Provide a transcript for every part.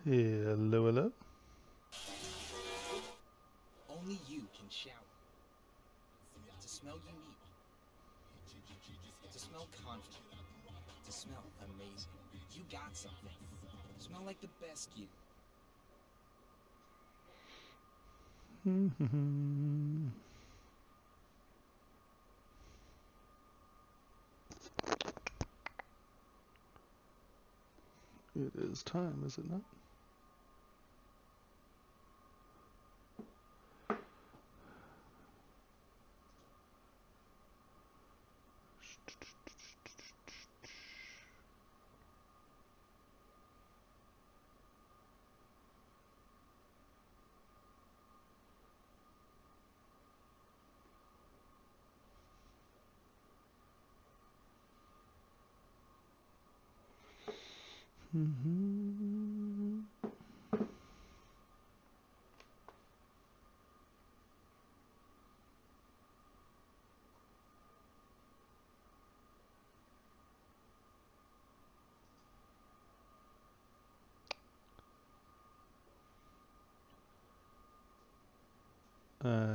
Hello, hello. Only you can shower. To smell unique. To smell confident. To smell amazing. You got something. Smell like the best you. It is time, is it not?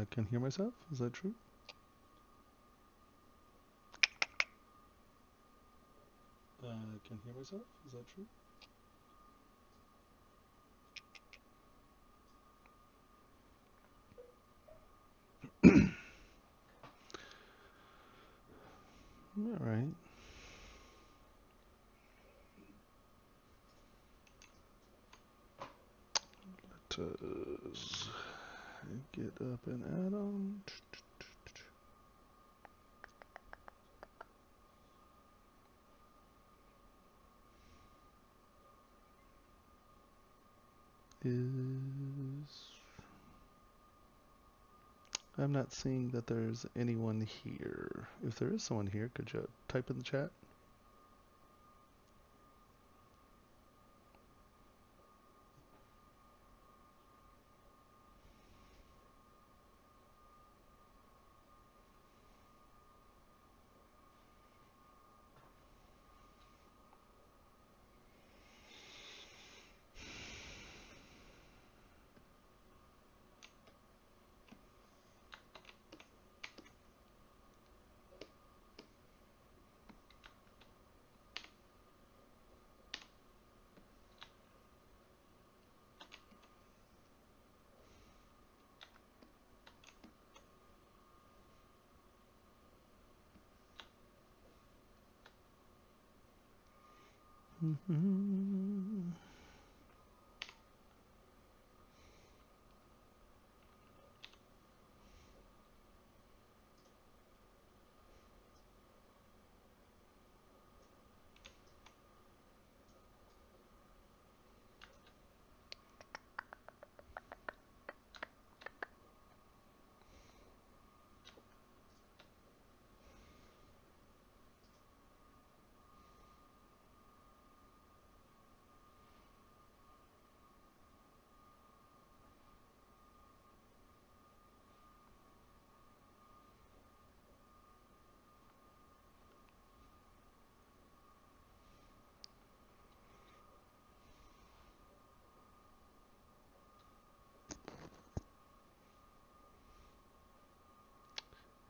Can hear myself? Is that true? Can hear myself? Is that true? All right. Let us get up and add on. I'm not seeing that there's anyone here. If there is someone here, could you type in the chat?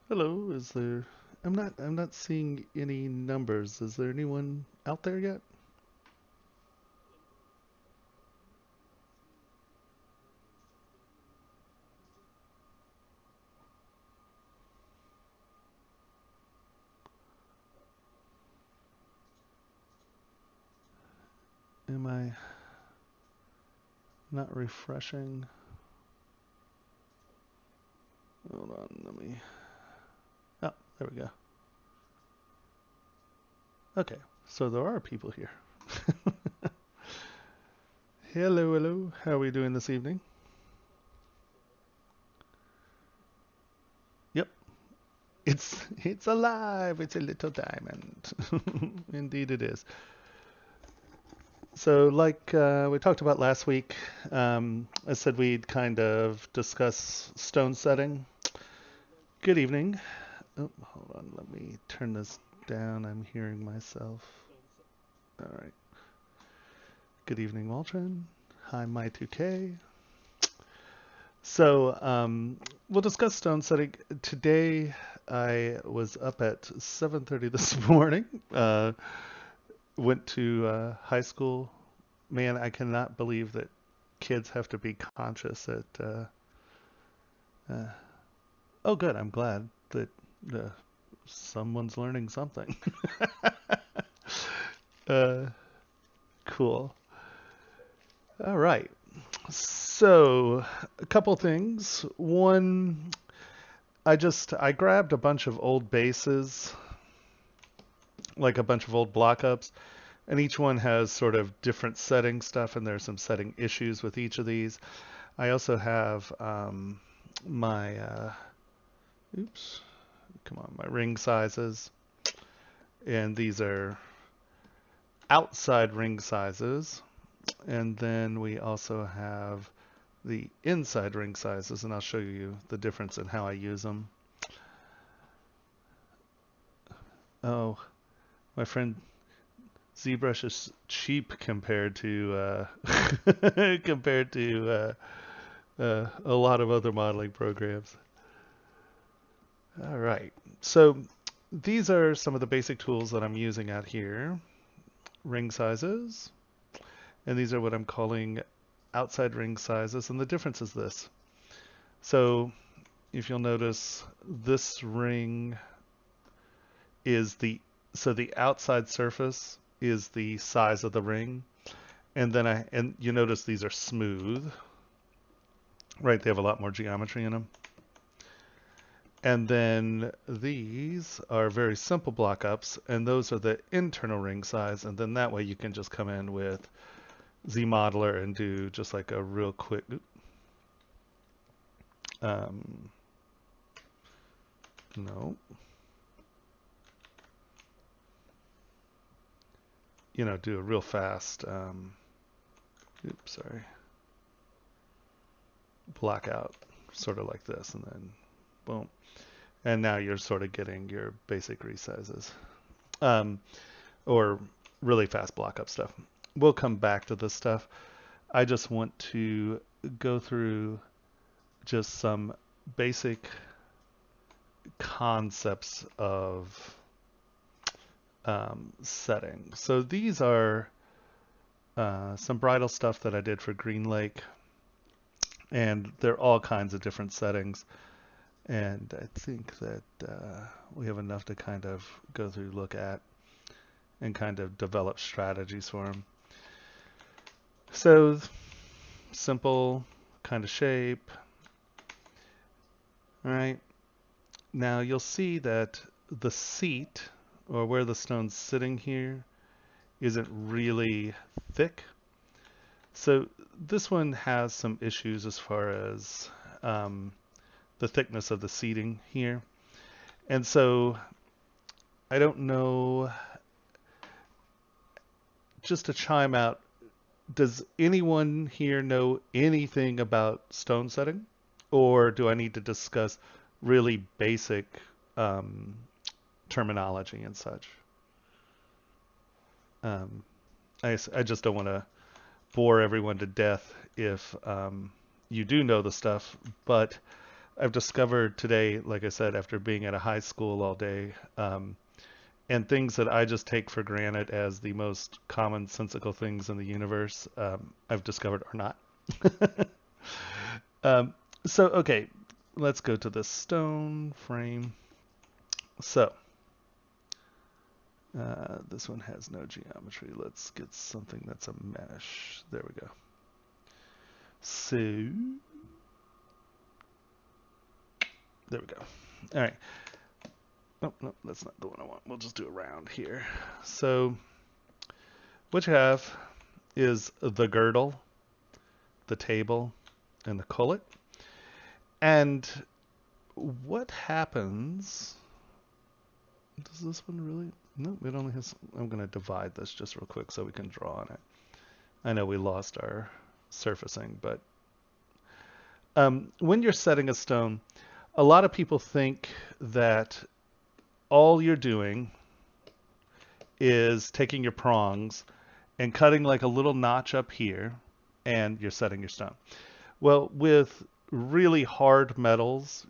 Hello, is there I'm not seeing any numbers. Is there anyone out there yet? Am I not refreshing? Hold on, let me. Oh, there we go. Okay, so there are people here. Hello, hello. How are we doing this evening? Yep, it's alive. It's a little diamond. Indeed, it is. So, like we talked about last week, I said we'd kind of discuss stone setting. Good evening. Oh, hold on. Let me turn this down. I'm hearing myself. All right. Good evening, Waltrin. Hi, my 2K. So we'll discuss stone setting. Today I was up at 7:30 this morning. Went to high school. Man, I cannot believe that kids have to be conscious at. Uh, oh, good. I'm glad that uh, someone's learning something. uh, cool. All right. So, a couple things. One, I grabbed a bunch of old bases, like a bunch of old blockups, and each one has sort of different setting stuff, and there's some setting issues with each of these. I also have my oops, come on, my ring sizes, and these are outside ring sizes, and then we also have the inside ring sizes, and I'll show you the difference in how I use them. Oh, my friend ZBrush is cheap compared to compared to a lot of other modeling programs. All right, so these are some of the basic tools that I'm using out here. Ring sizes, and these are what I'm calling outside ring sizes, and the difference is this. So if you'll notice, this ring is the outside surface is the size of the ring, and then and you notice these are smooth, right? They have a lot more geometry in them. And then these are very simple block ups, and those are the internal ring size, and then that way you can just come in with ZModeler and do just like a real quick no, you know, do a real fast oops, sorry, block out sort of like this, and then boom, and now you're sort of getting your basic resizes or really fast block up stuff. We'll come back to this stuff. I just want to go through just some basic concepts of setting. So these are some bridal stuff that I did for Green Lake, and they're all kinds of different settings. And I think that we have enough to kind of go through, look at, and kind of develop strategies for them. So simple kind of shape. All right. Now you'll see that the seat, or where the stone's sitting here, isn't really thick. So this one has some issues as far as the thickness of the seating here. And so I don't know, just to chime out, does anyone here know anything about stone setting? Or do I need to discuss really basic terminology and such? I just don't want to bore everyone to death if you do know the stuff, but I've discovered today, like I said, after being at a high school all day, and things that I just take for granted as the most commonsensical things in the universe, I've discovered are not. So, okay, let's go to the stone frame. So, this one has no geometry. Let's get something that's a mesh. There we go. So, there we go. All right. Oh, no, that's not the one I want. We'll just do a round here. So, what you have is the girdle, the table, and the collet. And what happens... Does this one really... No, it only has... I'm going to divide this just real quick so we can draw on it. I know we lost our surfacing, but when you're setting a stone, a lot of people think that all you're doing is taking your prongs and cutting like a little notch up here and you're setting your stone. Well, with really hard metals,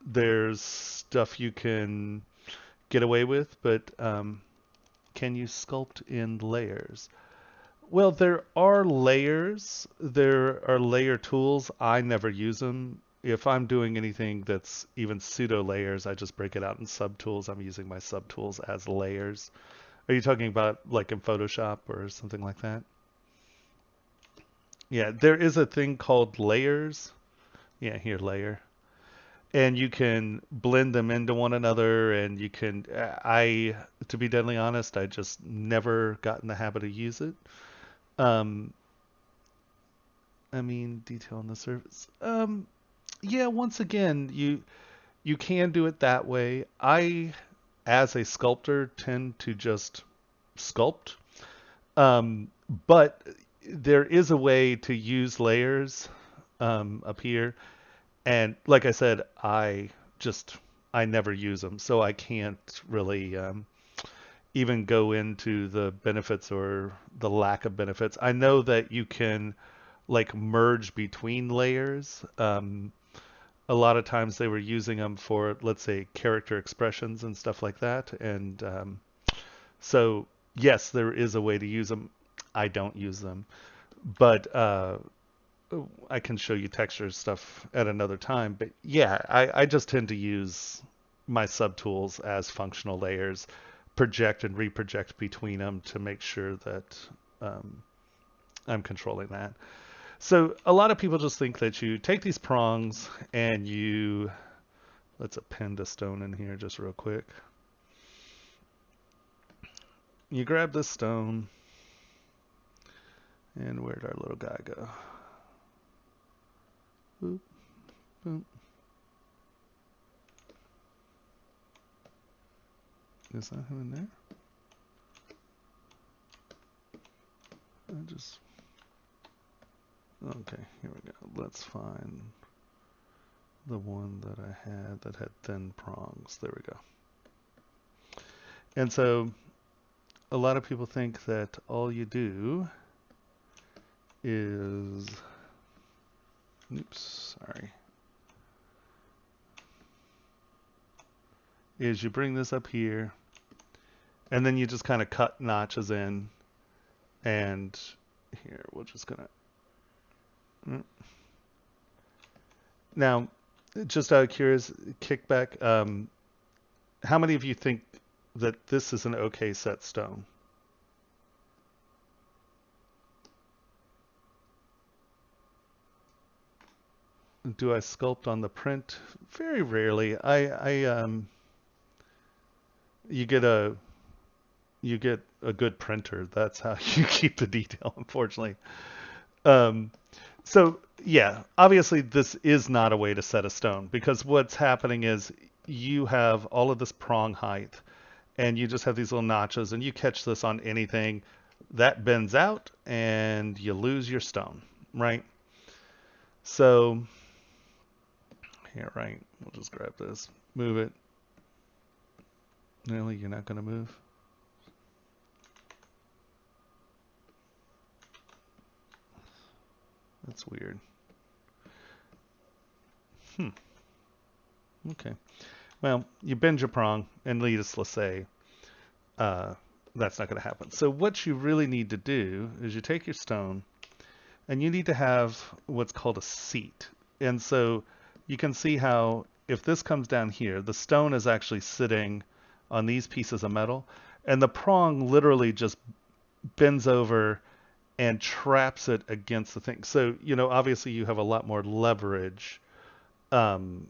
there's stuff you can get away with, but can you sculpt in layers? Well, there are layers. There are layer tools. I never use them. If I'm doing anything that's even pseudo layers, I just break it out in subtools. I'm using my subtools as layers. Are you talking about like in Photoshop or something like that? Yeah, there is a thing called layers. Yeah, here, layer. And you can blend them into one another, and you can, to be deadly honest, I just never got in the habit of use it. Um, I mean, detail on the surface. Yeah, once again, you can do it that way. I, as a sculptor, tend to just sculpt. Um, but there is a way to use layers up here. And like I said, I never use them, so I can't really even go into the benefits or the lack of benefits. I know that you can like merge between layers. A lot of times they were using them for, let's say, character expressions and stuff like that. And so, yes, there is a way to use them. I don't use them, but I can show you texture stuff at another time. But yeah, I just tend to use my subtools as functional layers, project and reproject between them to make sure that um, I'm controlling that. So a lot of people just think that you take these prongs and let's append a stone in here just real quick. You grab this stone, and where'd our little guy go? Boop, boop. Is that him in there? Okay, here we go. Let's find the one that I had that had thin prongs. There we go. And so a lot of people think that all you do is, oops, sorry, is you bring this up here and then you just kind of cut notches in, and here we're just gonna now, just out of curious kickback, how many of you think that this is an okay set stone? Do I sculpt on the print? Very rarely. You get a good printer. That's how you keep the detail, unfortunately. Um, so yeah, obviously this is not a way to set a stone, because what's happening is you have all of this prong height and you just have these little notches, and you catch this on anything that bends out and you lose your stone, right? So here, right, we'll just grab this, move it. Really, you're not going to move? That's weird. Okay. Well, you bend your prong, and needless to say, that's not going to happen. So what you really need to do is you take your stone, and you need to have what's called a seat. And so you can see how if this comes down here, the stone is actually sitting on these pieces of metal, and the prong literally just bends over and traps it against the thing. So, obviously you have a lot more leverage when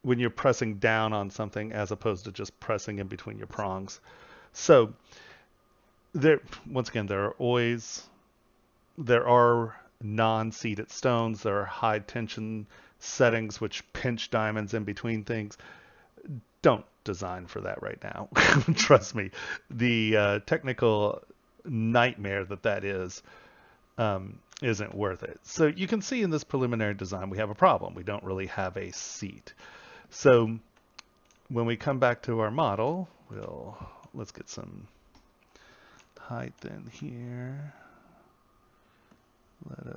you're pressing down on something as opposed to just pressing in between your prongs. So once again, there are non-seated stones. There are high tension settings which pinch diamonds in between things. Don't design for that right now. Trust me, the technical nightmare that is isn't worth it. So you can see in this preliminary design we have a problem. We don't really have a seat. So when we come back to our model, let's get some height in here. Let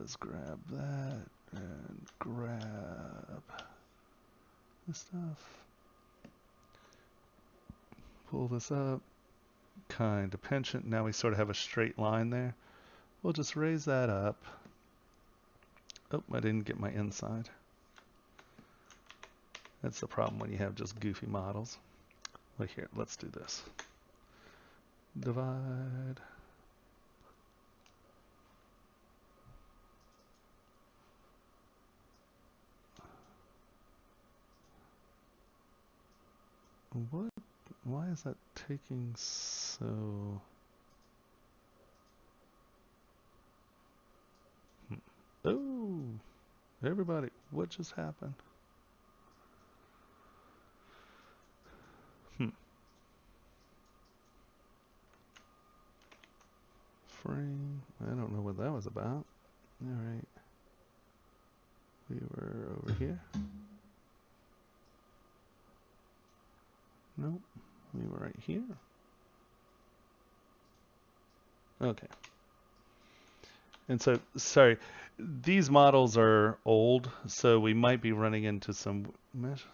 us grab that and grab this stuff. Pull this up, kind of pinch it. Now we sort of have a straight line there. We'll just raise that up. Oh, I didn't get my inside. That's the problem when you have just goofy models. Well, here, let's do this. Divide. What? Why is that taking so... Oh, everybody, what just happened? Frame, I don't know what that was about. All right. We were over here. Nope, we were right here. Okay. And so, sorry, these models are old, so we might be running into some mesh.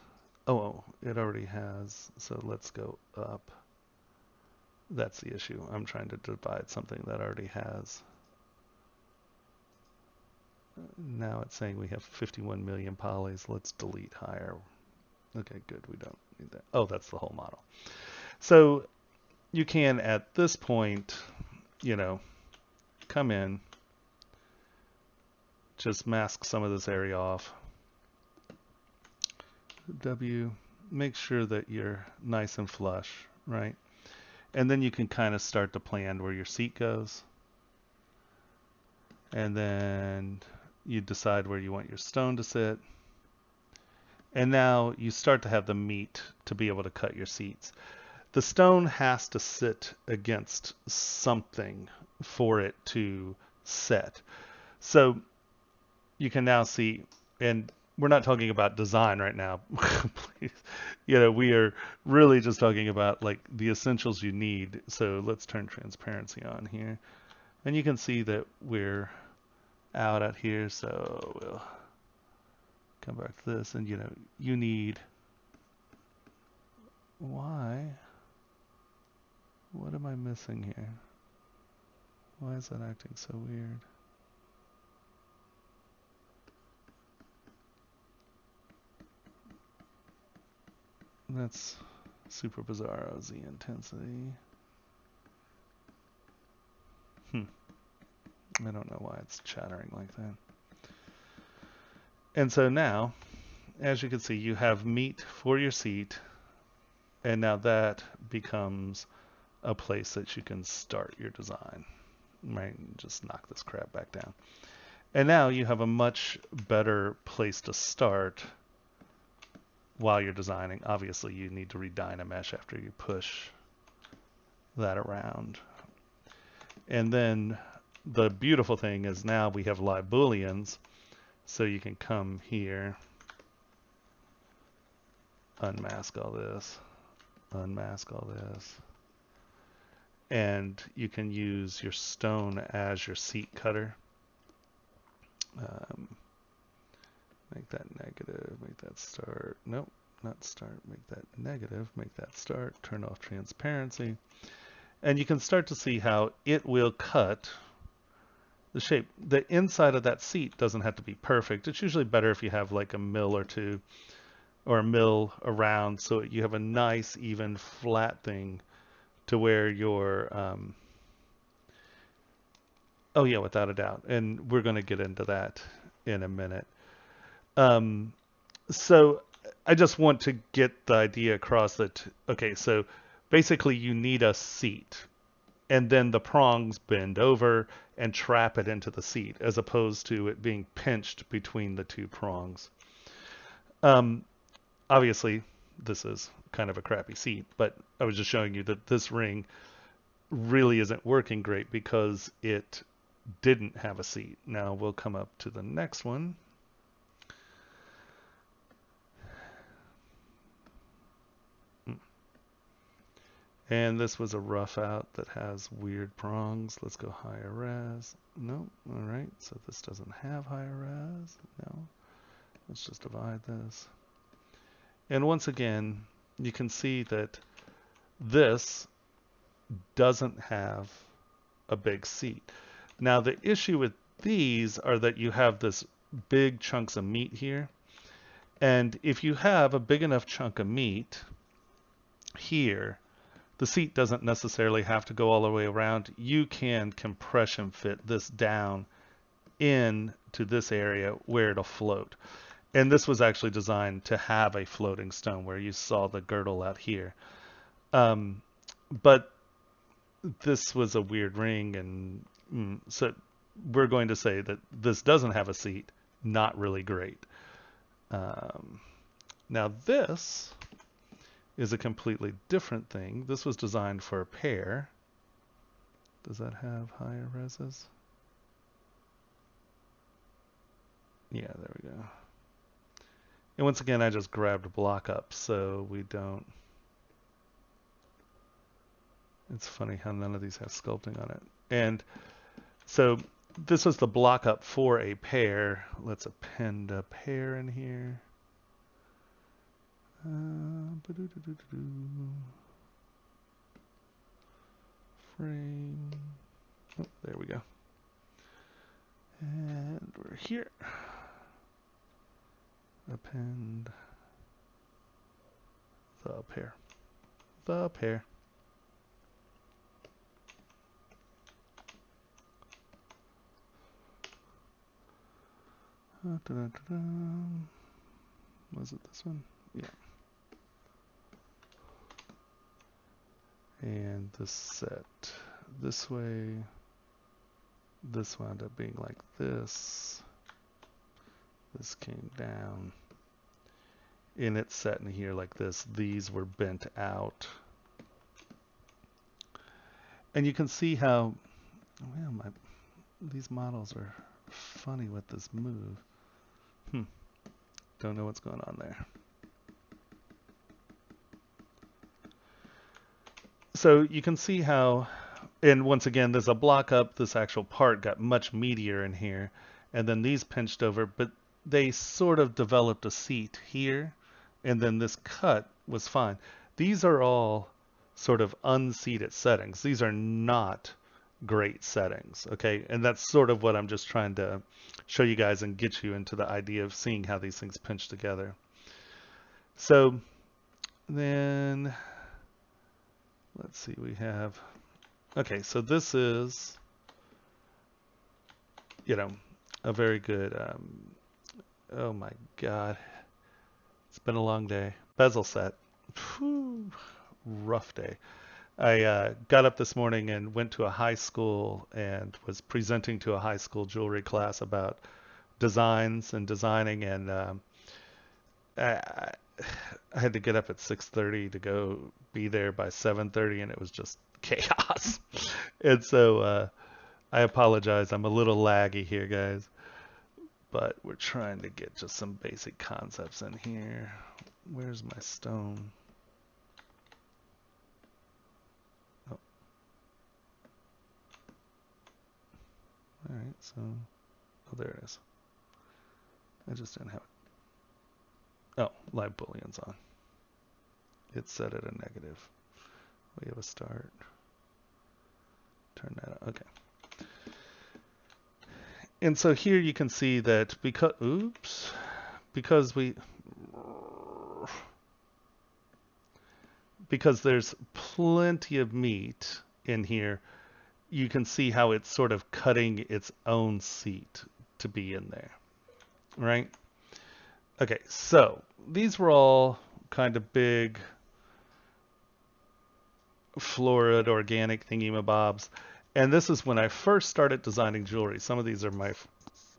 Oh, it already has, so let's go up. That's the issue. I'm trying to divide something that already has. Now it's saying we have 51 million polys. Let's delete higher. Okay, good. We don't need that. Oh, that's the whole model. So you can, at this point, you know, come in, just mask some of this area off. W, make sure that you're nice and flush, right? And then you can kind of start to plan where your seat goes. And then you decide where you want your stone to sit. And now you start to have the meat to be able to cut your seats. The stone has to sit against something for it to set. So you can now see, and we're not talking about design right now, please. You know, we are really just talking about like the essentials you need. So let's turn transparency on here. And you can see that we're out here, so we'll come back to this, and you know, you need, why? What am I missing here? Why is that acting so weird? That's super bizarro, Z intensity. I don't know why it's chattering like that. And so now, as you can see, you have meat for your seat, and now that becomes a place that you can start your design, right? Just knock this crap back down. And now you have a much better place to start while you're designing. Obviously, you need to redynamesh after you push that around. And then the beautiful thing is now we have live booleans, so you can come here, unmask all this, unmask all this, and you can use your stone as your seat cutter. Make that negative, make that start. Nope, not start, make that negative, make that start, turn off transparency. And you can start to see how it will cut the shape. The inside of that seat doesn't have to be perfect. It's usually better if you have like a mill or two, or a mill around, so you have a nice, even, flat thing to where your, oh yeah, without a doubt. And we're going to get into that in a minute. So I just want to get the idea across that, okay, so basically you need a seat, and then the prongs bend over and trap it into the seat, as opposed to it being pinched between the two prongs. Obviously, this is kind of a crappy seat, but I was just showing you that this ring really isn't working great because it didn't have a seat. Now we'll come up to the next one. And this was a rough out that has weird prongs. Let's go higher res. No, all right, so this doesn't have higher res. No, let's just divide this. And once again, you can see that this doesn't have a big seat. Now the issue with these are that you have this big chunks of meat here. And if you have a big enough chunk of meat here, the seat doesn't necessarily have to go all the way around. You can compression fit this down into this area where it'll float. And this was actually designed to have a floating stone where you saw the girdle out here. But this was a weird ring, and so we're going to say that this doesn't have a seat. Not really great. Now this is a completely different thing. This was designed for a pair. Does that have higher reses? Yeah, there we go. And once again, I just grabbed a block up so we don't. It's funny how none of these have sculpting on it. And so this was the block up for a pair. Let's append a pair in here. Frame. Oh, there we go. And we're here. Append the pair. The pair. Was it this one? Yeah. And this set this way. This wound up being like this. This came down. And it's set in here like this. These were bent out. And you can see how, well, these models are funny with this move. Don't know what's going on there. So you can see how, and once again, there's a block up. This actual part got much meatier in here. And then these pinched over, but they sort of developed a seat here. And then this cut was fine. These are all sort of unseated settings. These are not great settings, okay? And that's sort of what I'm just trying to show you guys and get you into the idea of seeing how these things pinch together. So then, let's see, we have, okay, so this is, you know, a very good, oh my God, it's been a long day. Bezel set. Whew, rough day. I got up this morning and went to a high school and was presenting to a high school jewelry class about designs and designing, and I had to get up at 6:30 to go be there by 7:30, and it was just chaos. And so I apologize. I'm a little laggy here, guys, but we're trying to get just some basic concepts in here. Where's my stone? All right, so, oh, there it is. I just didn't have it. Oh, live boolean's on. It's set at a negative. We have a start. Turn that on. Okay. And so here you can see that because there's plenty of meat in here, you can see how it's sort of cutting its own seat to be in there, right? Okay, so these were all kind of big, florid, organic thingy-mabobs. And this is when I first started designing jewelry. Some of these are my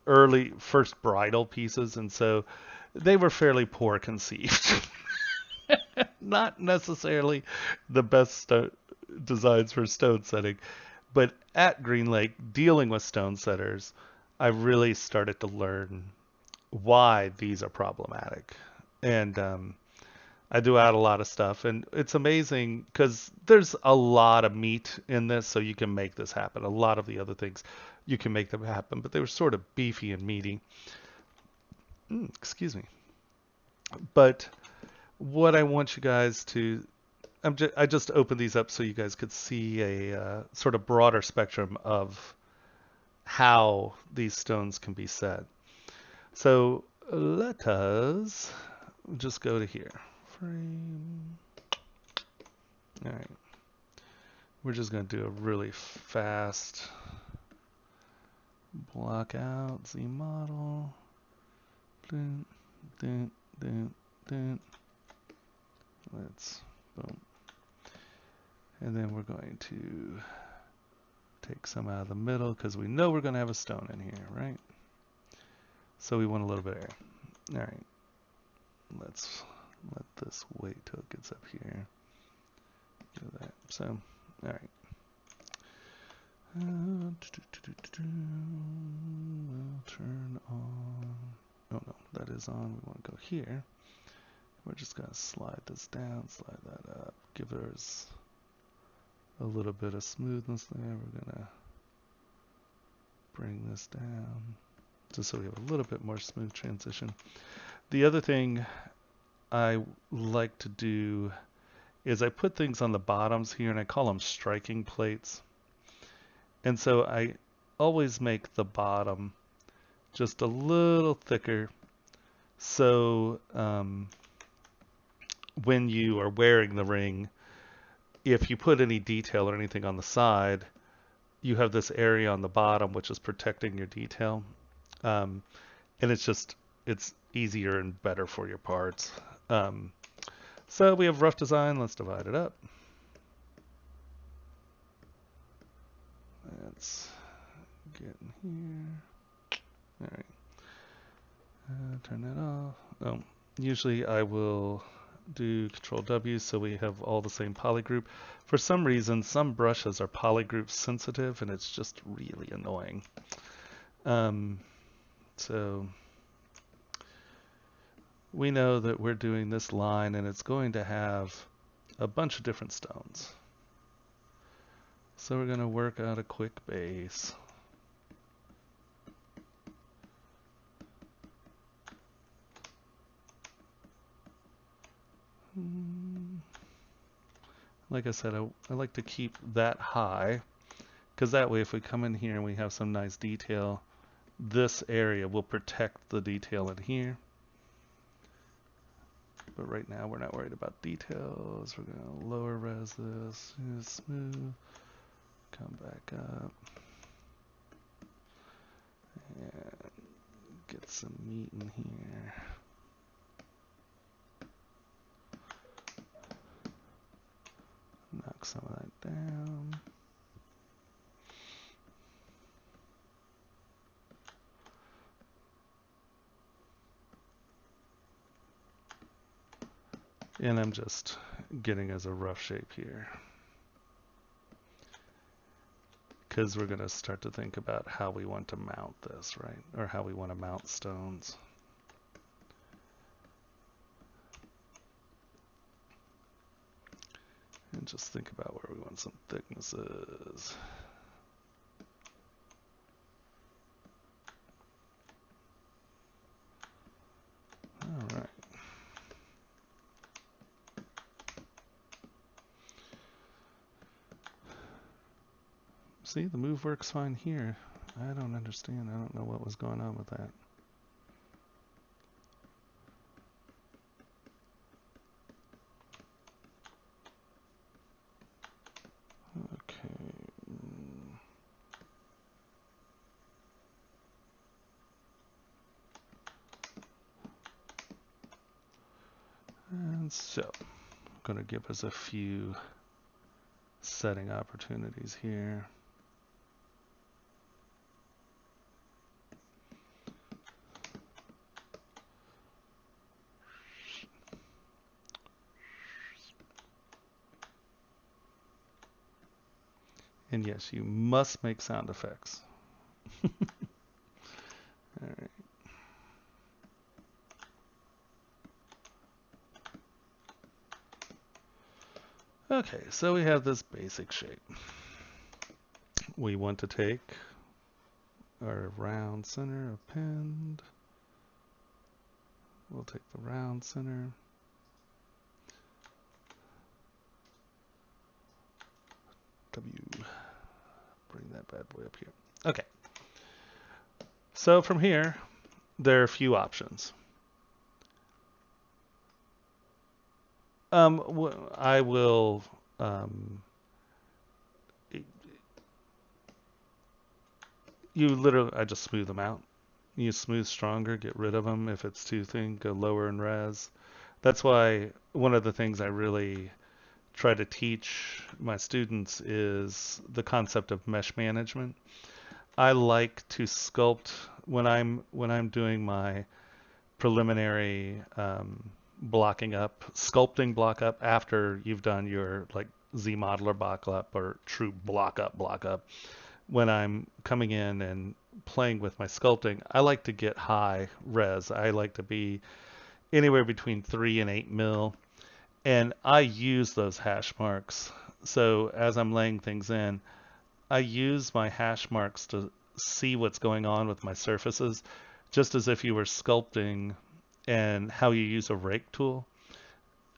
early first bridal pieces, and so they were fairly poor conceived. Not necessarily the best designs for stone setting. But at Green Lake, dealing with stone setters, I really started to learn why these are problematic. And I do add a lot of stuff, and it's amazing because there's a lot of meat in this, so you can make this happen. A lot of the other things, you can make them happen, but they were sort of beefy and meaty. Excuse me. But what I want you guys to, I just opened these up so you guys could see a sort of broader spectrum of how these stones can be set. So let us just go to here. Frame. All right. We're just going to do a really fast block out Z model. Dun, dun, dun, dun. Let's boom. And then we're going to take some out of the middle because we know we're going to have a stone in here, right? So we want a little bit of air. All right. Let's let this wait till it gets up here. Do that. So, all right. We'll turn on. Oh no, that is on. We want to go here. We're just going to slide this down, slide that up, give us a little bit of smoothness there. We're going to bring this down just so we have a little bit more smooth transition. The other thing I like to do is I put things on the bottoms here and I call them striking plates. And so I always make the bottom just a little thicker so when you are wearing the ring, if you put any detail or anything on the side, you have this area on the bottom which is protecting your detail. And it's easier and better for your parts. So we have rough design. Let's divide it up. Let's get in here. All right. Turn that off. Oh, usually I will do Control W so we have all the same polygroup. For some reason, some brushes are polygroup sensitive, and it's just really annoying. So we know that we're doing this line, and it's going to have a bunch of different stones. So we're going to work out a quick base. Like I said, I like to keep that high, because that way if we come in here and we have some nice detail, this area will protect the detail in here. But right now we're not worried about details. We're going to lower res this, smooth, come back up, and get some meat in here. Knock some of that down. And I'm just getting as a rough shape here, because we're going to start to think about how we want to mount this, right? Or how we want to mount stones. And just think about where we want some thicknesses. All right. See, the move works fine here. I don't understand. I don't know what was going on with that. Okay. And so, I'm going to give us a few setting opportunities here. And yes, you must make sound effects. All right. Okay, so we have this basic shape. We want to take our round center append. We'll take the round center. Bring that bad boy up here. Okay. So from here, there are a few options. I will I just smooth them out. You smooth stronger, get rid of them. If it's too thin, go lower in res. That's why one of the things I really try to teach my students is the concept of mesh management. I like to sculpt when I'm doing my preliminary blocking up, sculpting block up after you've done your like Z modeler block up or true block up. When I'm coming in and playing with my sculpting, I like to get high res. I like to be anywhere between 3 and 8 mil. And I use those hash marks. So as I'm laying things in, I use my hash marks to see what's going on with my surfaces, just as if you were sculpting and how you use a rake tool.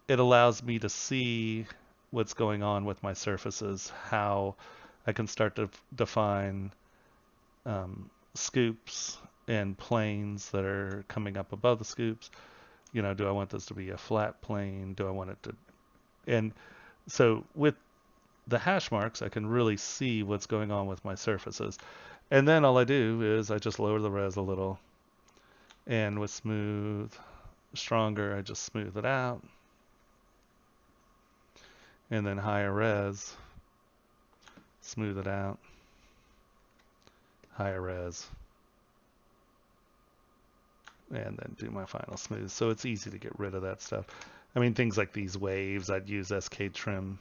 It allows me to see what's going on with my surfaces, how I can start to define scoops and planes that are coming up above the scoops. You know, do I want this to be a flat plane? Do I want it to... And so with the hash marks, I can really see what's going on with my surfaces. And then all I do is I just lower the res a little. And with smooth, stronger, I just smooth it out. And then higher res, smooth it out. Higher res. And then do my final smooth. So it's easy to get rid of that stuff. I mean, things like these waves, I'd use SK trim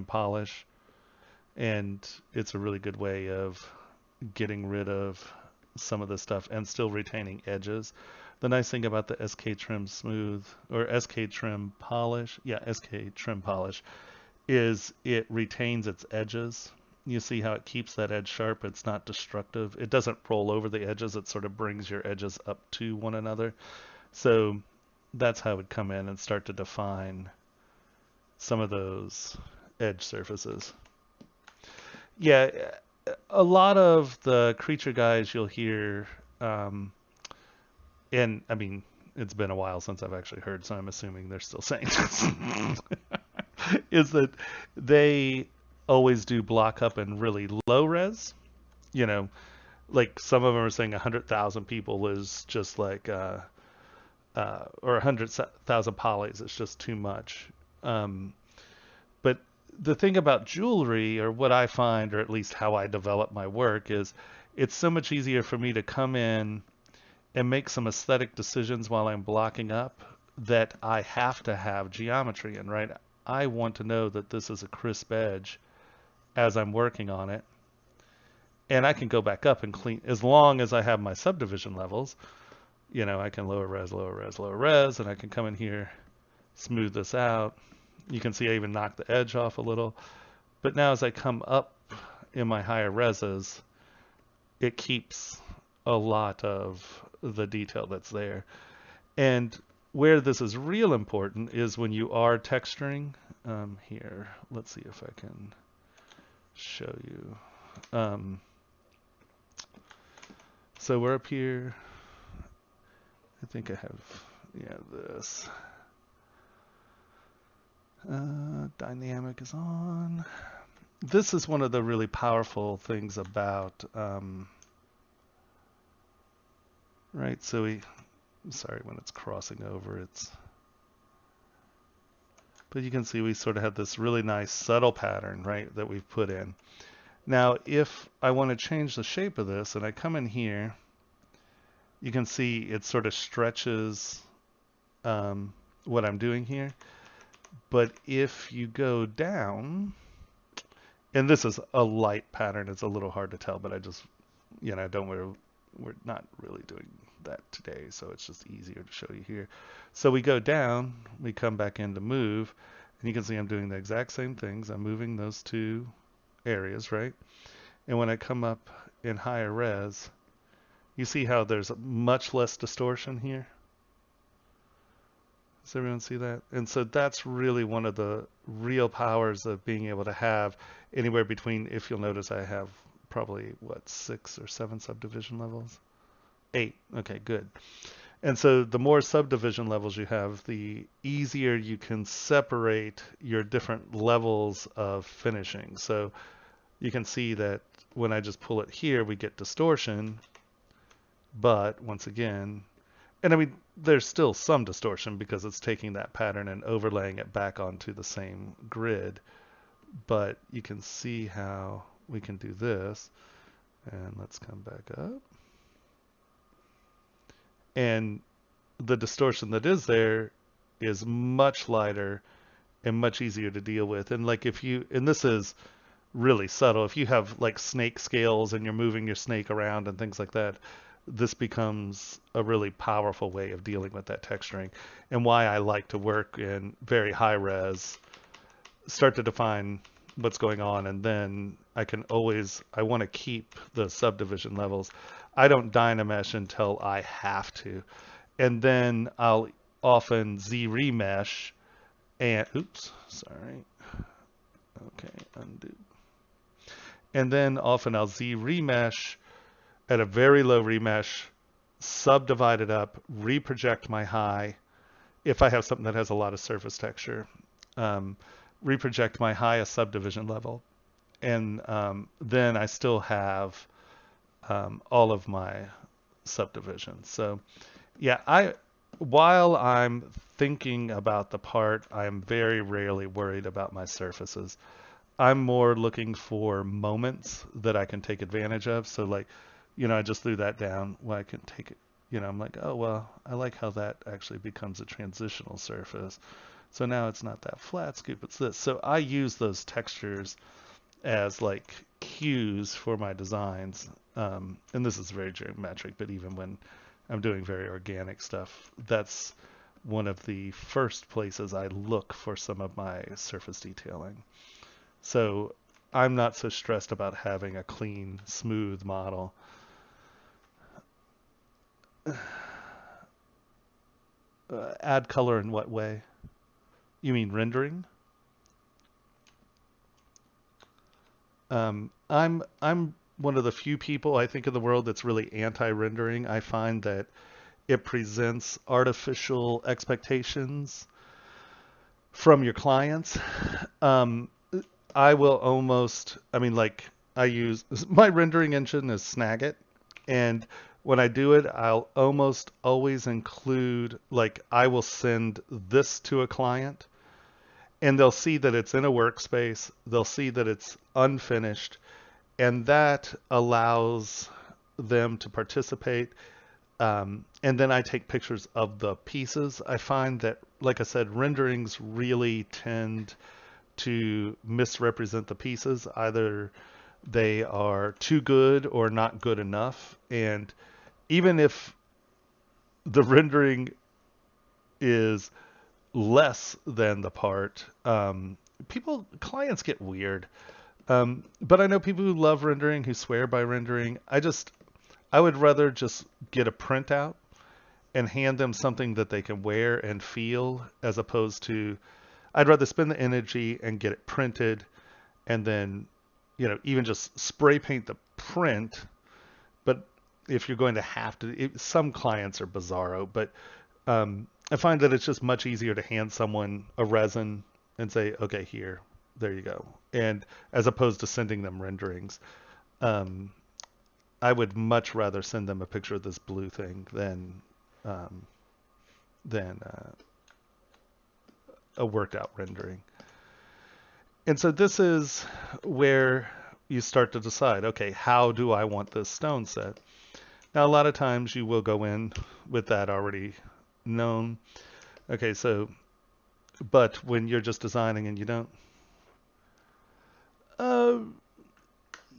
polish. And it's a really good way of getting rid of some of the stuff and still retaining edges. The nice thing about the SK trim smooth or SK trim polish, SK trim polish, is it retains its edges. You see how it keeps that edge sharp. It's not destructive. It doesn't roll over the edges. It sort of brings your edges up to one another. So that's how it would come in and start to define some of those edge surfaces. Yeah, a lot of the creature guys you'll hear, and I mean, it's been a while since I've actually heard, so I'm assuming they're still saying this, is that they always do block up in really low res. You know, like some of them are saying 100,000 people is just like, or 100,000 polys is just too much. But the thing about jewelry, or what I find, or at least how I develop my work, is it's so much easier for me to come in and make some aesthetic decisions while I'm blocking up that I have to have geometry in, right? I want to know that this is a crisp edge as I'm working on it. And I can go back up and clean, as long as I have my subdivision levels, you know, I can lower res, and I can come in here, smooth this out. You can see I even knocked the edge off a little. But now as I come up in my higher reses, it keeps a lot of the detail that's there. And where this is real important is when you are texturing. Here, let's see if I can show you. So we're up here. I think I have, this. Dynamic is on. This is one of the really powerful things about, right? So when it's crossing over, but you can see we sort of have this really nice subtle pattern, right, that we've put in. Now, if I want to change the shape of this and I come in here, you can see it sort of stretches what I'm doing here. But if you go down, and this is a light pattern, it's a little hard to tell, but I just, we're not really doing that today, so it's just easier to show you here. So we go down, we come back into move, And you can see I'm doing the exact same things. I'm moving those two areas, right? And when I come up in higher res, you see how there's much less distortion here? Does everyone see that? And so that's really one of the real powers of being able to have anywhere between, if you'll notice, I have probably, what, 6 or 7 subdivision levels? 8. Okay, good. And so the more subdivision levels you have, the easier you can separate your different levels of finishing. So you can see that when I just pull it here, we get distortion. But once again, and I mean, there's still some distortion because it's taking that pattern and overlaying it back onto the same grid. But you can see how we can do this. And let's come back up. And the distortion that is there is much lighter and much easier to deal with. And like if you, and this is really subtle, if you have like snake scales and you're moving your snake around and things like that, this becomes a really powerful way of dealing with that texturing, and why I like to work in very high res, start to define what's going on, and then I can always, I want to keep the subdivision levels. I don't dynamesh until I have to, and then I'll often Z-remesh and, oops, sorry, okay, undo. And then often I'll Z-remesh at a very low remesh, subdivide it up, reproject my high, if I have something that has a lot of surface texture, reproject my highest subdivision level, and then I still have all of my subdivisions. So yeah, while I'm thinking about the part, I'm very rarely worried about my surfaces. I'm more looking for moments that I can take advantage of. So like, you know, I just threw that down. Well, I can take it, you know, I'm like, oh, well, I like how that actually becomes a transitional surface. So now it's not that flat scoop, it's this. So I use those textures as like cues for my designs. And this is very geometric, but even when I'm doing very organic stuff, that's one of the first places I look for some of my surface detailing. So I'm not so stressed about having a clean, smooth model. Add color in what way? You mean rendering? I'm one of the few people I think in the world that's really anti-rendering. I find that it presents artificial expectations from your clients. I will almost, I mean, like I use my rendering engine is Snagit, and when I do it, I'll almost always include, like, I will send this to a client and they'll see that it's in a workspace. They'll see that it's unfinished, and that allows them to participate. And then I take pictures of the pieces. I find that, like I said, renderings really tend to misrepresent the pieces. Either they are too good or not good enough. And even if the rendering is less than the part, clients get weird. But I know people who love rendering, who swear by rendering. I would rather just get a printout and hand them something that they can wear and feel, as opposed to, I'd rather spend the energy and get it printed and then, you know, even just spray paint the print. But if you're going to have to, some clients are bizarro, but I find that it's just much easier to hand someone a resin and say, okay, here, there you go. And as opposed to sending them renderings. I would much rather send them a picture of this blue thing than a worked out rendering. And so this is where you start to decide, okay, how do I want this stone set? Now, a lot of times you will go in with that already known. Okay, so, but when you're just designing and you don't,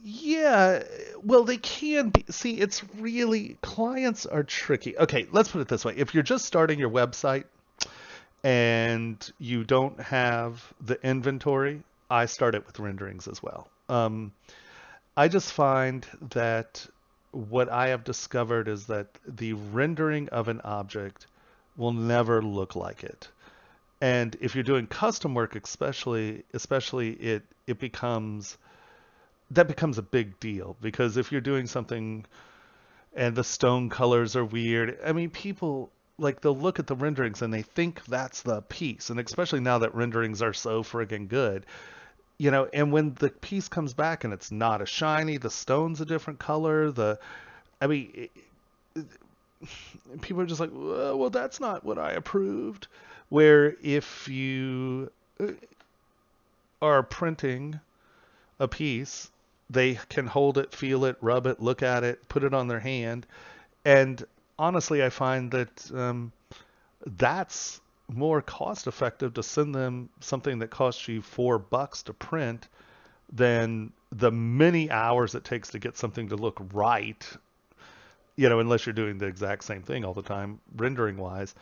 yeah, well, they can be. See, it's really, clients are tricky. Okay, let's put it this way. If you're just starting your website and you don't have the inventory, I start it with renderings as well. I just find that what I have discovered is that the rendering of an object will never look like it. And if you're doing custom work, especially it becomes that becomes a big deal, because if you're doing something and the stone colors are weird, I mean, people like they'll look at the renderings and they think that's the piece, and especially now that renderings are so friggin' good, and when the piece comes back and it's not as shiny, the stone's a different color, I mean, people are just like, well, that's not what I approved. Where if you are printing a piece, they can hold it, feel it, rub it, look at it, put it on their hand. And honestly, I find that that's more cost effective to send them something that costs you $4 to print than the many hours it takes to get something to look right, unless you're doing the exact same thing all the time, rendering wise.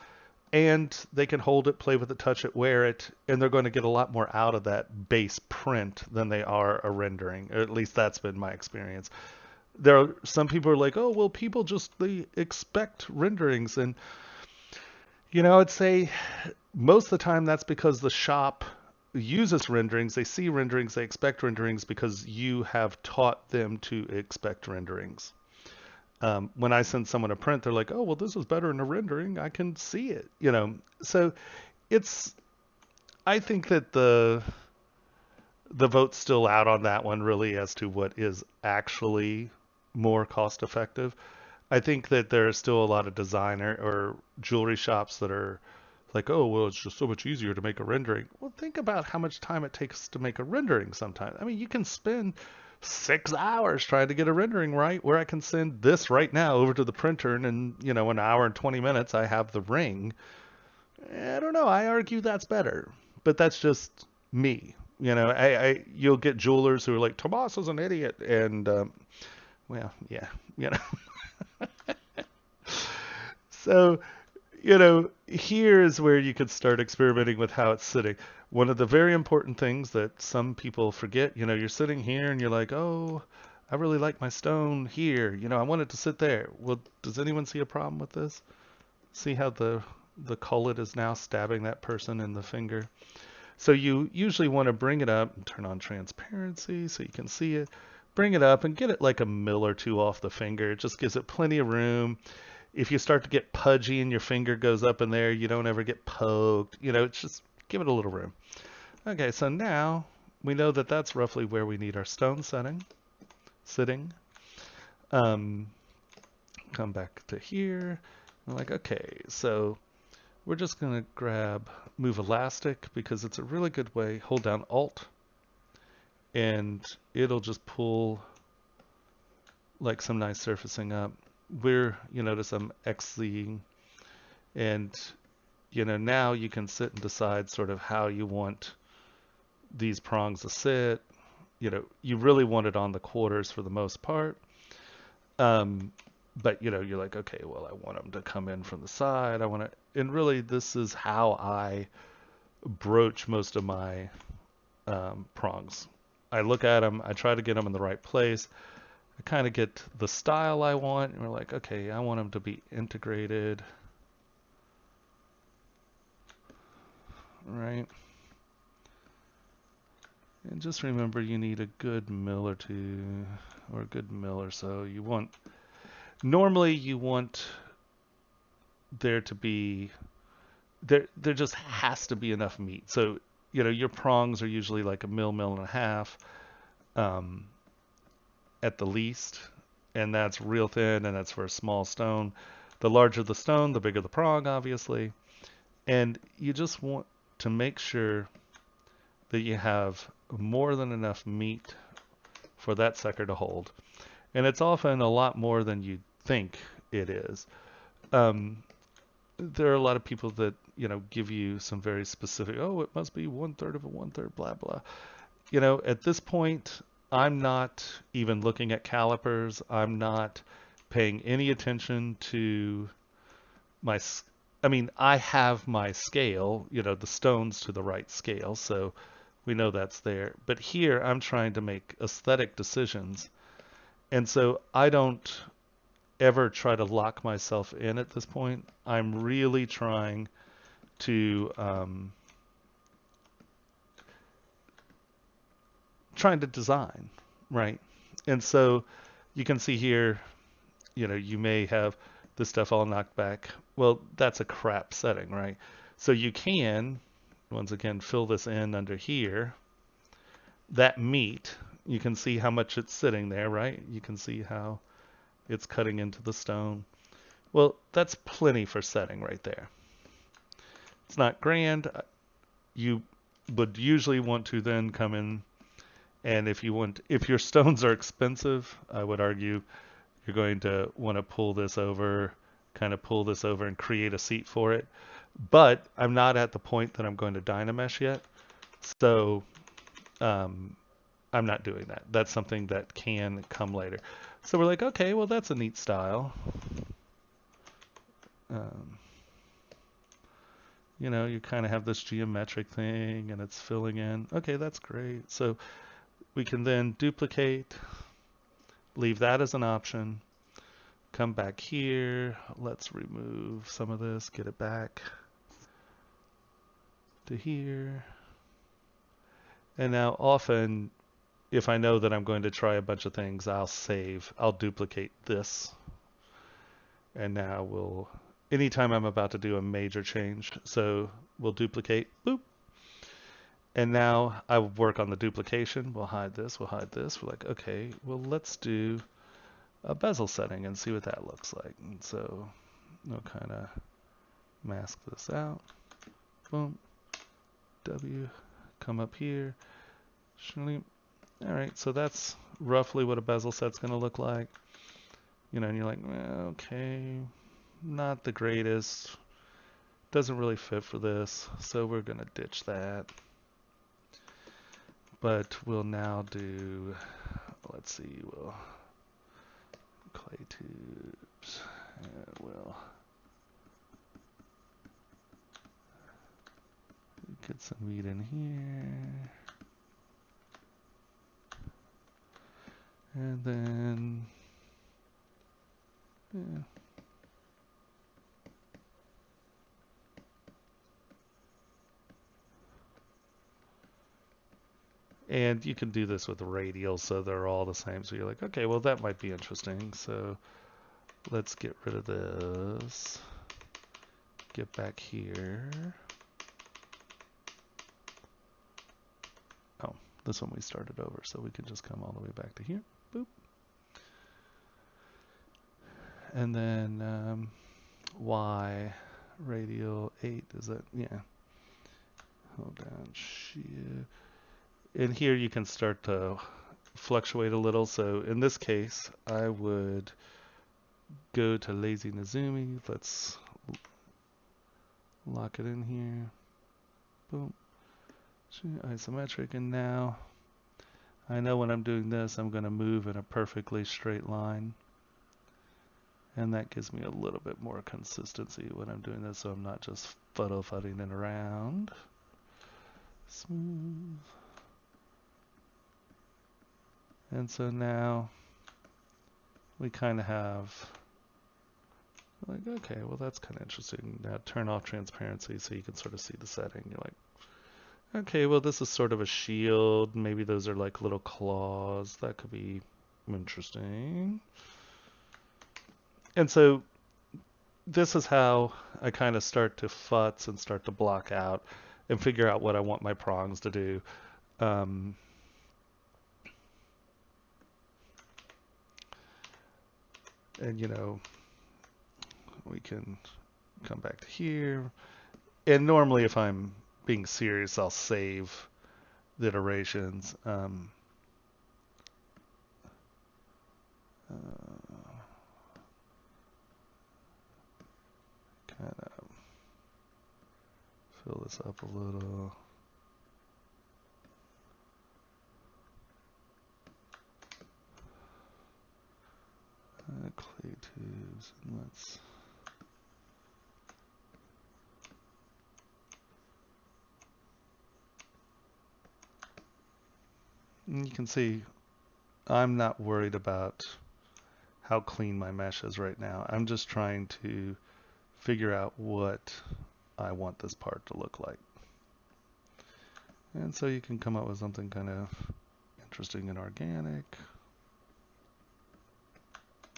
And they can hold it, play with it, touch it, wear it, and they're going to get a lot more out of that base print than they are a rendering. Or at least that's been my experience. There are some people are like, oh, well, people just they expect renderings, and I'd say most of the time that's because the shop uses renderings. They see renderings, they expect renderings because you have taught them to expect renderings. When I send someone a print, they're like, oh, well, this is better in a rendering. I can see it, So I think that the vote's still out on that one, really, as to what is actually more cost effective. I think that there are still a lot of designer or jewelry shops that are like, oh, well, it's just so much easier to make a rendering. Well, think about how much time it takes to make a rendering sometimes. I mean, you can spend 6 hours trying to get a rendering right, where I can send this right now over to the printer, and in, an hour and 20 minutes, I have the ring. I don't know. I argue that's better, but that's just me. You'll get jewelers who are like, Tomas is an idiot. And, well, yeah, So, here's where you could start experimenting with how it's sitting. One of the very important things that some people forget, you're sitting here and you're like, oh, I really like my stone here. I want it to sit there. Well, does anyone see a problem with this? See how the cullet is now stabbing that person in the finger? So you usually want to bring it up and turn on transparency so you can see it. Bring it up and get it like a mil or two off the finger. It just gives it plenty of room. If you start to get pudgy and your finger goes up in there, you don't ever get poked. It's just give it a little room. Okay, so now we know that that's roughly where we need our stone sitting. Come back to here. I'm like, okay, so we're just going to move elastic, because it's a really good way. Hold down Alt, and it'll just pull like some nice surfacing up. You notice I'm Xing, and now you can sit and decide sort of how you want these prongs to sit. You really want it on the quarters for the most part. But you're like, okay, well, I want them to come in from the side. And really this is how I broach most of my prongs. I look at them, I try to get them in the right place. I kind of get the style I want, and we're like, okay, I want them to be integrated. Right? And just remember, you need a good mil or two, or a good mil or so. Normally you want there to be, there just has to be enough meat. So, your prongs are usually like a mil and a half. At the least, and that's real thin, and that's for a small stone. The larger the stone, the bigger the prong, obviously. And you just want to make sure that you have more than enough meat for that sucker to hold. And it's often a lot more than you think it is. There are a lot of people that, give you some very specific, oh, it must be 1/3 of a 1/3, blah, blah. At this point, I'm not even looking at calipers. I'm not paying any attention to my I mean, I have my scale, the stones to the right scale, so we know that's there. But here I'm trying to make aesthetic decisions. And so I don't ever try to lock myself in at this point. I'm really to trying to design, right? And so you can see here, you may have this stuff all knocked back. Well, that's a crap setting, right? So you can, once again, fill this in under here. That meat, you can see how much it's sitting there, right? You can see how it's cutting into the stone. Well, that's plenty for setting right there. It's not grand. You would usually want to then come in, and if your stones are expensive, I would argue you're going to want to kind of pull this over and create a seat for it. But I'm not at the point that I'm going to Dynamesh yet. So I'm not doing that. That's something that can come later. So we're like, okay, well, that's a neat style. You kind of have this geometric thing and it's filling in. Okay, that's great. So we can then duplicate, leave that as an option, come back here. Let's remove some of this, get it back to here. And now often, if I know that I'm going to try a bunch of things, I'll duplicate this. And now anytime I'm about to do a major change, so we'll duplicate, boop. And now I work on the duplication. We'll hide this, we're like, okay, well, let's do a bezel setting and see what that looks like. And so we'll kind of mask this out. Boom. W, come up here. All right, so that's roughly what a bezel set's going to look like. And you're like, well, okay, not the greatest. Doesn't really fit for this, so we're going to ditch that. But we'll now do, let's see, we'll clay tubes, and we'll get some meat in here. And then, yeah. And you can do this with the radial, so they're all the same. So you're like, okay, well, that might be interesting. So let's get rid of this. Get back here. Oh, this one we started over, so we can just come all the way back to here. Boop. And then Y, radial 8, is that, yeah. Hold down, shear. And here you can start to fluctuate a little. So in this case, I would go to Lazy Nezumi. Let's lock it in here. Boom. Isometric. And now I know when I'm doing this, I'm going to move in a perfectly straight line. And that gives me a little bit more consistency when I'm doing this, so I'm not just fuddle-fudding it around. Smooth. And so now we kind of have, like, okay, well, that's kind of interesting. Now turn off transparency so you can sort of see the setting. You're like, okay, well, this is sort of a shield. Maybe those are like little claws. That could be interesting. And so this is how I kind of start to futz and start to block out and figure out what I want my prongs to do. And, we can come back to here. And normally if I'm being serious, I'll save the iterations. Kind of fill this up a little. Clay tubes, and let's And you can see I'm not worried about how clean my mesh is right now. I'm just trying to figure out what I want this part to look like. And so you can come up with something kind of interesting and organic,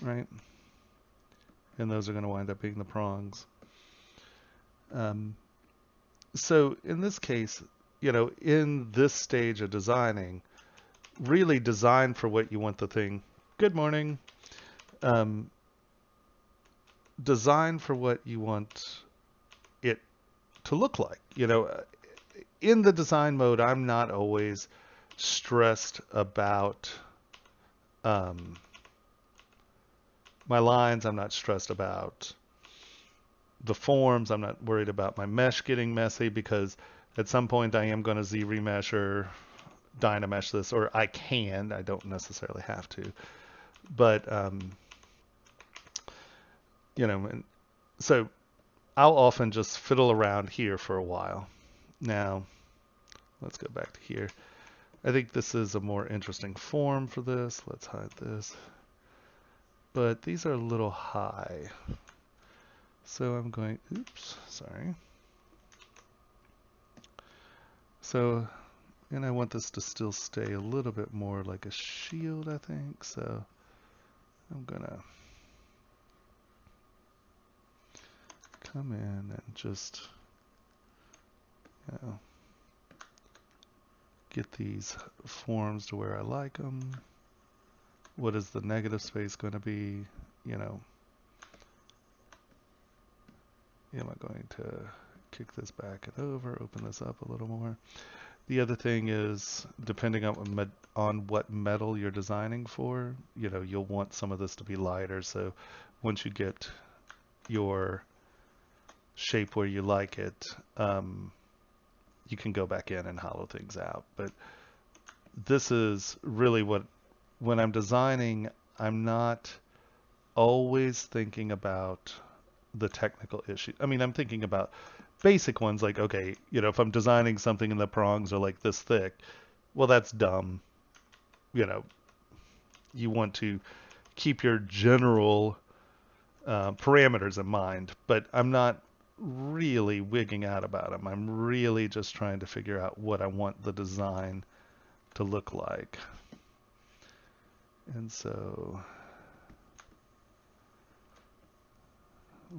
right? And those are going to wind up being the prongs. So in this case, in this stage of designing, really design for what you want the thing. Good morning. Design for what you want it to look like. In the design mode, I'm not always stressed about my lines. I'm not stressed about the forms. I'm not worried about my mesh getting messy, because at some point I am going to ZRemesh or Dynamesh this, or I can. I don't necessarily have to. But, and so I'll often just fiddle around here for a while. Now, let's go back to here. I think this is a more interesting form for this. Let's hide this. But these are a little high. So I'm going, oops, sorry. So, and I want this to still stay a little bit more like a shield, I think. So I'm gonna come in and just, get these forms to where I like them. What is the negative space going to be? Am I going to kick this back and over, open this up a little more? The other thing is, depending on what metal you're designing for, you'll want some of this to be lighter. So once you get your shape where you like it, you can go back in and hollow things out. But this is really when I'm designing, I'm not always thinking about the technical issue. I mean, I'm thinking about basic ones like, okay, if I'm designing something and the prongs are like this thick, well, that's dumb. You want to keep your general parameters in mind, but I'm not really wigging out about them. I'm really just trying to figure out what I want the design to look like. And so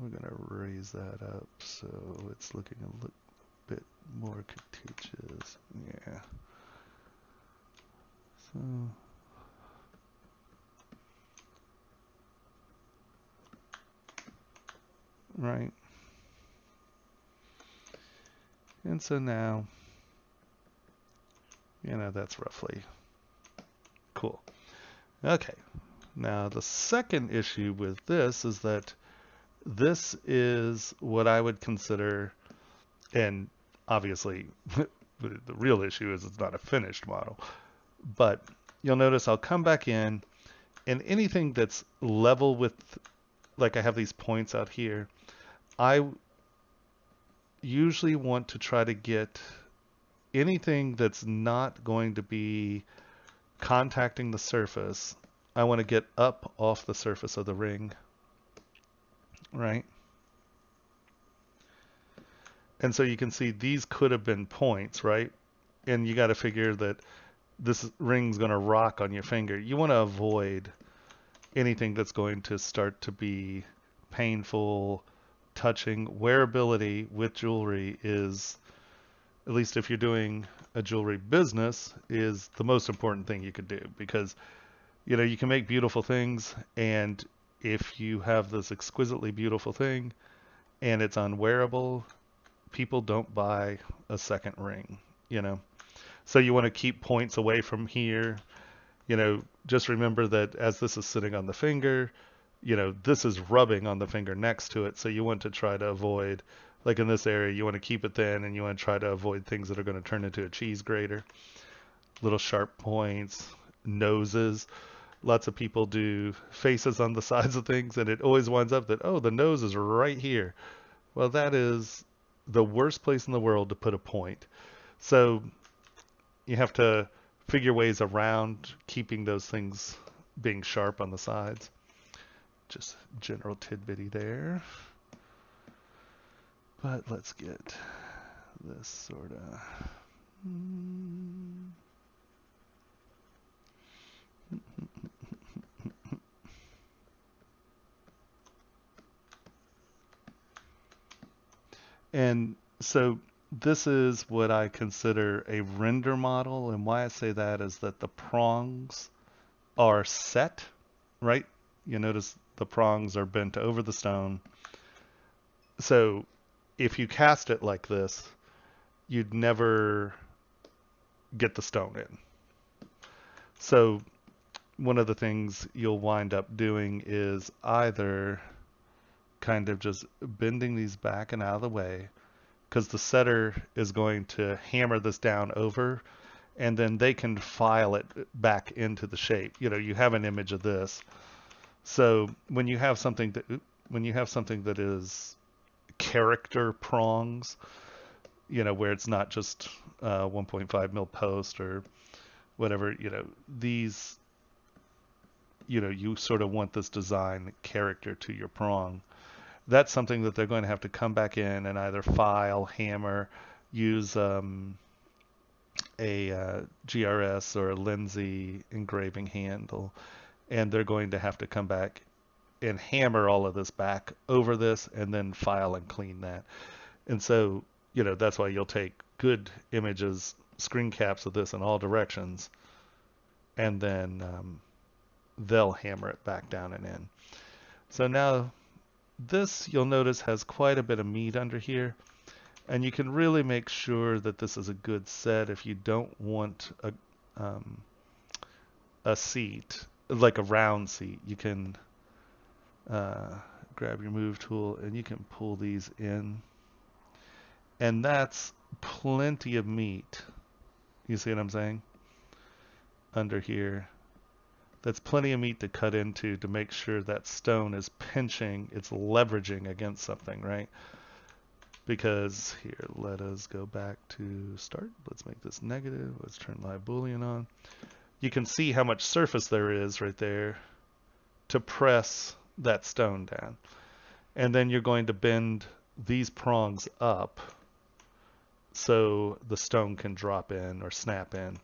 we're going to raise that up so it's looking a little bit more contiguous. Yeah. So right. And so now, that's roughly cool. Okay. Now the second issue with this is that this is what I would consider, and obviously the real issue is it's not a finished model, but you'll notice I'll come back in, and anything that's level with, like I have these points out here, I usually want to try to get anything that's not going to be contacting the surface. I want to get up off the surface of the ring, right? And so you can see these could have been points, right? And you got to figure that this ring's going to rock on your finger. You want to avoid anything that's going to start to be painful, touching. Wearability with jewelry is, at least if you're doing a jewelry business, is the most important thing you could do, because you can make beautiful things, and if you have this exquisitely beautiful thing and it's unwearable, people don't buy a second ring, So you want to keep points away from here. Just remember that as this is sitting on the finger, this is rubbing on the finger next to it. So you want to try to avoid, like in this area, you want to keep it thin, and you want to try to avoid things that are going to turn into a cheese grater. Little sharp points, noses. Lots of people do faces on the sides of things, and it always winds up that, oh, the nose is right here. Well, that is the worst place in the world to put a point. So you have to figure ways around keeping those things being sharp on the sides. Just general tidbitty there. But let's get this sort of... And so this is what I consider a render model. And why I say that is that the prongs are set, right? You notice the prongs are bent over the stone. So if you cast it like this, you'd never get the stone in. So one of the things you'll wind up doing is either kind of just bending these back and out of the way, because the setter is going to hammer this down over, and then they can file it back into the shape. You know, you have an image of this. So when you have something that is character prongs, you know, where it's not just 1.5 mil post or whatever, you know, these, you know, you sort of want this design character to your prong. That's something that they're going to have to come back in and either file, hammer, use a GRS or a Lindsay engraving handle, and they're going to have to come back and hammer all of this back over this and then file and clean that. And so, you know, that's why you'll take good images, screen caps of this in all directions, and then they'll hammer it back down and in. So now this, you'll notice, has quite a bit of meat under here, and you can really make sure that this is a good set if you don't want a seat, like a round seat. You can grab your move tool and you can pull these in, and that's plenty of meat. You see what I'm saying? Under here. That's plenty of meat to cut into to make sure that stone is pinching, it's leveraging against something, right? Because here, let us go back to start. Let's make this negative. Let's turn live boolean on. You can see how much surface there is right there to press that stone down. And then you're going to bend these prongs up so the stone can drop in or snap in.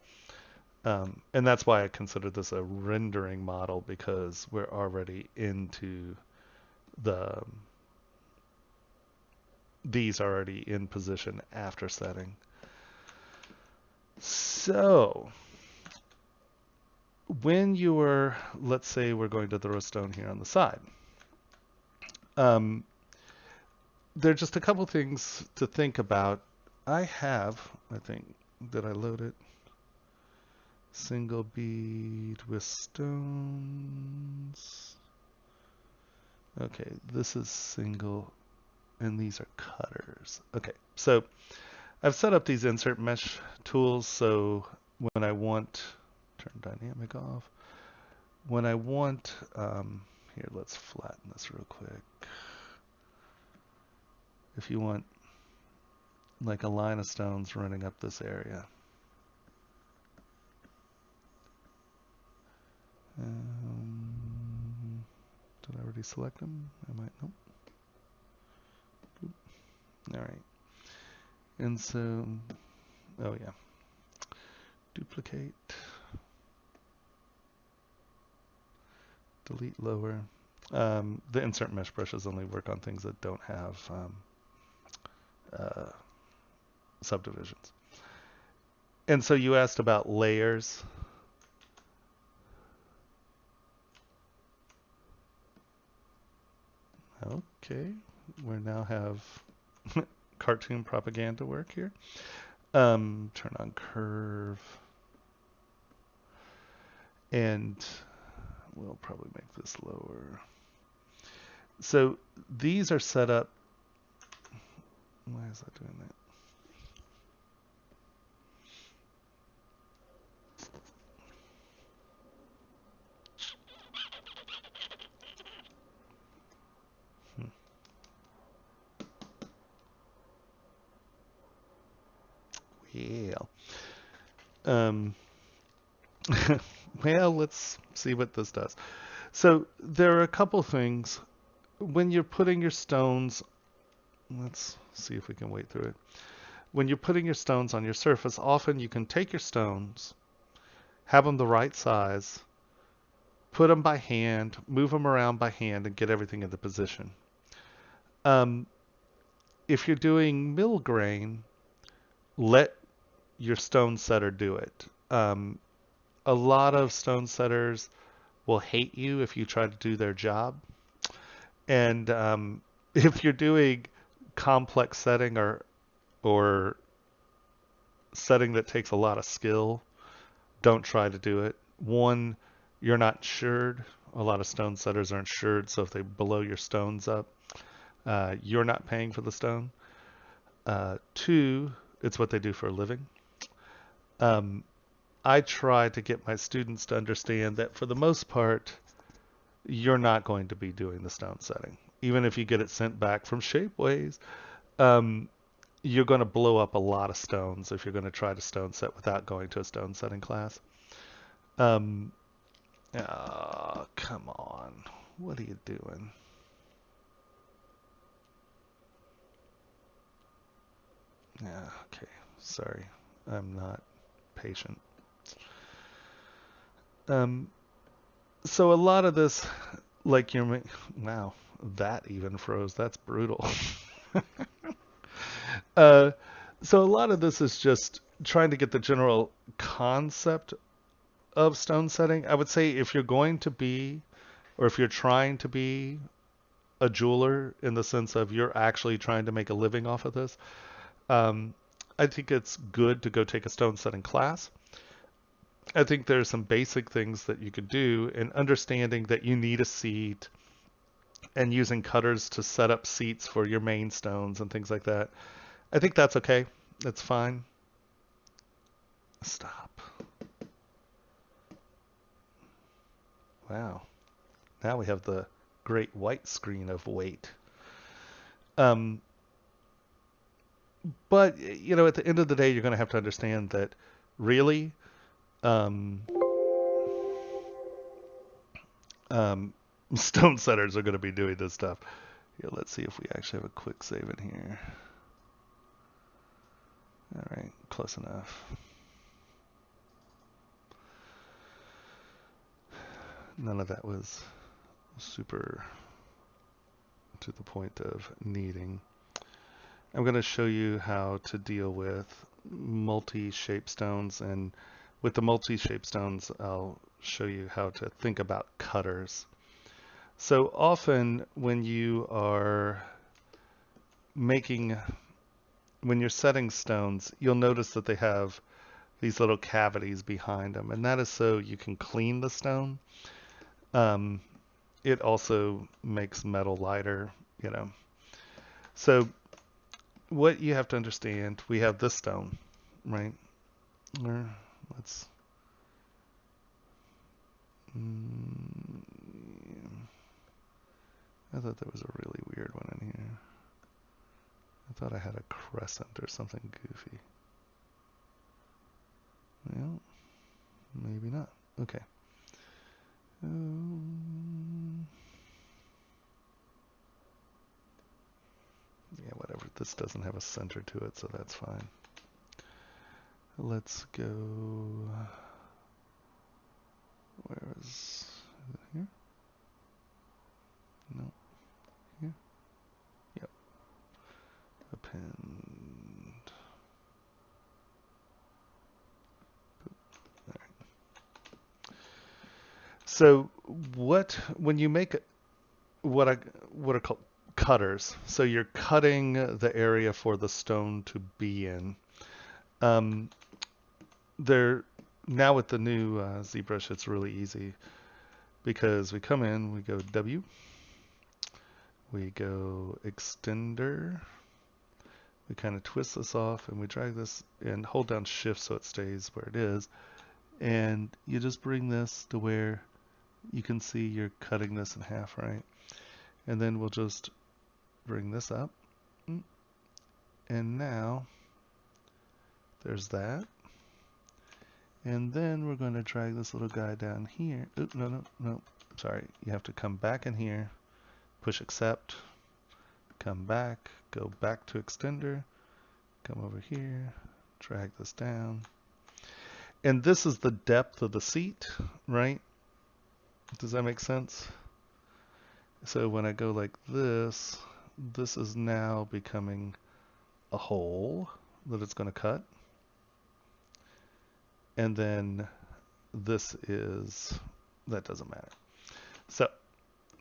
And that's why I consider this a rendering model, because we're already into these are already in position after setting. So when you were, let's say we're going to throw a stone here on the side. There are just a couple things to think about. I think, did I load it? Single bead with stones. Okay, this is single, and these are cutters. Okay, so I've set up these insert mesh tools, so when I want, turn dynamic off. When I want, here, let's flatten this real quick. If you want like a line of stones running up this area. Did I already select them? I might, nope. Boop. All right. And so, oh yeah. Duplicate. Delete lower. The insert mesh brushes only work on things that don't have subdivisions. And so you asked about layers. Okay, we now have cartoon propaganda work here. Turn on curve. And we'll probably make this lower. So these are set up. Why is that doing that? Well, Well, let's see what this does. So there are a couple things when you're putting your stones. Let's see if we can wait through it. When you're putting your stones on your surface, often you can take your stones, have them the right size, put them by hand, move them around by hand, and get everything into position. Um, if you're doing mill grain, let your stone setter do it. A lot of stone setters will hate you if you try to do their job. And if you're doing complex setting or setting that takes a lot of skill, don't try to do it. One, you're not insured. A lot of stone setters aren't insured, so if they blow your stones up, you're not paying for the stone. Two, it's what they do for a living. I try to get my students to understand that for the most part, you're not going to be doing the stone setting. Even if you get it sent back from Shapeways, you're going to blow up a lot of stones if you're going to try to stone set without going to a stone setting class. Oh, come on. What are you doing? Yeah, okay. Sorry. I'm not patient. So a lot of this, like wow, that even froze. That's brutal. uh, so a lot of this is just trying to get the general concept of stone setting. I would say if you're going to be, or if you're trying to be a jeweler in the sense of you're actually trying to make a living off of this, um, I think it's good to go take a stone setting class. I think there's some basic things that you could do in understanding that you need a seat and using cutters to set up seats for your main stones and things like that. I think that's okay. That's fine. Stop. Wow. Now we have the great white screen of weight. Um, but, you know, at the end of the day, you're going to have to understand that really, um, um, stone setters are going to be doing this stuff. Yeah, let's see if we actually have a quick save in here. All right, close enough. None of that was super to the point of needing. I'm going to show you how to deal with multi-shape stones, and with the multi-shape stones, I'll show you how to think about cutters. So often when you are when you're setting stones, you'll notice that they have these little cavities behind them, and that is so you can clean the stone. It also makes metal lighter, you know. So what you have to understand, we have this stone, right? Let's. I thought there was a really weird one in here. I thought I had a crescent or something goofy. Well, maybe not. Okay. Yeah, whatever. This doesn't have a center to it, so that's fine. Let's go. Where is it? Here? No. Here? Yep. Append. All right. So when you make what are called cutters, so you're cutting the area for the stone to be in. Now with the new ZBrush, it's really easy because we come in, we go W, we go extender, we kind of twist this off and we drag this and hold down shift so it stays where it is, and you just bring this to where you can see you're cutting this in half, right? And then we'll just bring this up, and now there's that. And then we're going to drag this little guy down here. Oop, no. Sorry, you have to come back in here, push accept, come back, go back to extender, come over here, drag this down. And this is the depth of the seat, right? Does that make sense? So when I go like this, this is now becoming a hole that it's going to cut. And then this is, that doesn't matter. So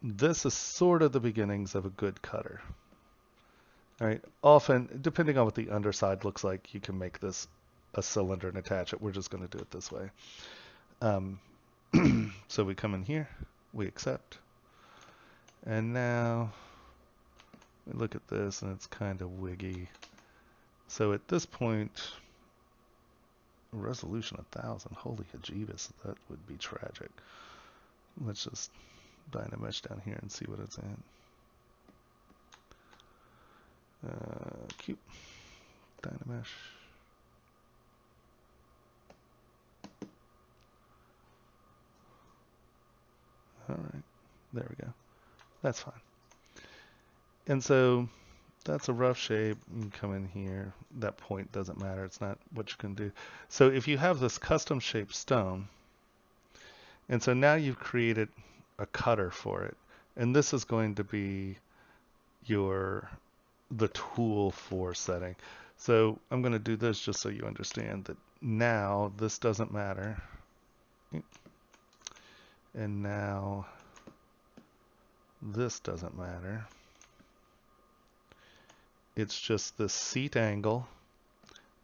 this is sort of the beginnings of a good cutter. All right. Often, depending on what the underside looks like, you can make this a cylinder and attach it. We're just going to do it this way. So we come in here, we accept. And now we look at this and it's kind of wiggy. So at this point, resolution 1000, holy hajibis, that would be tragic. Let's just Dynamesh down here and see what it's in. Cute. Dynamesh. All right, there we go. That's fine. And so that's a rough shape. You can come in here. That point doesn't matter. It's not what you can do. So if you have this custom shaped stone, and so now you've created a cutter for it, and this is going to be the tool for setting. So I'm going to do this just so you understand that now this doesn't matter. And now this doesn't matter. It's just the seat angle,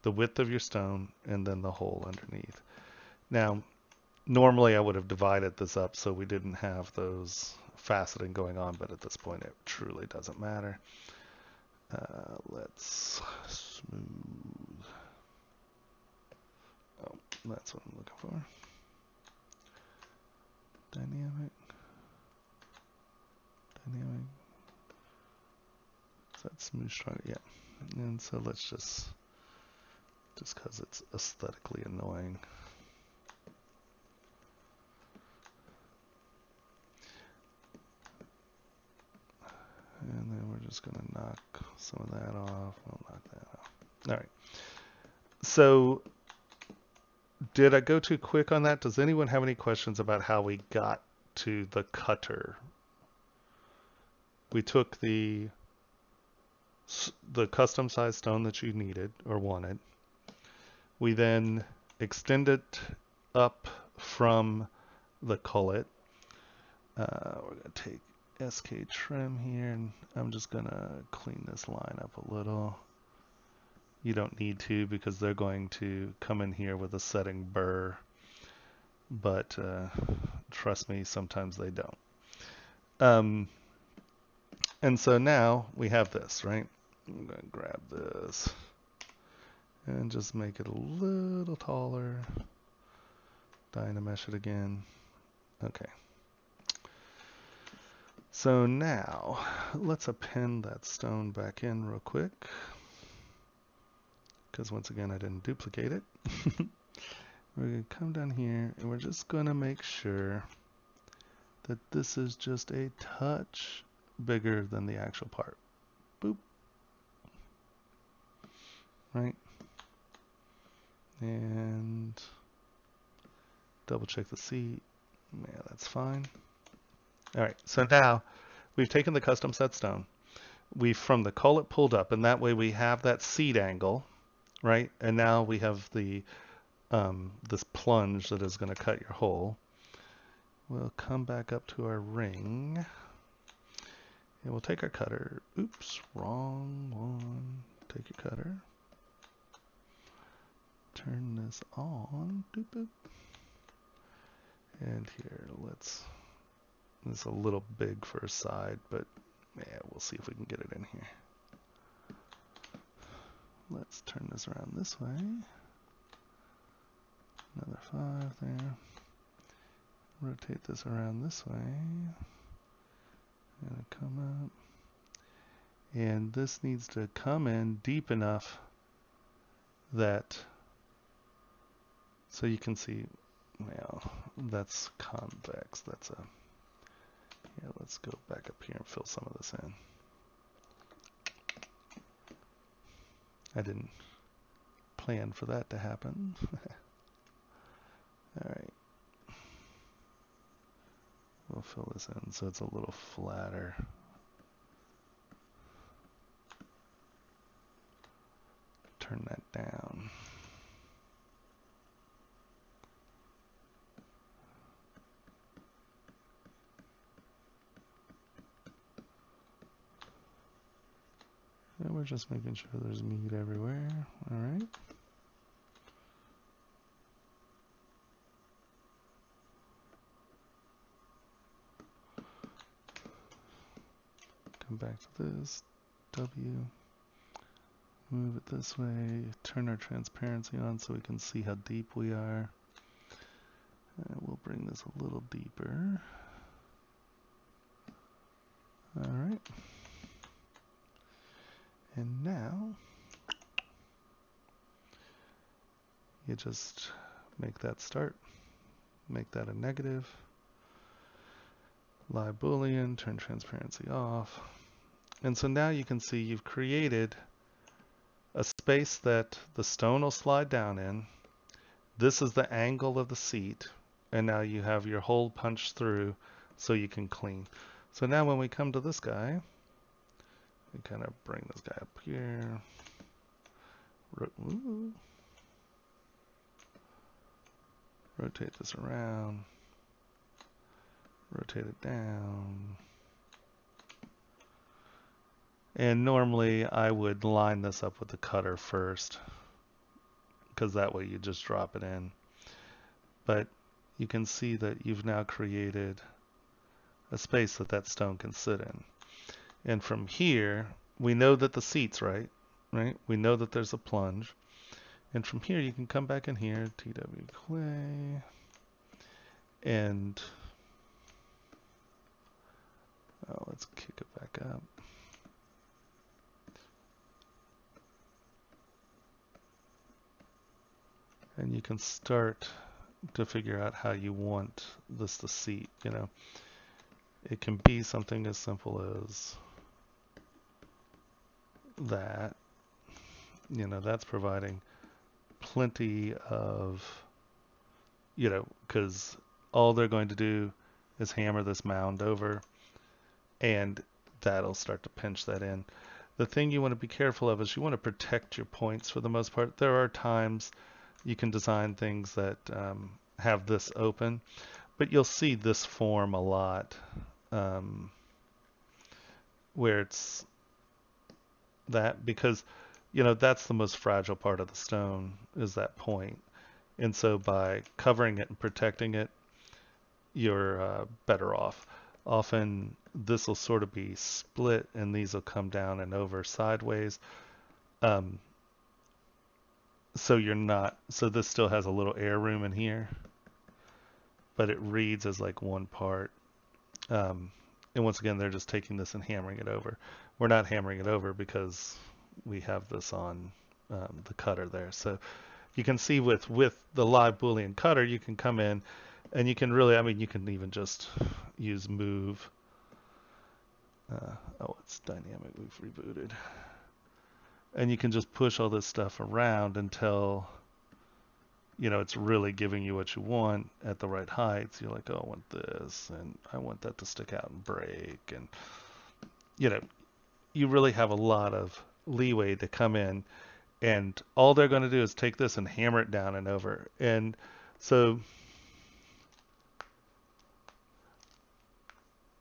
the width of your stone, and then the hole underneath. Now, normally I would have divided this up so we didn't have those faceting going on, but at this point it truly doesn't matter. Let's smooth. Oh, that's what I'm looking for. Dynamic. Is that smooth stronger? Yeah. And so let's just because it's aesthetically annoying. And then we're just going to knock some of that off. We'll knock that off. All right. So did I go too quick on that? Does anyone have any questions about how we got to the cutter? We took the custom size stone that you needed or wanted. We then extended up from the cullet. We're going to take SK trim here, and I'm just going to clean this line up a little. You don't need to because they're going to come in here with a setting burr, but trust me, sometimes they don't. And so now we have this, right? I'm going to grab this and just make it a little taller. Dynamesh it again. Okay. So now let's append that stone back in real quick, because once again I didn't duplicate it. We're going to come down here and we're just going to make sure that this is just a touch bigger than the actual part. Boop. Right? And double check the seat. Yeah, that's fine. All right, so now we've taken the custom set stone. We've from the cullet pulled up, and that way we have that seat angle, right? And now we have the this plunge that is going to cut your hole. We'll come back up to our ring, and we'll take our cutter. Oops, wrong one. Take your cutter. Turn this on. Doop, boop. And here, let's. It's a little big for a side, but yeah, we'll see if we can get it in here. Let's turn this around this way. Another 5 there. Rotate this around this way. And come up. And this needs to come in deep enough that So you can see, well, that's convex. That's a, yeah, let's go back up here and fill some of this in. I didn't plan for that to happen. All right. We'll fill this in so it's a little flatter. Turn that down. And we're just making sure there's meat everywhere. All right. Come back to this, W, move it this way, turn our transparency on so we can see how deep we are. And we'll bring this a little deeper. All right. And now, you just make that start, make that a negative, live boolean, turn transparency off. And so now you can see you've created a space that the stone will slide down in. This is the angle of the seat. And now you have your hole punched through so you can clean. So now when we come to this guy, we kind of bring this guy up here. Rotate this around. Rotate it down. And normally I would line this up with the cutter first, because that way you just drop it in. But you can see that you've now created a space that that stone can sit in. And from here, we know that the seat's right? We know that there's a plunge. And from here, you can come back in here, TW clay, and let's kick it back up. And you can start to figure out how you want this to seat, you know. It can be something as simple as that. You know, that's providing plenty of, you know, because all they're going to do is hammer this mound over, and that'll start to pinch that in. The thing you want to be careful of is you want to protect your points for the most part. There are times you can design things that have this open, but you'll see this form a lot where it's that, because you know that's the most fragile part of the stone, is that point. And so by covering it and protecting it, you're better off. Often this will sort of be split and these will come down and over sideways. So you're not, so this still has a little air room in here, but it reads as like one part. And once again, they're just taking this and hammering it over. We're not hammering it over because we have this on the cutter there. So you can see with the live Boolean cutter, you can come in and you can really, I mean, you can even just use move. Oh, it's dynamic, we've rebooted. And you can just push all this stuff around until, you know, it's really giving you what you want at the right heights. You're like, oh, I want this, and I want that to stick out and break. And, you know, you really have a lot of leeway to come in, and all they're going to do is take this and hammer it down and over. And so,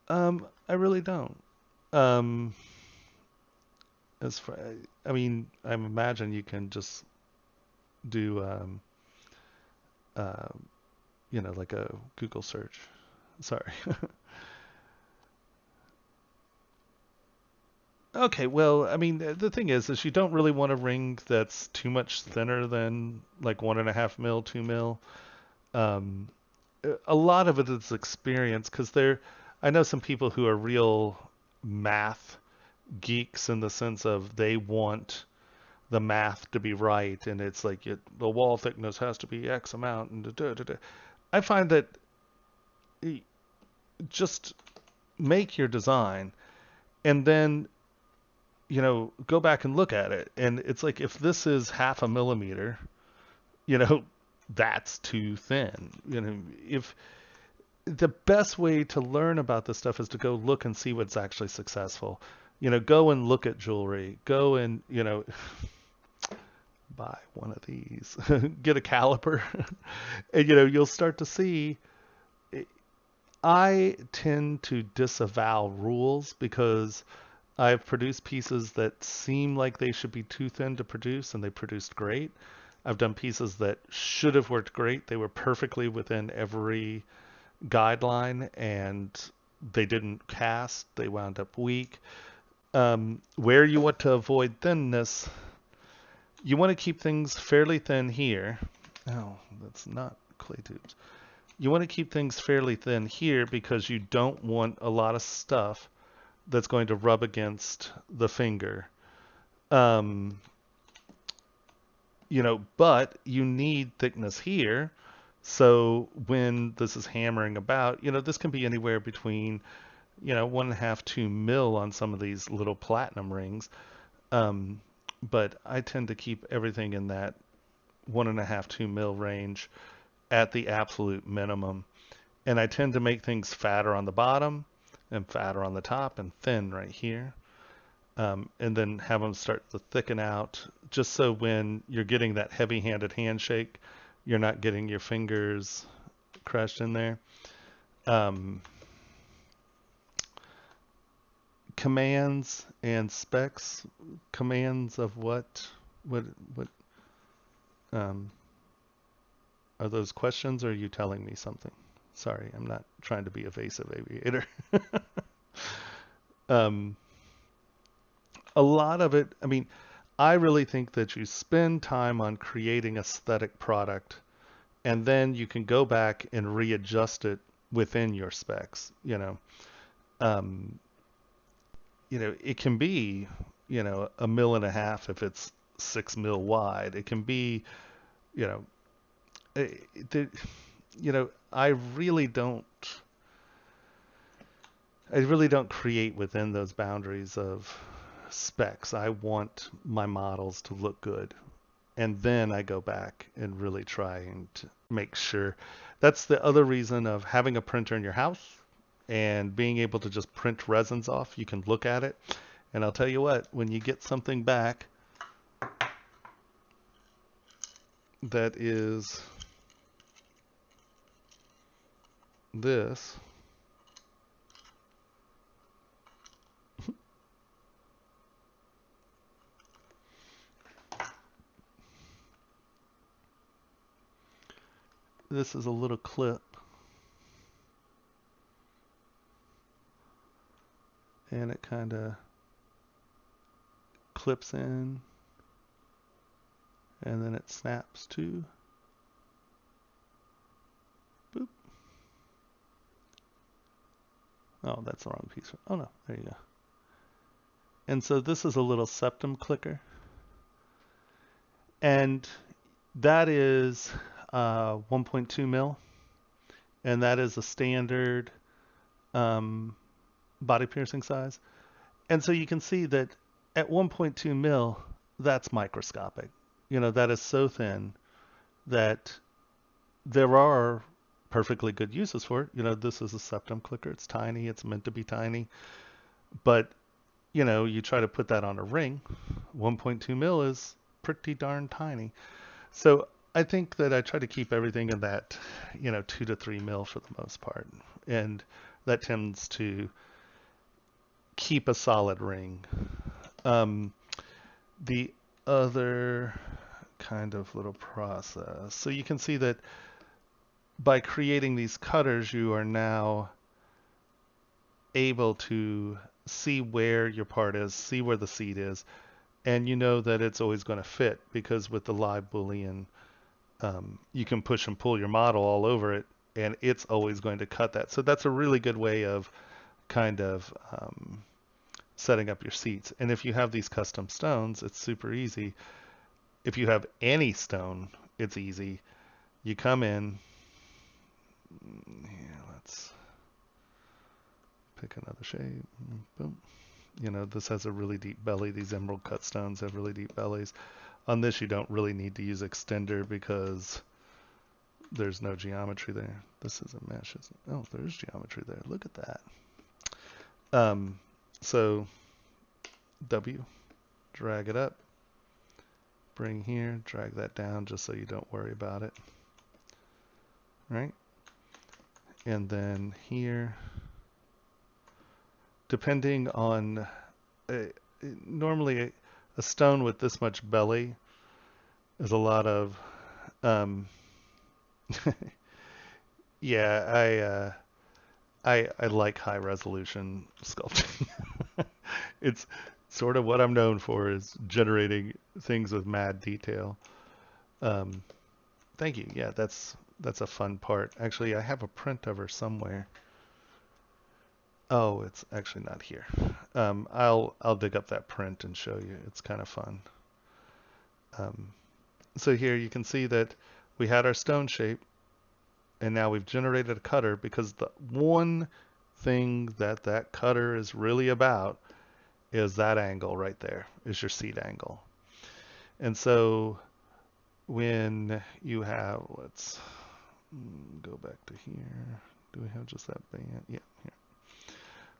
I really don't. As far, I mean, I imagine you can just do, you know, like a Google search. Sorry. Okay, well, I mean, the thing is you don't really want a ring that's too much thinner than like 1.5 mil, 2 mil. A lot of it is experience, because I know some people who are real math geeks in the sense of they want the math to be right, and it's like the wall thickness has to be X amount, and da, da, da. I find that just make your design and then go back and look at it, and it's like if this is half a millimeter, that's too thin. If the best way to learn about this stuff is to go look and see what's actually successful. Go and look at jewelry. Go and, buy one of these. Get a caliper. And, you'll start to see. I tend to disavow rules because I've produced pieces that seem like they should be too thin to produce, and they produced great. I've done pieces that should have worked great. They were perfectly within every guideline, and they didn't cast. They wound up weak. Where you want to avoid thinness, you want to keep things fairly thin here. Oh, that's not clay tubes. You want to keep things fairly thin here because you don't want a lot of stuff that's going to rub against the finger. But you need thickness here. So when this is hammering about, this can be anywhere between, 1.5, 2 mil on some of these little platinum rings. But I tend to keep everything in that 1.5, 2 mil range at the absolute minimum. And I tend to make things fatter on the bottom and fatter on the top and thin right here. And then have them start to thicken out, just so when you're getting that heavy-handed handshake, you're not getting your fingers crushed in there. Commands and specs. Commands of what? What are those questions, or are you telling me something? Sorry, I'm not trying to be evasive, aviator. A lot of it, I really think that you spend time on creating aesthetic product, and then you can go back and readjust it within your specs. It can be, 1.5 mil if it's 6 mil wide. It can be, I really don't create within those boundaries of specs. I want my models to look good, and then I go back and really try and make sure. That's the other reason of having a printer in your house and being able to just print resins off. You can look at it, and I'll tell you what, when you get something back that is this, this is a little clip, and it kind of clips in, and then it snaps too. Boop. Oh, that's the wrong piece. Oh no, there you go. And so this is a little septum clicker, and that is 1.2 mil, and that is a standard body piercing size. And so you can see that at 1.2 mil, that's microscopic. That is so thin that there are perfectly good uses for it. This is a septum clicker. It's tiny. It's meant to be tiny. But, you try to put that on a ring, 1.2 mil is pretty darn tiny. So I think that I try to keep everything in that, 2 to 3 mil for the most part. And that tends to keep a solid ring. The other kind of little process. So you can see that by creating these cutters, you are now able to see where your part is, see where the seat is, and you know that it's always going to fit, because with the live boolean, you can push and pull your model all over it, and it's always going to cut that. So that's a really good way of kind of setting up your seats. And if you have these custom stones, it's super easy. if you have any stone, it's easy. You come in. Here, let's pick another shape. Boom. You know, this has a really deep belly. These emerald cut stones have really deep bellies. On this, you don't really need to use extender because there's no geometry there. This is a mesh, isn't it? Oh, there's geometry there. Look at that. So W, drag it up, bring here, drag that down just so you don't worry about it. Right? And then here, depending on, normally a stone with this much belly is a lot of, yeah, I like high resolution sculpting. It's sort of what I'm known for, is generating things with mad detail. Thank you. Yeah, that's a fun part. Actually, I have a print of her somewhere. Oh, it's actually not here. I'll dig up that print and show you. It's kind of fun. So here you can see that we had our stone shape, and now we've generated a cutter, because the one thing that cutter is really about is that angle right there, is your seed angle. And so when you have, let's go back to here. Do we have just that band? Yeah, here.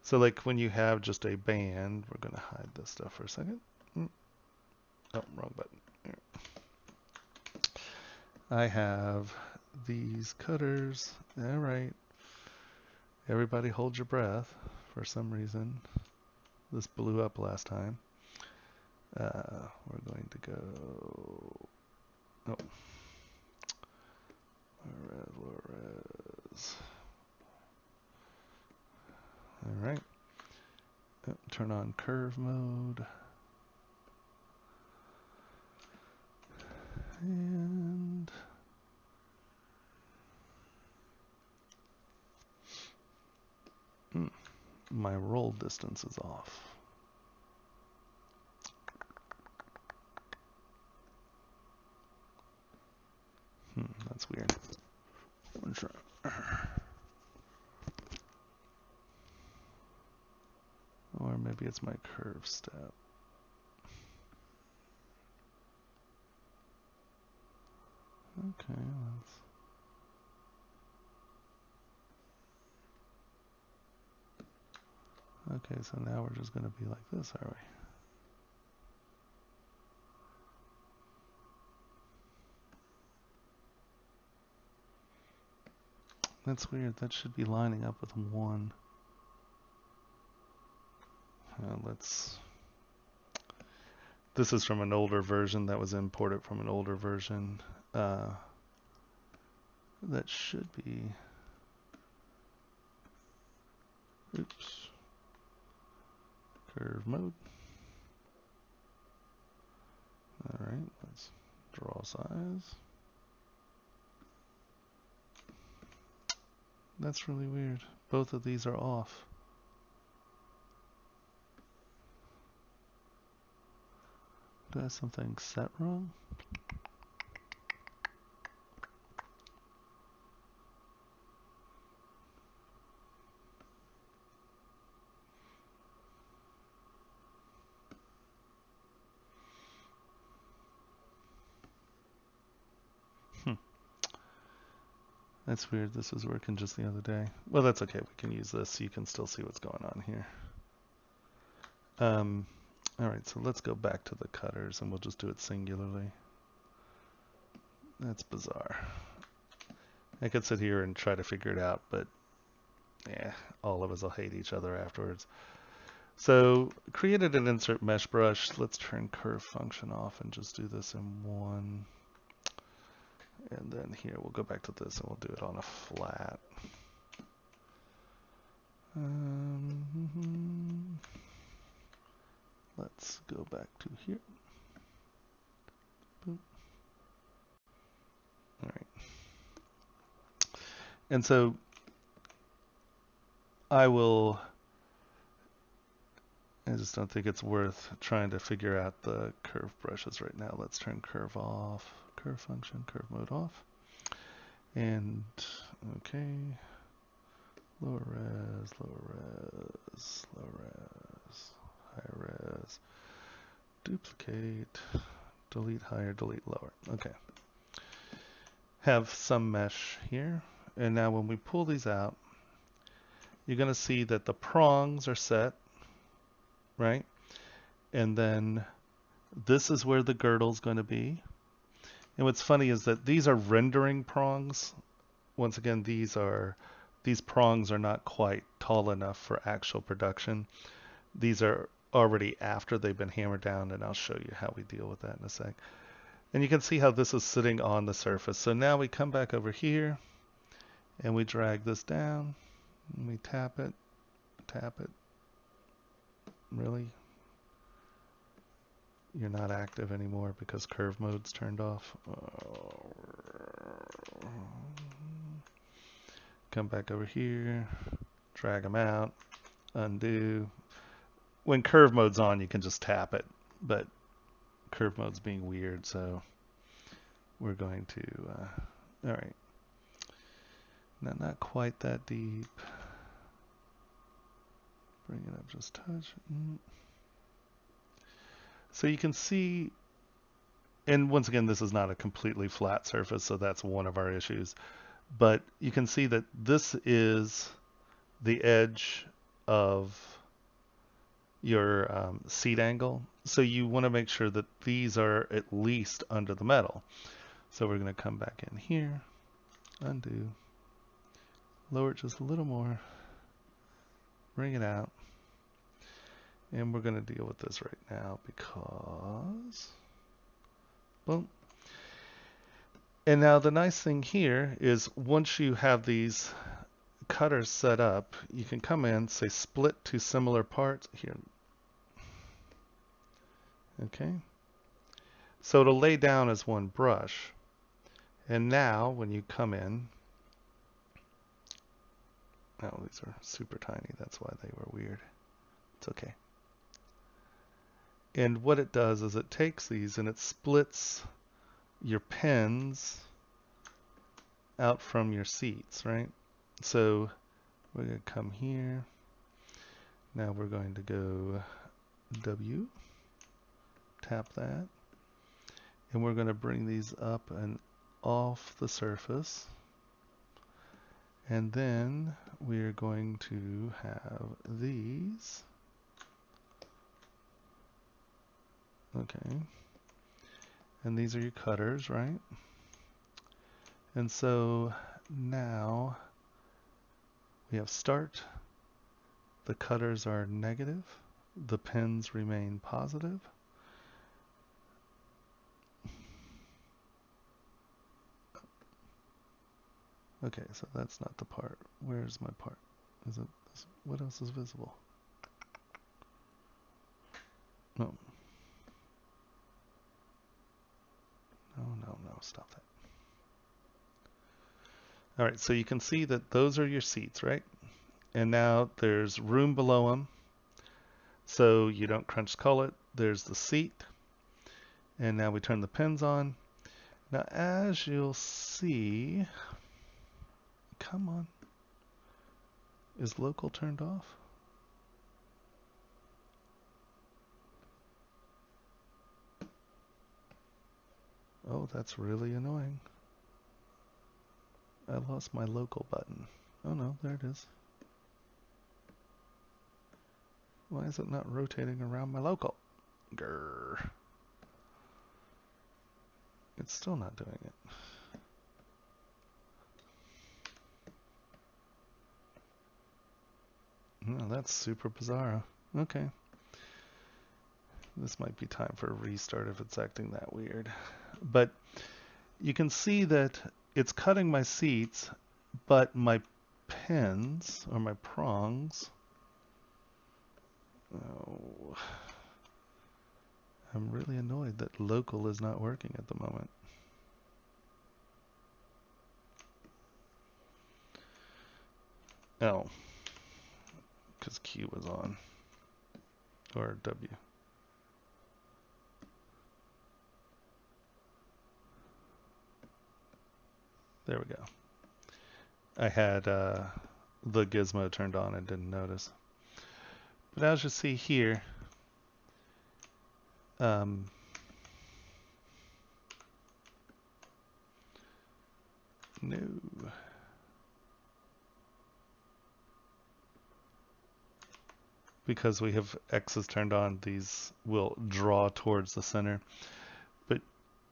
So like when you have just a band, we're going to hide this stuff for a second. Oh, wrong button. Here. I have these cutters. All right. Everybody hold your breath. For some reason, this blew up last time. We're going to go. Oh. Res. All right. Oh, turn on curve mode. And my roll distance is off. That's weird. Or maybe it's my curve step. Okay, okay, so now we're just going to be like this, are we? That's weird. That should be lining up with 1. This is from an older version that was imported from an older version. That should be. Oops. Curve mode. All right, let's draw size. That's really weird. Both of these are off. Do I have something set wrong? That's weird. This was working just the other day. Well, that's okay. We can use this so you can still see what's going on here. All right, so let's go back to the cutters and we'll just do it singularly. That's bizarre. I could sit here and try to figure it out, but yeah, all of us will hate each other afterwards. So created an insert mesh brush. Let's turn curve function off and just do this in 1. And then here we'll go back to this and we'll do it on a flat. Let's go back to here. Boom. All right. And so I will I just don't think it's worth trying to figure out the curve brushes right now. Let's turn curve off, curve function, curve mode off. And okay, lower res, low res, high res, duplicate, delete higher, delete lower. Okay. Have some mesh here. And now when we pull these out, you're going to see that the prongs are set, right? And then this is where the girdle's going to be. And what's funny is that these are rendering prongs. Once again, these prongs are not quite tall enough for actual production. These are already after they've been hammered down, and I'll show you how we deal with that in a sec. And you can see how this is sitting on the surface. So now we come back over here, and we drag this down, and we tap it, Really? You're not active anymore because curve mode's turned off. Come back over here, drag them out, undo. When curve mode's on, you can just tap it, but curve mode's being weird, so we're going to, all right. Now, not quite that deep. Bring it up just a touch. So you can see, and once again, this is not a completely flat surface, so that's one of our issues. But you can see that this is the edge of your seat angle. So you want to make sure that these are at least under the metal. So we're going to come back in here, undo, lower it just a little more, bring it out. And we're going to deal with this right now because, boom. And now the nice thing here is once you have these cutters set up, you can come in, say split to similar parts here. Okay. So it'll lay down as one brush. And now when you come in, oh, these are super tiny. That's why they were weird. It's okay. And what it does is it takes these and it splits your pins out from your seats, right? So we're going to come here. Now we're going to go W, tap that, and we're going to bring these up and off the surface. And then we're going to have these. Okay. And these are your cutters, right? And so now we have start. The cutters are negative. The pins remain positive. Okay, so that's not the part. Where's my part? Is it this? What else is visible? No. No, stop that. All right, so you can see that those are your seats, right? And now there's room below them, so you don't crunch cull it. There's the seat, and now we turn the pins on. Now, as you'll see, come on, is local turned off? Oh, that's really annoying. I lost my local button. Oh no, there it is. Why is it not rotating around my local? Grrr. It's still not doing it. No, that's super bizarro. Okay. This might be time for a restart if it's acting that weird. But you can see that it's cutting my seats, but my pins, or my prongs, oh, I'm really annoyed that local is not working at the moment. Oh, because Q was on. or W. There we go. I had the gizmo turned on and didn't notice. But as you see here, no. Because we have X's turned on, these will draw towards the center. But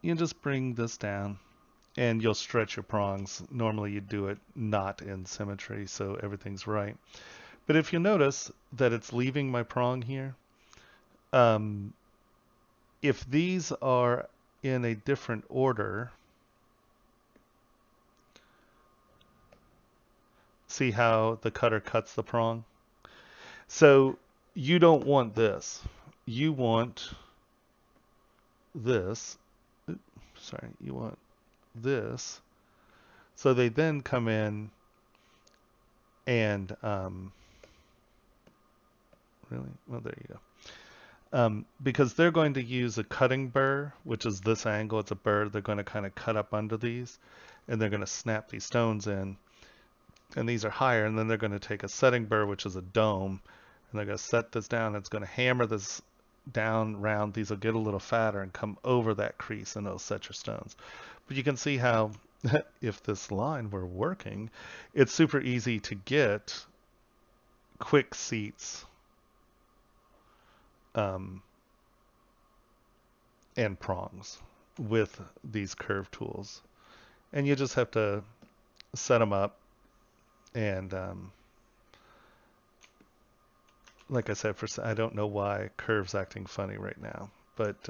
you just bring this down and you'll stretch your prongs. Normally you do it not in symmetry, so everything's right. But if you notice that it's leaving my prong here, if these are in a different order, see how the cutter cuts the prong? So you don't want this. You want this. Sorry, you want this. So they then come in and really? Well, there you go. Because they're going to use a cutting burr, which is this angle. It's a burr. They're going to kind of cut up under these, and they're going to snap these stones in. And these are higher, and then they're going to take a setting burr, which is a dome, and they're going to set this down. It's going to hammer this down round. These will get a little fatter and come over that crease, and it'll set your stones. But you can see how, if this line were working, it's super easy to get quick seats and prongs with these curve tools. And you just have to set them up. And like I said, I don't know why curve's acting funny right now, but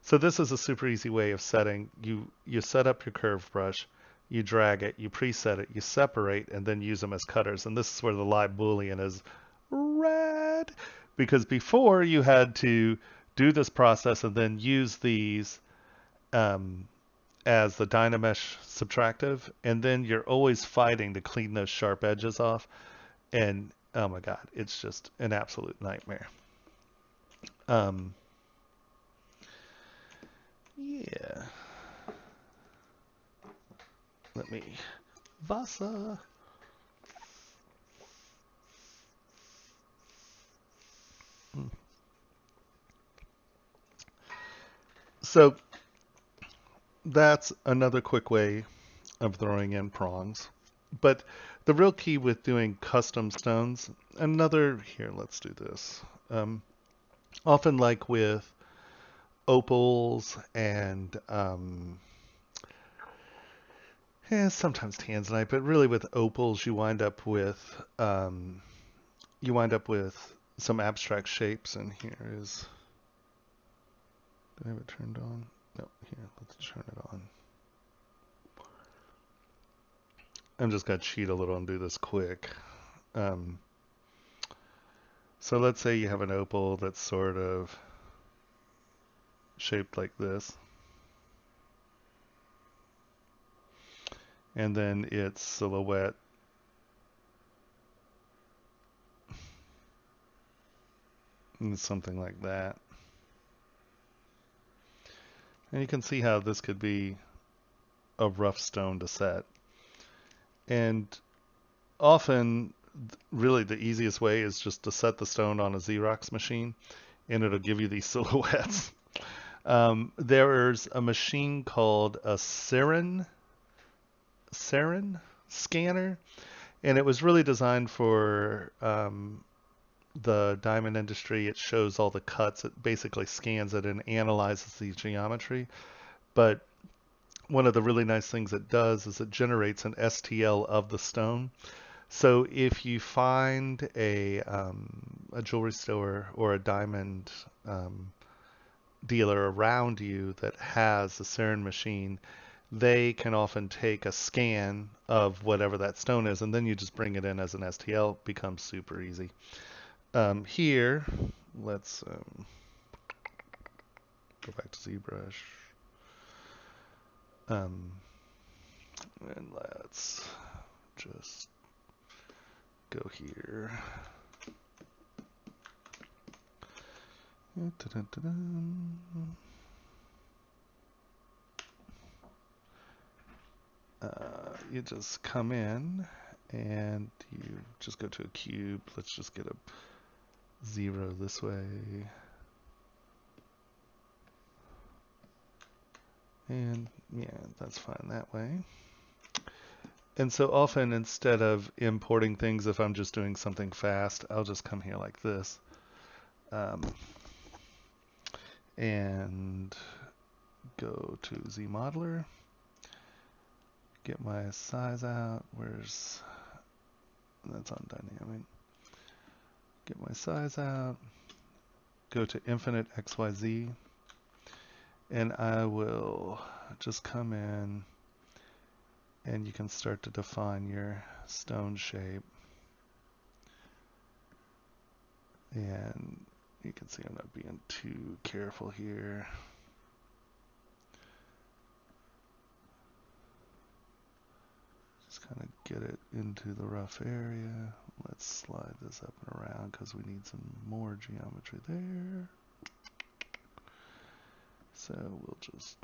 so this is a super easy way of setting. You set up your curve brush, you drag it, you preset it, you separate, and then use them as cutters. And this is where the live boolean is rad, because before you had to do this process and then use these as the Dynamesh subtractive, and then you're always fighting to clean those sharp edges off. And oh my God, it's just an absolute nightmare. Yeah. Let me Vasa. So that's another quick way of throwing in prongs. But the real key with doing custom stones, here, let's do this. Often like with opals and sometimes tanzanite, but really with opals you wind up with some abstract shapes. And here is, do I have it turned on? No, here, let's turn it on. I'm just going to cheat a little and do this quick. So let's say you have an opal that's sort of shaped like this. And then its silhouette is something like that. And you can see how this could be a rough stone to set. And often, really the easiest way is just to set the stone on a Xerox machine, and it'll give you these silhouettes. There's a machine called a Sarin scanner, and it was really designed for the diamond industry. It shows all the cuts. It basically scans it and analyzes the geometry. But one of the really nice things it does is it generates an STL of the stone. So if you find a jewelry store or a diamond dealer around you that has a Sarin machine, they can often take a scan of whatever that stone is, and then you just bring it in as an STL. It becomes super easy. Here, let's go back to ZBrush. And let's just go here. You just come in and you just go to a cube. Let's just get a 0 this way. And yeah, that's fine that way. And so often, instead of importing things, if I'm just doing something fast, I'll just come here like this. And go to ZModeler, get my size out. That's on dynamic. Get my size out, go to infinite XYZ, and I will just come in and you can start to define your stone shape. And you can see I'm not being too careful here. Just kind of get it into the rough area. Let's slide this up and around because we need some more geometry there. So we'll just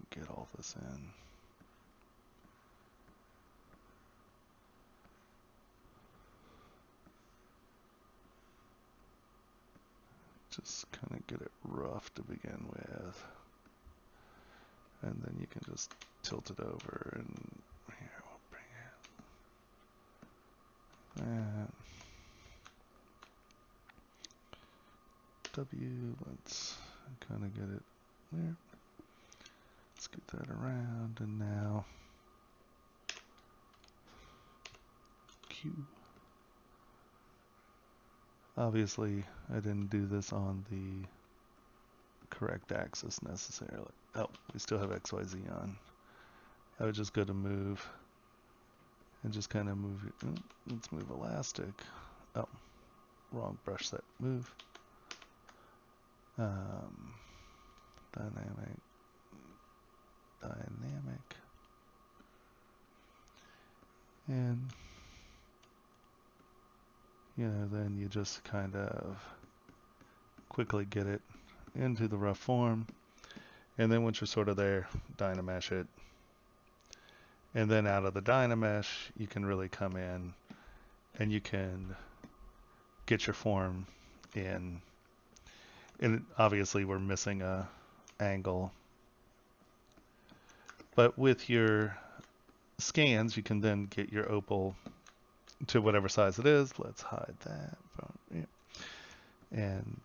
get all this in. Just kind of get it rough to begin with. And then you can just tilt it over and here we'll bring it. And W, let's kind of get it there. Scoot that around and now Q. Obviously, I didn't do this on the correct axis necessarily. Oh, we still have XYZ on. I would just go to move and just kind of move it. Let's move elastic. Oh, wrong brush set. Move. Dynamic. And, you know, then you just kind of quickly get it into the rough form. And then once you're sort of there, Dynamesh it. And then out of the Dynamesh, you can really come in and you can get your form in. And obviously we're missing a angle. But with your scans, you can then get your opal to whatever size it is. Let's hide that. And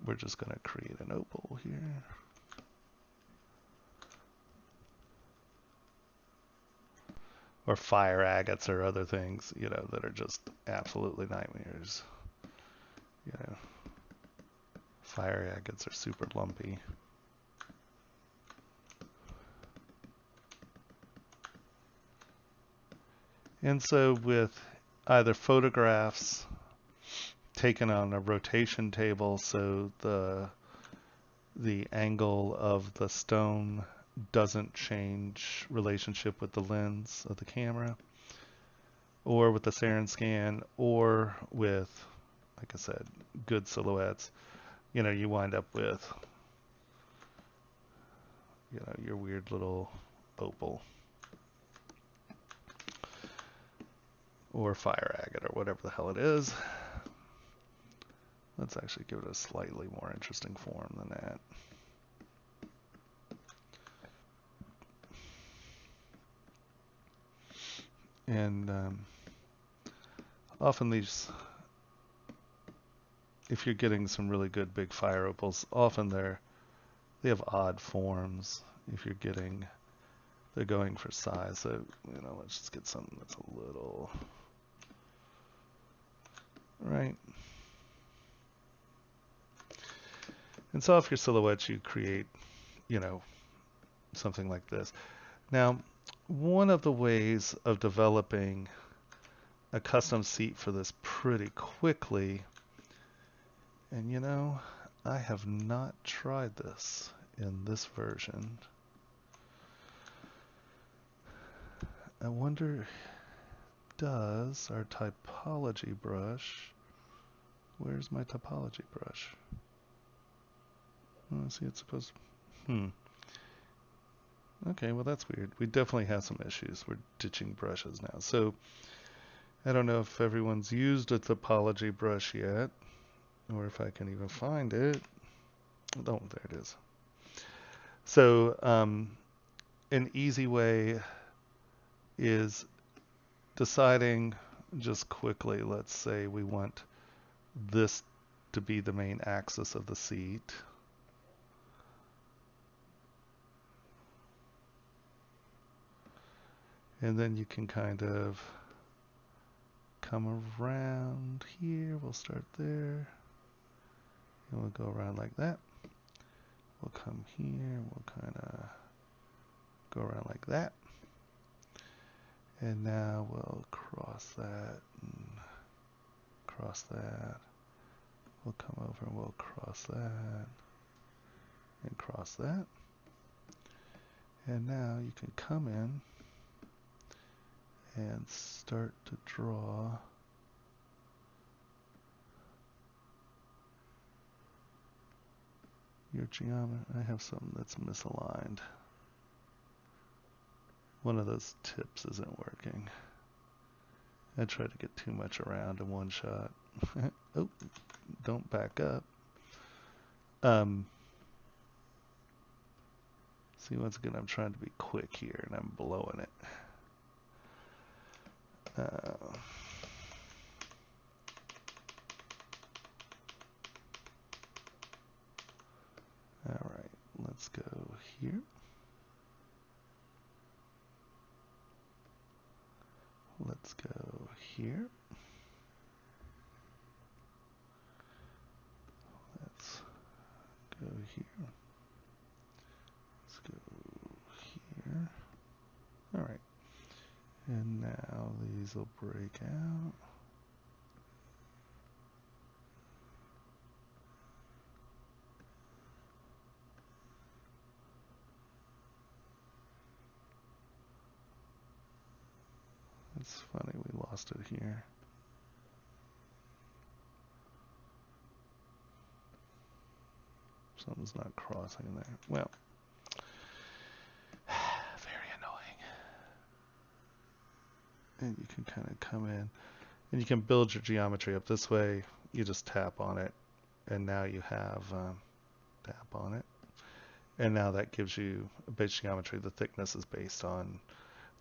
we're just going to create an opal here. Or fire agates or other things, you know, that are just absolutely nightmares. You know, fire agates are super lumpy. And so with either photographs taken on a rotation table, so the angle of the stone doesn't change relationship with the lens of the camera, or with the Sarin scan, or with, like I said, good silhouettes, you know, you wind up with, you know, your weird little opal or fire agate or whatever the hell it is. Let's actually give it a slightly more interesting form than that. And often these, if you're getting some really good big fire opals, often they have odd forms. If you're getting, they're going for size. So, you know, let's just get something that's a little, right? And so off your silhouettes, you create, you know, something like this. Now, one of the ways of developing a custom seat for this pretty quickly, and you know, I have not tried this in this version. I wonder, does our Topology brush Where's my topology brush? Oh, see, it's supposed to... Okay, well that's weird. We definitely have some issues. We're ditching brushes now. So I don't know if everyone's used a topology brush yet, or if I can even find it. Oh, there it is. So an easy way is deciding just quickly, let's say we want this to be the main axis of the seat. And then you can kind of come around here. We'll start there. And we'll go around like that. We'll come here. We'll kind of go around like that. And now we'll cross that and cross that. We'll come over and we'll cross that and cross that. And now you can come in and start to draw your geometry. I have something that's misaligned. One of those tips isn't working. I tried to get too much around in one shot. Oh, don't back up. See, once again, I'm trying to be quick here and I'm blowing it. All right, let's go here. Let's go here. Let's go here. Let's go here. All right. And now these will break out. It's funny, we lost it here. Something's not crossing there. Well, very annoying. And you can kind of come in and you can build your geometry up this way. You just tap on it and now you have tap on it. And now that gives you a base geometry. The thickness is based on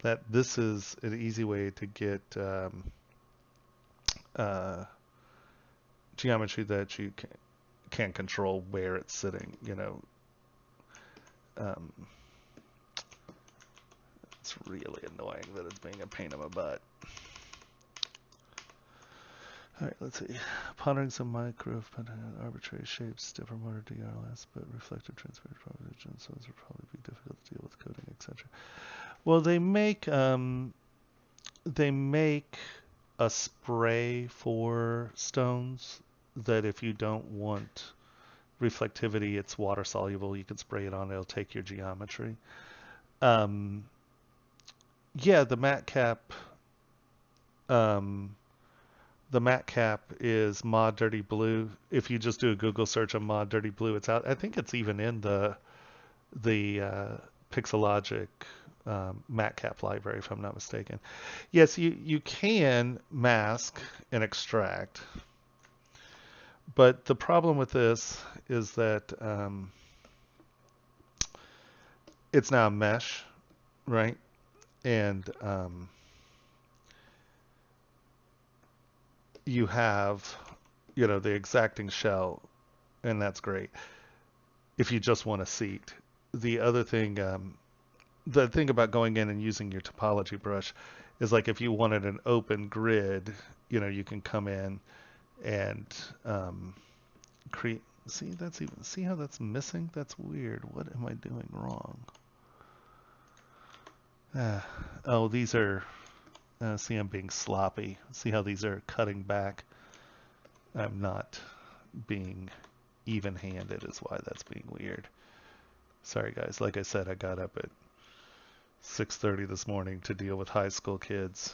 that. This is an easy way to get geometry that you can control where it's sitting, you know. It's really annoying that it's being a pain in my butt. All right, let's see. Pondering some micro arbitrary shapes, different order DRLS, but reflective transparent propositions, so those would probably be difficult to deal with coding, etc. Well, they make a spray for stones that if you don't want reflectivity, it's water soluble. You can spray it on; it'll take your geometry. Yeah, the matte cap. The matte cap is Mod Dirty Blue. If you just do a Google search on Mod Dirty Blue, it's out. I think it's even in the Pixelogic matte cap library, if I'm not mistaken. Yes, you can mask and extract, but the problem with this is that it's now a mesh, right? And you have, you know, the exacting shell, and that's great if you just want a seat. The other thing, the thing about going in and using your topology brush is like if you wanted an open grid, you know, you can come in and create. See, that's even. See how that's missing? That's weird. What am I doing wrong? Oh, these are. See, I'm being sloppy. See how these are cutting back? I'm not being even-handed is why that's being weird. Sorry, guys. Like I said, I got up at 6:30 this morning to deal with high school kids.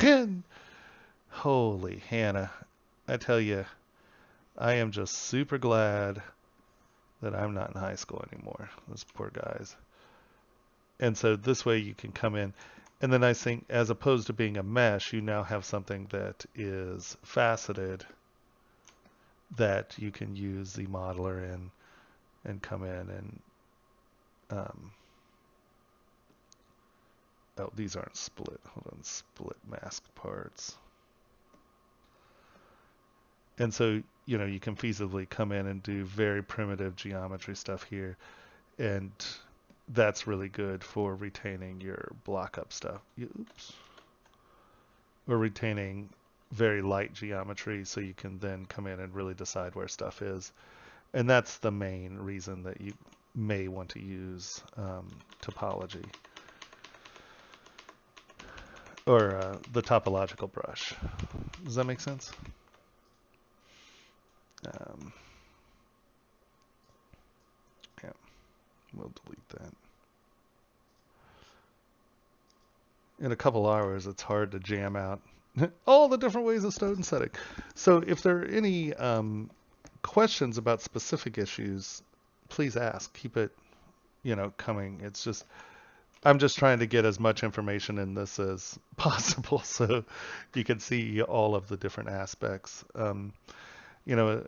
And holy Hannah, I tell you, I am just super glad that I'm not in high school anymore. Those poor guys. And so this way you can come in. And the nice thing, as opposed to being a mesh, you now have something that is faceted that you can use the modeler in and come in and oh, these aren't split. Hold on, split mask parts. And so, you know, you can feasibly come in and do very primitive geometry stuff here. And that's really good for retaining your block up stuff. Oops. Or retaining very light geometry so you can then come in and really decide where stuff is. And that's the main reason that you may want to use topology or the topological brush. Does that make sense? Yeah, we'll delete that. In a couple hours, it's hard to jam out all the different ways of stone setting. So if there are any questions about specific issues, please ask. Keep it, you know, coming. It's just, I'm just trying to get as much information in this as possible so you can see all of the different aspects. You know,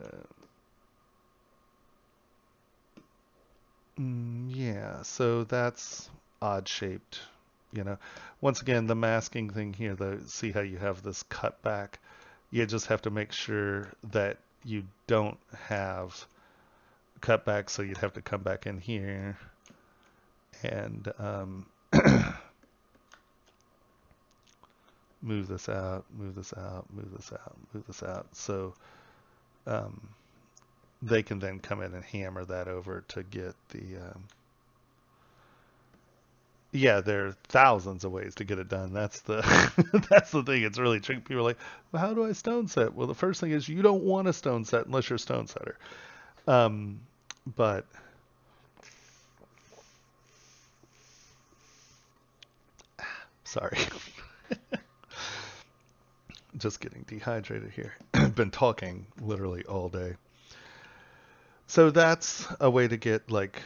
yeah, so that's odd shaped, you know. Once again, the masking thing here, see how you have this cut back? You just have to make sure that you don't have cut back, so you'd have to come back in here and move this out, move this out, move this out, move this out. So they can then come in and hammer that over to get the yeah, there are thousands of ways to get it done. That's the that's the thing. It's really tricky. People are like, well, how do I stone set? Well, the first thing is you don't want a stone set unless you're a stone setter. But sorry. Just getting dehydrated here. I've been talking literally all day. So that's a way to get like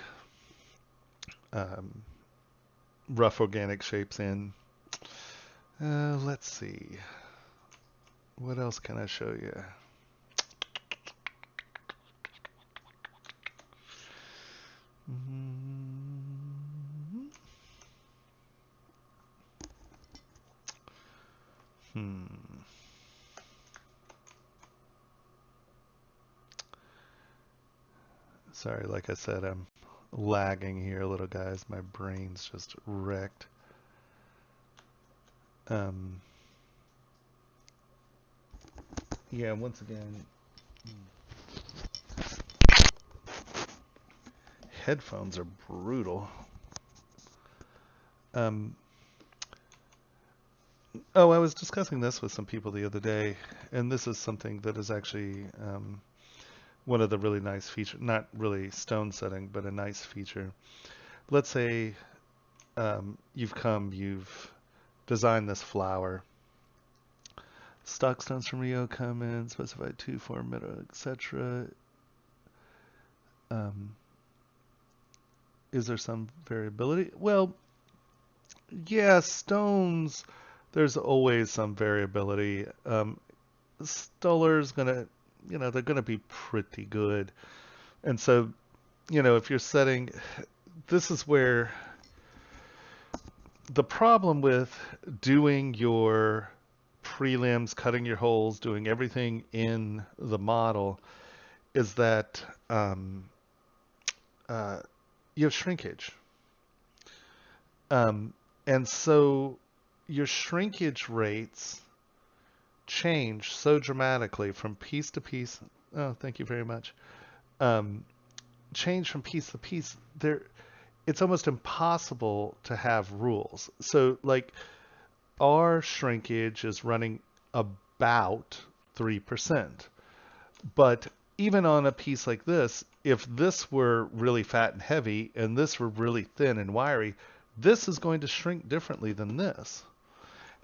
rough organic shapes in. Let's see. What else can I show you? Sorry, like I said, I'm lagging here a little, guys. My brain's just wrecked. Yeah, once again, headphones are brutal. Oh, I was discussing this with some people the other day, and this is something that is actually one of the really nice features, not really stone setting, but a nice feature. Let's say you've designed this flower. Stock stones from Rio come in, specified 2, 4, middle, etc. Is there some variability? Well, yeah, stones, there's always some variability. Stoller's gonna, you know, they're gonna be pretty good. And so, you know, if you're setting, this is where the problem with doing your prelims, cutting your holes, doing everything in the model is that you have shrinkage. And so your shrinkage rates change so dramatically from piece to piece. Oh, thank you very much. Change from piece to piece. It's almost impossible to have rules. So like our shrinkage is running about 3%. But even on a piece like this, if this were really fat and heavy and this were really thin and wiry, this is going to shrink differently than this.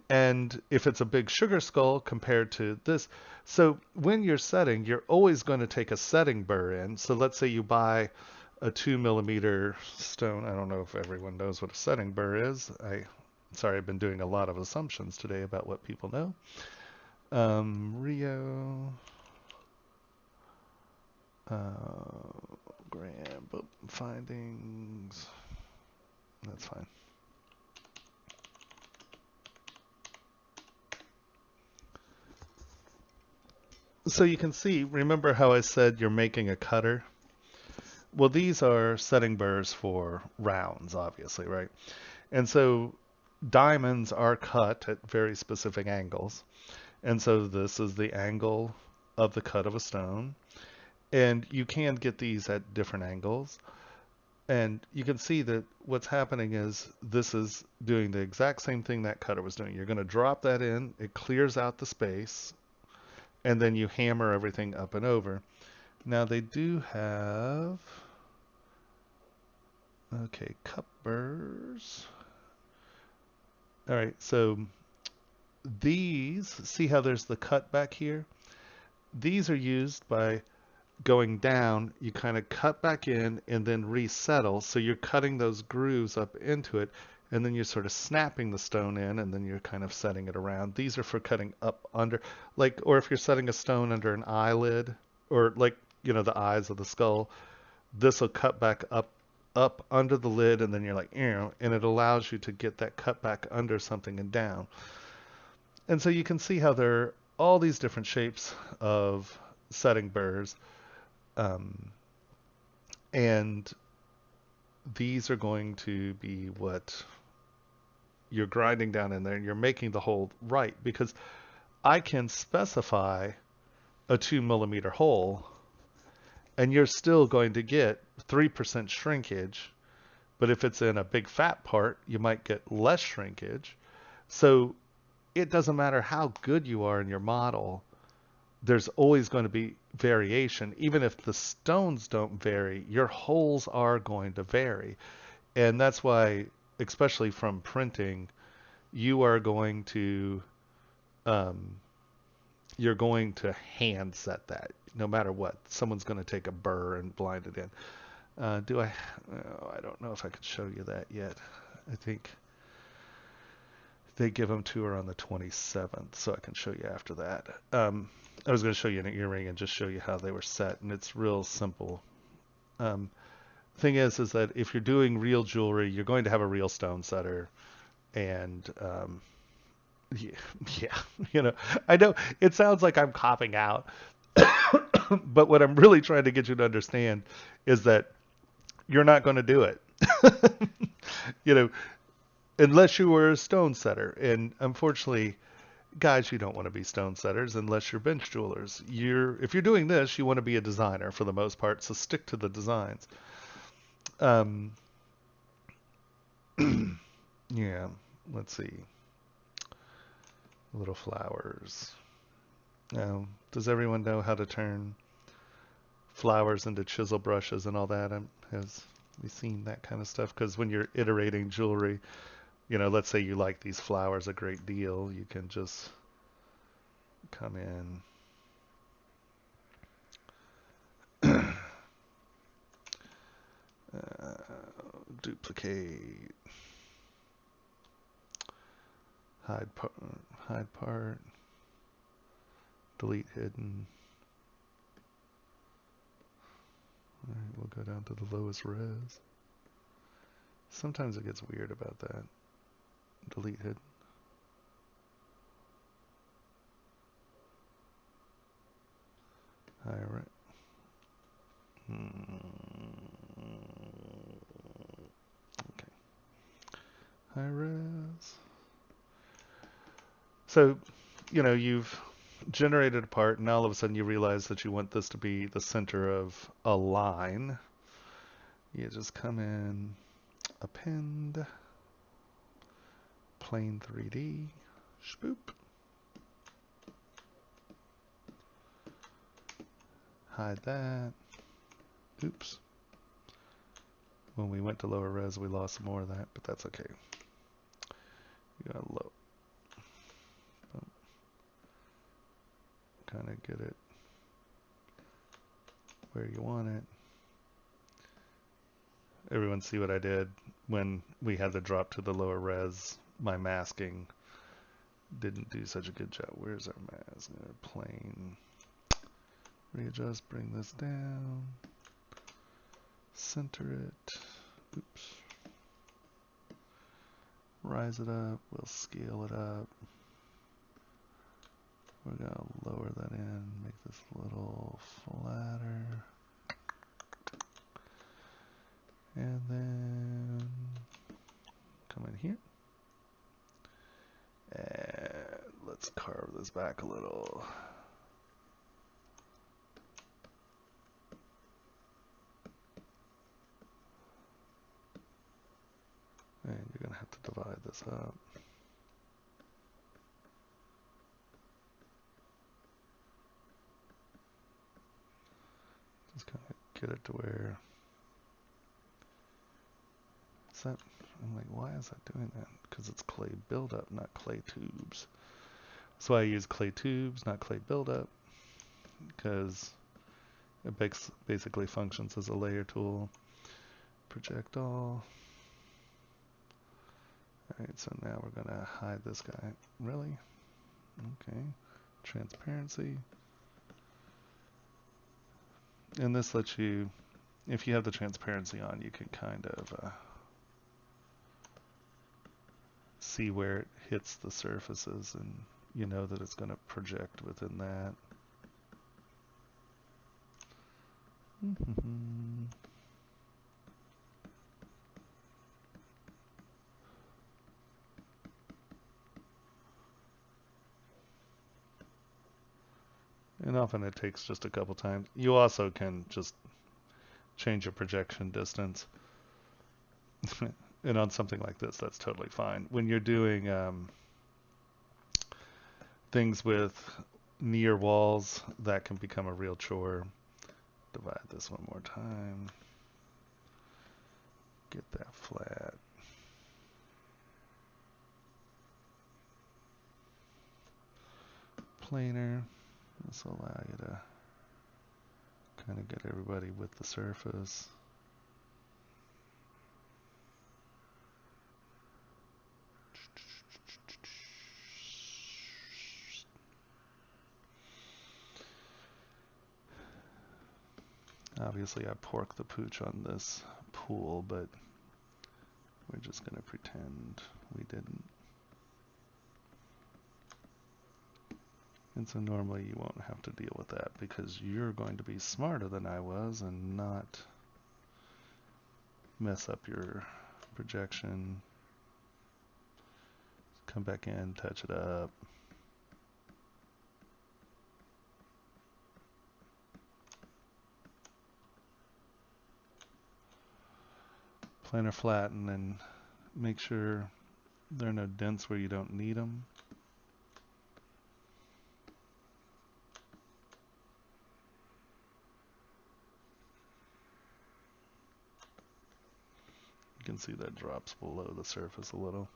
And if it's a big sugar skull compared to this, so when you're setting, you're always going to take a setting burr in. So let's say you buy a 2 millimeter stone. I don't know if everyone knows what a setting burr is. Sorry, I've been doing a lot of assumptions today about what people know. Rio, Graham, findings. That's fine. So you can see, remember how I said you're making a cutter? Well, these are setting burrs for rounds, obviously, right? And so diamonds are cut at very specific angles. And so this is the angle of the cut of a stone. And you can get these at different angles. And you can see that what's happening is this is doing the exact same thing that cutter was doing. You're going to drop that in, it clears out the space, and then you hammer everything up and over. Now they do have, okay, cup burrs. All right, so these, see how there's the cut back here? These are used by going down, you kind of cut back in and then resettle. So you're cutting those grooves up into it, and then you're sort of snapping the stone in, and then you're kind of setting it around. These are for cutting up under, like, or if you're setting a stone under an eyelid, or like, you know, the eyes of the skull, this will cut back up under the lid, and then you're like, and it allows you to get that cut back under something and down. And so you can see how there are all these different shapes of setting burrs. And these are going to be what you're grinding down in there, and you're making the hole right, because I can specify a 2 millimeter hole and you're still going to get 3% shrinkage. But if it's in a big fat part, you might get less shrinkage. So it doesn't matter how good you are in your model, there's always going to be variation. Even if the stones don't vary, your holes are going to vary. And that's why, especially from printing, you are going to you're going to hand set that no matter what. Someone's going to take a burr and blind it in. I don't know if I can show you that yet. I think they give them to her on the 27th, so I can show you after that. I was going to show you an earring and just show you how they were set, and it's real simple. Thing is that if you're doing real jewelry, you're going to have a real stone setter, and yeah, you know, I know it sounds like I'm copping out, but what I'm really trying to get you to understand is that you're not going to do it. You know, unless you were a stone setter. And unfortunately, guys, you don't want to be stone setters unless you're bench jewelers. If you're doing this, you want to be a designer for the most part, so stick to the designs. Yeah, let's see. Little flowers. Now, does everyone know how to turn flowers into chisel brushes and all that? Has we seen that kind of stuff? Because when you're iterating jewelry, you know, let's say you like these flowers a great deal, you can just come in, duplicate, hide part, delete hidden. All right, we'll go down to the lowest res. Sometimes it gets weird about that. Delete hidden. All right. Okay. High res. So, you know, you've generated a part, and now all of a sudden you realize that you want this to be the center of a line. You just come in, append, plane 3D, spoop. Hide that. Oops. When we went to lower res, we lost more of that, but that's okay. You got low. kind of get it where you want it. Everyone see what I did when we had the drop to the lower res? My masking didn't do such a good job. Where's our mask? Plane. Readjust, bring this down. Center it. Oops. Rise it up. We'll scale it up. We're going to lower that in, make this a little flatter. And then come in here. And let's carve this back a little. And you're going to have to divide this up. Just kind of get it to where is that. I'm like, why is that doing that? Because it's clay buildup, not clay tubes. That's why I use clay tubes, not clay buildup, because it basically functions as a layer tool. Project all. Alright, so now we're going to hide this guy. Really? Okay. Transparency. And this lets you, if you have the transparency on, you can kind of see where it hits the surfaces, and you know that it's going to project within that. And often it takes just a couple times. You also can just change your projection distance. And on something like this, that's totally fine. When you're doing things with near walls, that can become a real chore. Divide this one more time. Get that flat. Planar. This will allow you to kind of get everybody with the surface. Obviously, I porked the pooch on this pool, but we're just going to pretend we didn't. And so normally you won't have to deal with that because you're going to be smarter than I was and not mess up your projection. Come back in, touch it up. Planar flatten and make sure there are no dents where you don't need them. You can see that drops below the surface a little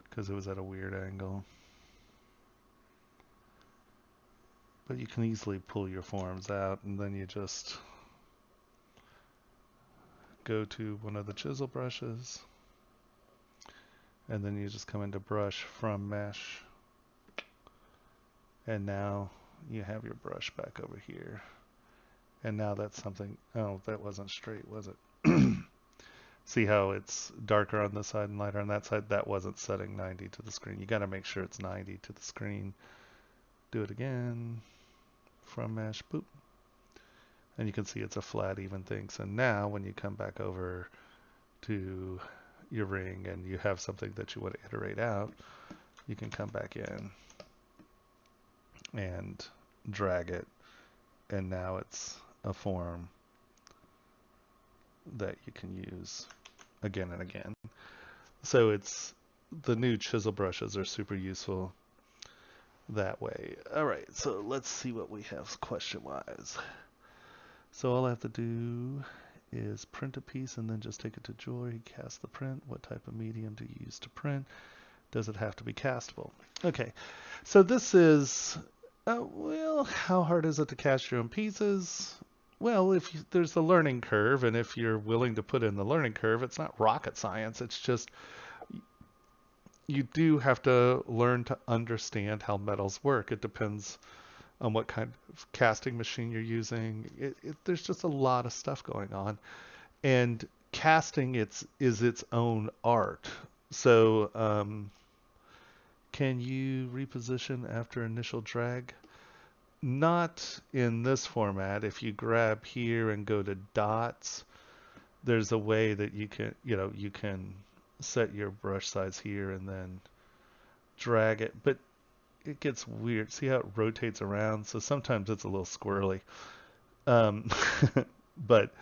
because it was at a weird angle. But you can easily pull your forms out, and then you just go to one of the chisel brushes, and then you just come into brush from mesh, and now you have your brush back over here. And now that's something, oh, that wasn't straight, was it? See how it's darker on this side and lighter on that side? That wasn't setting 90 to the screen. You got to make sure it's 90 to the screen. Do it again. From mesh, boop. And you can see it's a flat, even thing. So now when you come back over to your ring and you have something that you want to iterate out, you can come back in and drag it. And now it's a form that you can use again and again. So it's the new chisel brushes are super useful that way. All right, so let's see what we have question-wise. So all I have to do is print a piece and then just take it to jewelry, cast the print. What type of medium do you use to print? Does it have to be castable? Okay, so this is Well, how hard is it to cast your own pieces? Well, there's a learning curve, and if you're willing to put in the learning curve, it's not rocket science. It's just you do have to learn to understand how metals work. It depends on what kind of casting machine you're using. There's just a lot of stuff going on, and casting is its own art. So, can you reposition after initial drag? Not in this format. If you grab here and go to dots, there's a way that you can set your brush size here and then drag it, but it gets weird. See how it rotates around? So sometimes it's a little squirrely. Um, but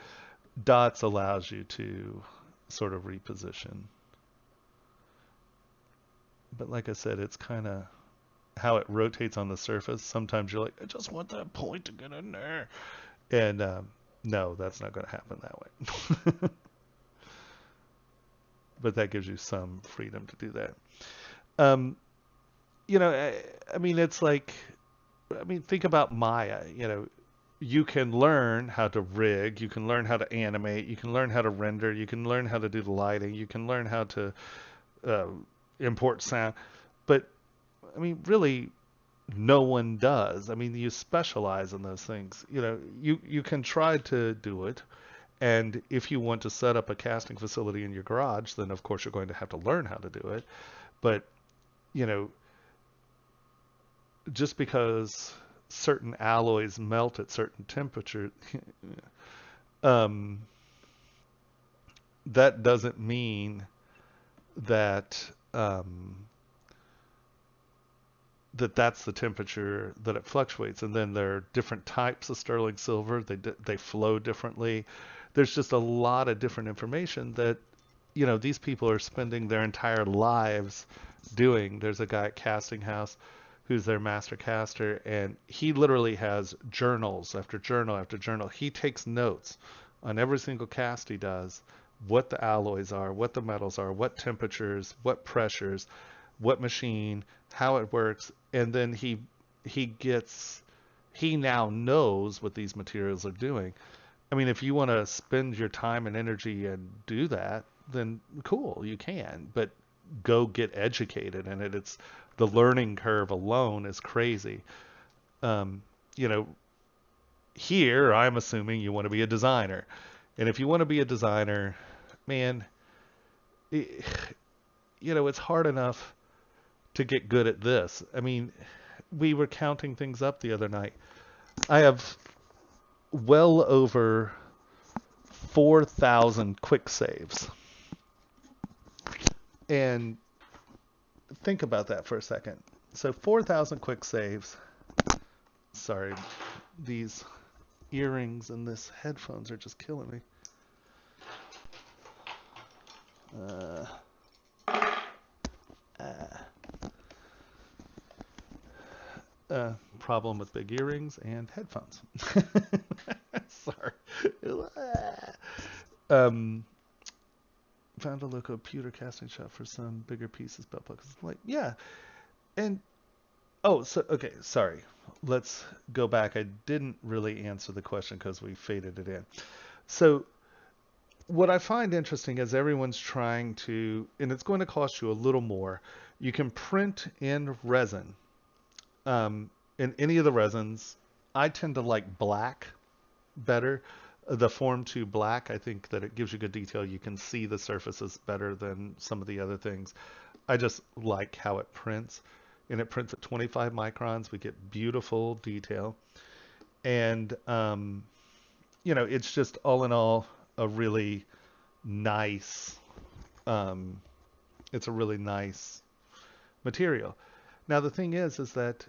dots allows you to sort of reposition. But like I said, it's kind of how it rotates on the surface. Sometimes you're like, I just want that point to get in there. And no, that's not going to happen that way. But that gives you some freedom to do that. Um, I mean, it's like, I mean, think about Maya. You can learn how to rig, you can learn how to animate, you can learn how to render, you can learn how to do the lighting, you can learn how to uh, import sound. But, I mean, really, no one does. I mean, you specialize in those things. You can try to do it. And if you want to set up a casting facility in your garage, then of course you're going to have to learn how to do it. But, you know, just because certain alloys melt at certain temperature, um, that doesn't mean that that's the temperature that it fluctuates. And then there are different types of sterling silver. They flow differently. There's just a lot of different information that these people are spending their entire lives doing. There's a guy at Casting House who's their master caster, and he literally has journals after journal after journal. He takes notes on every single cast he does, what the alloys are, what the metals are, what temperatures, what pressures, what machine, how it works, and then he now knows what these materials are doing. I mean, if you want to spend your time and energy and do that, then cool, you can, but go get educated in it. It's the learning curve alone is crazy. Um, you know, Here I'm assuming you want to be a designer. And if you want to be a designer, man, it, it's hard enough to get good at this. I mean, we were counting things up the other night. I have well over 4,000 quick saves. And think about that for a second. So 4,000 quick saves. Sorry, these earrings and this headphones are just killing me. Problem with big earrings and headphones. Sorry. Found a local pewter casting shop for some bigger pieces, belt buckles. Like, yeah. And, okay, sorry. Let's go back. I didn't really answer the question because we faded it in. So, what I find interesting is everyone's trying to, and it's going to cost you a little more. You can print in resin. In any of the resins, I tend to like black better. The Form 2 black, I think that it gives you good detail. You can see the surfaces better than some of the other things. I just like how it prints. And it prints at 25 microns. We get beautiful detail. And, it's just all in all a really nice, it's a really nice material. Now, the thing is that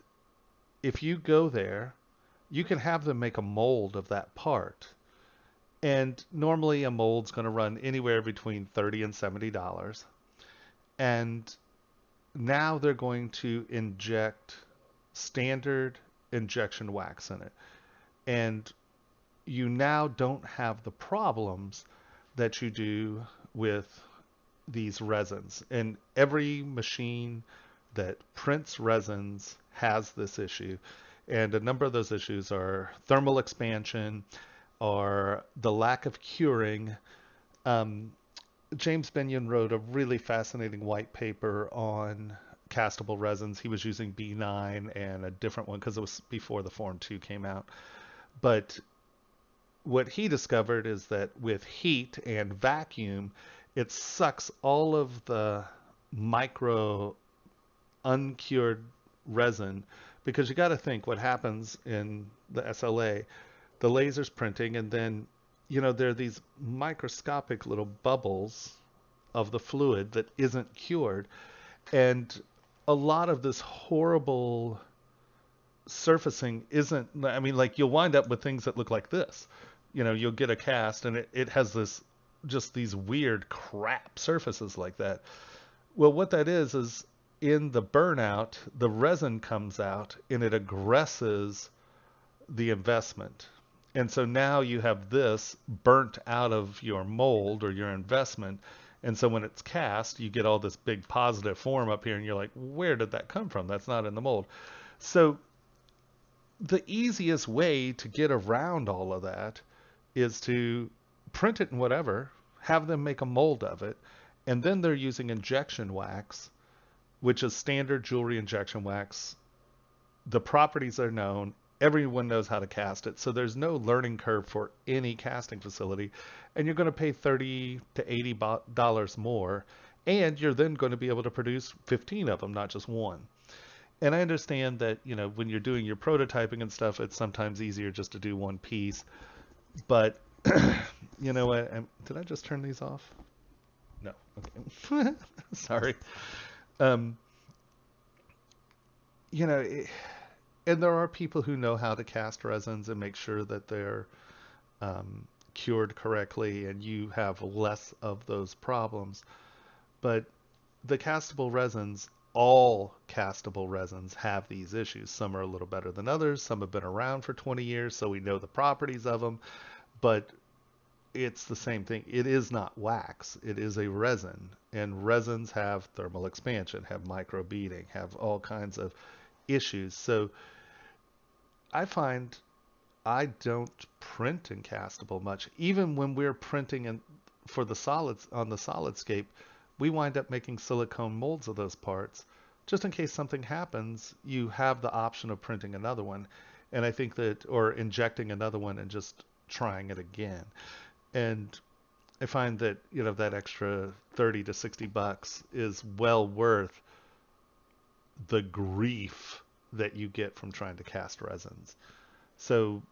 if you go there, you can have them make a mold of that part. And normally a mold's going to run anywhere between $30 and $70. And now they're going to inject standard injection wax in it. And you now don't have the problems that you do with these resins. And every machine that prints resins has this issue. And a number of those issues are thermal expansion or the lack of curing. Um, James Benyon wrote a really fascinating white paper on castable resins. He was using B9 and a different one because it was before the Form 2 came out. But what he discovered is that with heat and vacuum, it sucks all of the micro uncured resin, because you got to think what happens in the SLA, the laser's printing, and then there are these microscopic little bubbles of the fluid that isn't cured, and a lot of this horrible surfacing isn't, I mean, like, you'll wind up with things that look like this. You'll get a cast and it has this, just these weird crap surfaces like that. Well, what that is in the burnout, the resin comes out and it aggresses the investment. And so now you have this burnt out of your mold or your investment. And so when it's cast, you get all this big positive form up here and you're like, where did that come from? That's not in the mold. So the easiest way to get around all of that is to print it in whatever, have them make a mold of it, and then they're using injection wax, which is standard jewelry injection wax. The properties are known. Everyone knows how to cast it. So there's no learning curve for any casting facility. And you're going to pay $30 to $80 more. And you're then going to be able to produce 15 of them, not just one. And I understand that, when you're doing your prototyping and stuff, it's sometimes easier just to do one piece. But, you know what? Did I just turn these off? No. Okay. Sorry. Um, and there are people who know how to cast resins and make sure that they're cured correctly and you have less of those problems. But the castable resins, all castable resins have these issues. Some are a little better than others. Some have been around for 20 years, so we know the properties of them. But it's the same thing. It is not wax. It is a resin. And resins have thermal expansion, have micro beading, have all kinds of issues. So I find I don't print in castable much. Even when we're printing for the solids on the SolidScape, we wind up making silicone molds of those parts. Just in case something happens, you have the option of printing another one. And I think that, or injecting another one and just trying it again. And I find that, that extra 30 to 60 bucks is well worth the grief that you get from trying to cast resins. So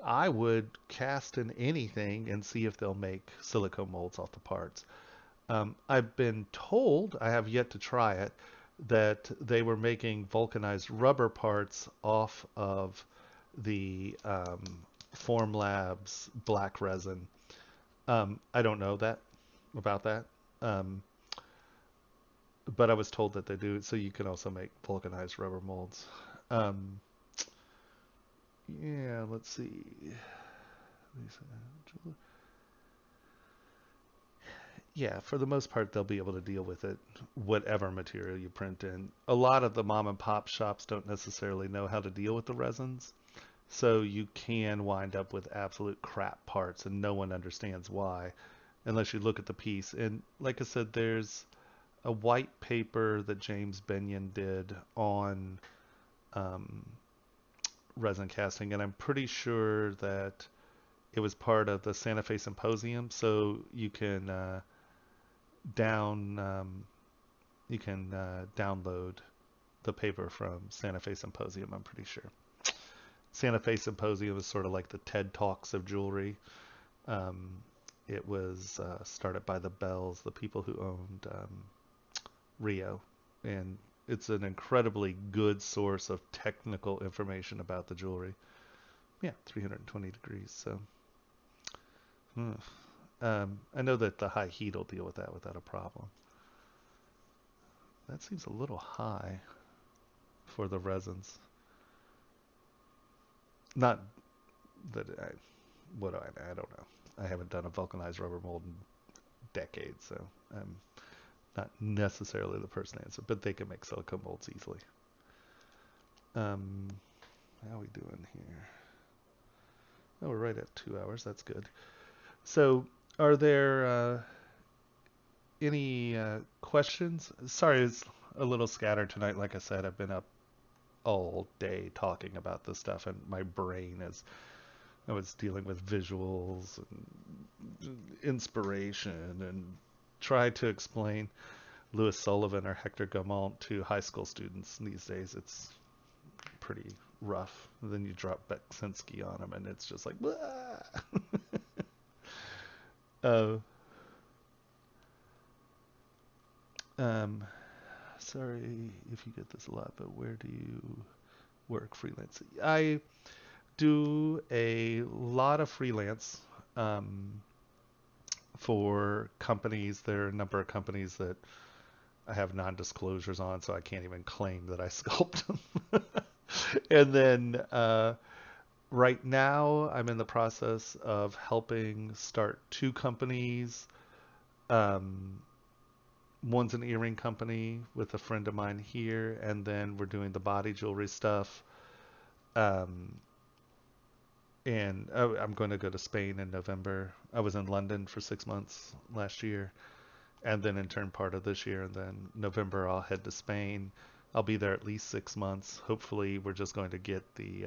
I would cast in anything and see if they'll make silicone molds off the parts. I've been told, I have yet to try it, that they were making vulcanized rubber parts off of the Formlabs black resin. I don't know about that. But I was told that they do, so you can also make vulcanized rubber molds. Yeah, let's see. Yeah, for the most part, they'll be able to deal with it, whatever material you print in. A lot of the mom and pop shops don't necessarily know how to deal with the resins, so you can wind up with absolute crap parts, and no one understands why, unless you look at the piece. And like I said, there's a white paper that James Benyon did on resin casting, and I'm pretty sure that it was part of the Santa Fe Symposium, so you can download the paper from Santa Fe Symposium, I'm pretty sure. Santa Fe Symposium is sort of like the TED Talks of jewelry. It was started by the Bells, the people who owned Rio, and it's an incredibly good source of technical information about the jewelry. Yeah, 320 degrees, so I know that the high heat will deal with that without a problem. That seems a little high for the resins. Not that what do I don't know. I haven't done a vulcanized rubber mold in decades, so I'm not necessarily the person to answer, but they can make silicone molds easily. How are we doing here? Oh, we're right at 2 hours. That's good. So, are there any questions? Sorry, it's a little scattered tonight. Like I said, I've been up all day talking about this stuff, and my brain is. I was dealing with visuals and inspiration and tried to explain Louis Sullivan or Hector Gaumont to high school students these days. It's pretty rough. And then you drop Beksinski on them, and it's just like, uh, um, sorry if you get this a lot, but where do you work freelance? I do a lot of freelance um, for companies. There are a number of companies that I have non-disclosures on, so I can't even claim that I sculpt them. And then right now, I'm in the process of helping start two companies. Um, One's an earring company with a friend of mine here, and then we're doing the body jewelry stuff. Um, and I'm going to go to Spain in November. I was in London for 6 months last year, and then in turn part of this year, and then November I'll head to Spain. I'll be there at least 6 months. Hopefully, we're just going to get the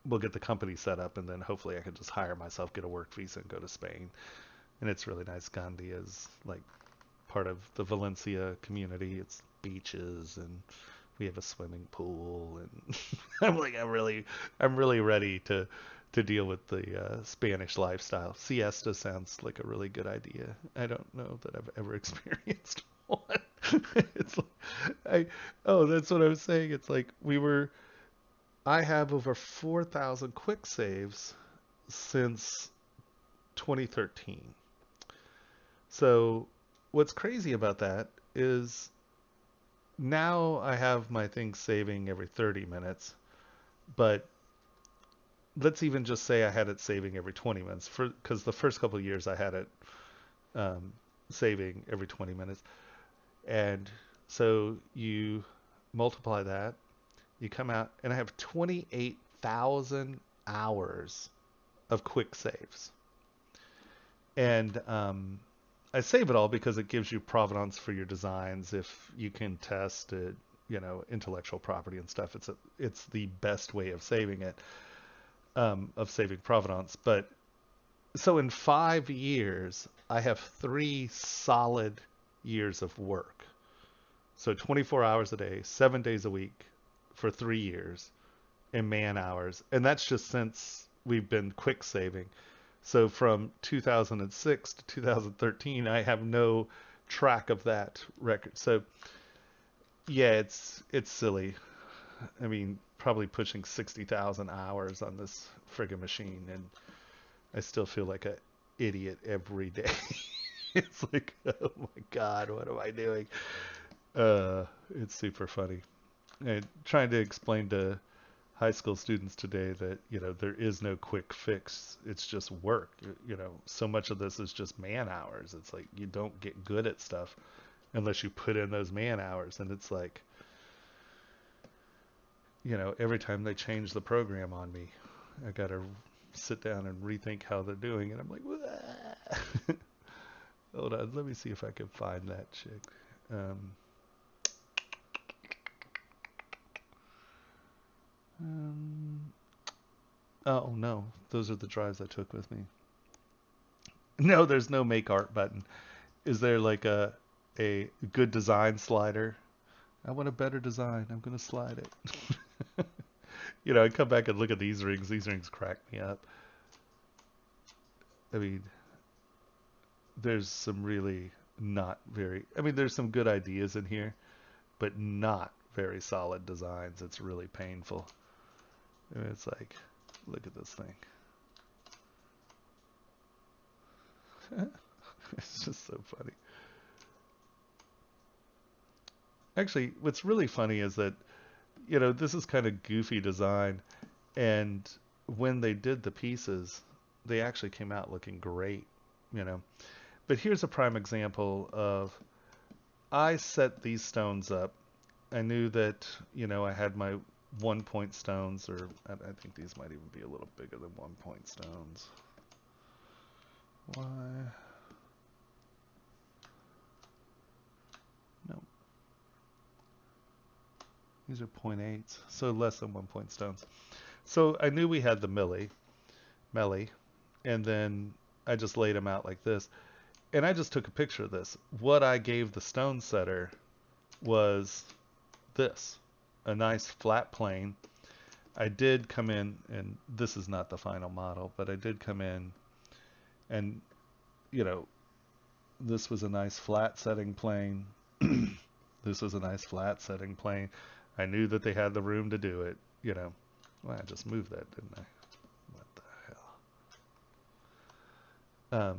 we'll get the company set up, and then hopefully I can just hire myself, get a work visa, and go to Spain. And it's really nice. Gandia is like part of the Valencia community. It's beaches, and we have a swimming pool, and I'm really ready to deal with the Spanish lifestyle. Siesta sounds like a really good idea. I don't know that I've ever experienced one. It's like, that's what I was saying. It's like I have over 4,000 quick saves since 2013. So what's crazy about that is now I have my things saving every 30 minutes, but let's even just say I had it saving every 20 minutes because the first couple of years I had it um, saving every 20 minutes. And so you multiply that, you come out, and I have 28,000 hours of quick saves. And I save it all because it gives you provenance for your designs. If you can test it, intellectual property and stuff, it's the best way of saving it, of saving provenance. But so in 5 years, I have 3 solid years of work. So 24 hours a day, 7 days a week for 3 years in man hours. And that's just since we've been quick saving. So from 2006 to 2013, I have no track of that record. So yeah, it's silly. I mean, probably pushing 60,000 hours on this friggin' machine, and I still feel like an idiot every day. It's like, oh my God, what am I doing? It's super funny. And trying to explain to high school students today that, there is no quick fix. It's just work. So much of this is just man hours. It's like you don't get good at stuff unless you put in those man hours. And it's like, every time they change the program on me, I got to sit down and rethink how they're doing it. I'm like, wah! Hold on, let me see if I can find that chick. Um, um, oh no, those are the drives I took with me. No, there's no make art button. Is there like a good design slider? I want a better design. I'm gonna slide it. I come back and look at these rings. These rings crack me up. I mean, there's some really not very. I mean, there's some good ideas in here, but not very solid designs. It's really painful. And it's like, look at this thing. It's just so funny. Actually, what's really funny is that, this is kind of goofy design, and when they did the pieces, they actually came out looking great, you know. But here's a prime example of I set these stones up I knew that, you know, I had my 1 point stones, or I think these might even be a little bigger than 1 point stones. Why? No. These are 0.8s, so less than 1 point stones. So I knew we had the melly, and then I just laid them out like this. And I just took a picture of this. What I gave the stone setter was this, a nice flat plane. I did come in, and this is not the final model, but I did come in and, you know, this was a nice flat setting plane. This was a nice flat setting plane. I knew that they had the room to do it, you know. Well, I just moved that, didn't I? What the hell?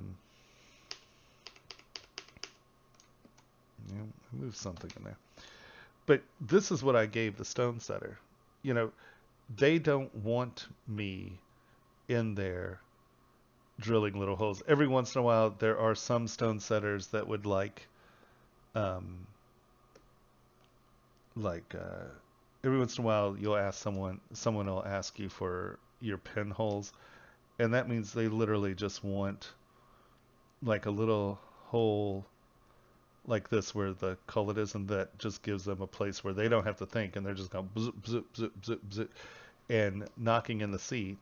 Yeah, I moved something in there. But this is what I gave the stone setter. You know, they don't want me in there drilling little holes. Every once in a while, there are some stone setters that would um, like every once in a while, you'll ask someone will ask you for your pinholes, and that means they literally just want like a little hole like this where the cullet is, and that just gives them a place where they don't have to think, and they're just going bzz, bzz, bzz, bzz, bzz, and knocking in the seat.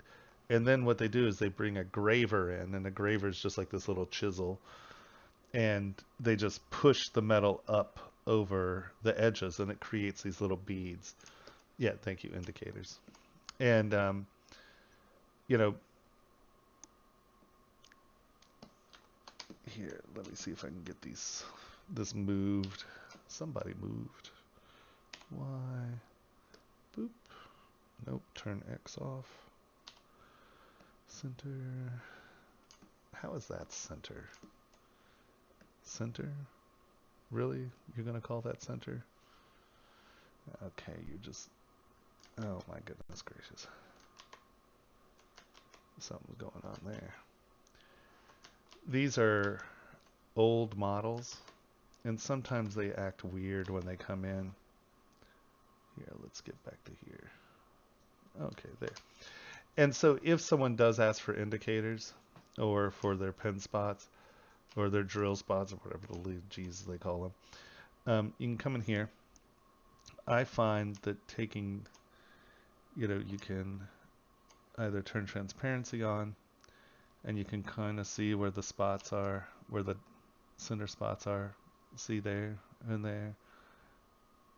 And then what they do is they bring a graver in, and a graver is just like this little chisel, and they just push the metal up over the edges, and it creates these little beads. Yeah, thank you, indicators. And you know, here, let me see if I can get this moved. Somebody moved. Why? Boop. Nope, turn X off. Center. How is that center? Center? Really? You're gonna call that center? Okay, you just... Oh my goodness gracious. Something's going on there. These are old models, and sometimes they act weird when they come in. Here, let's get back to here. Okay, there. And so if someone does ask for indicators, or for their pen spots, or their drill spots, or whatever the G's they call them, you can come in here. I find that taking, you know, you can either turn transparency on, and you can kind of see where the spots are, where the center spots are. See there and there.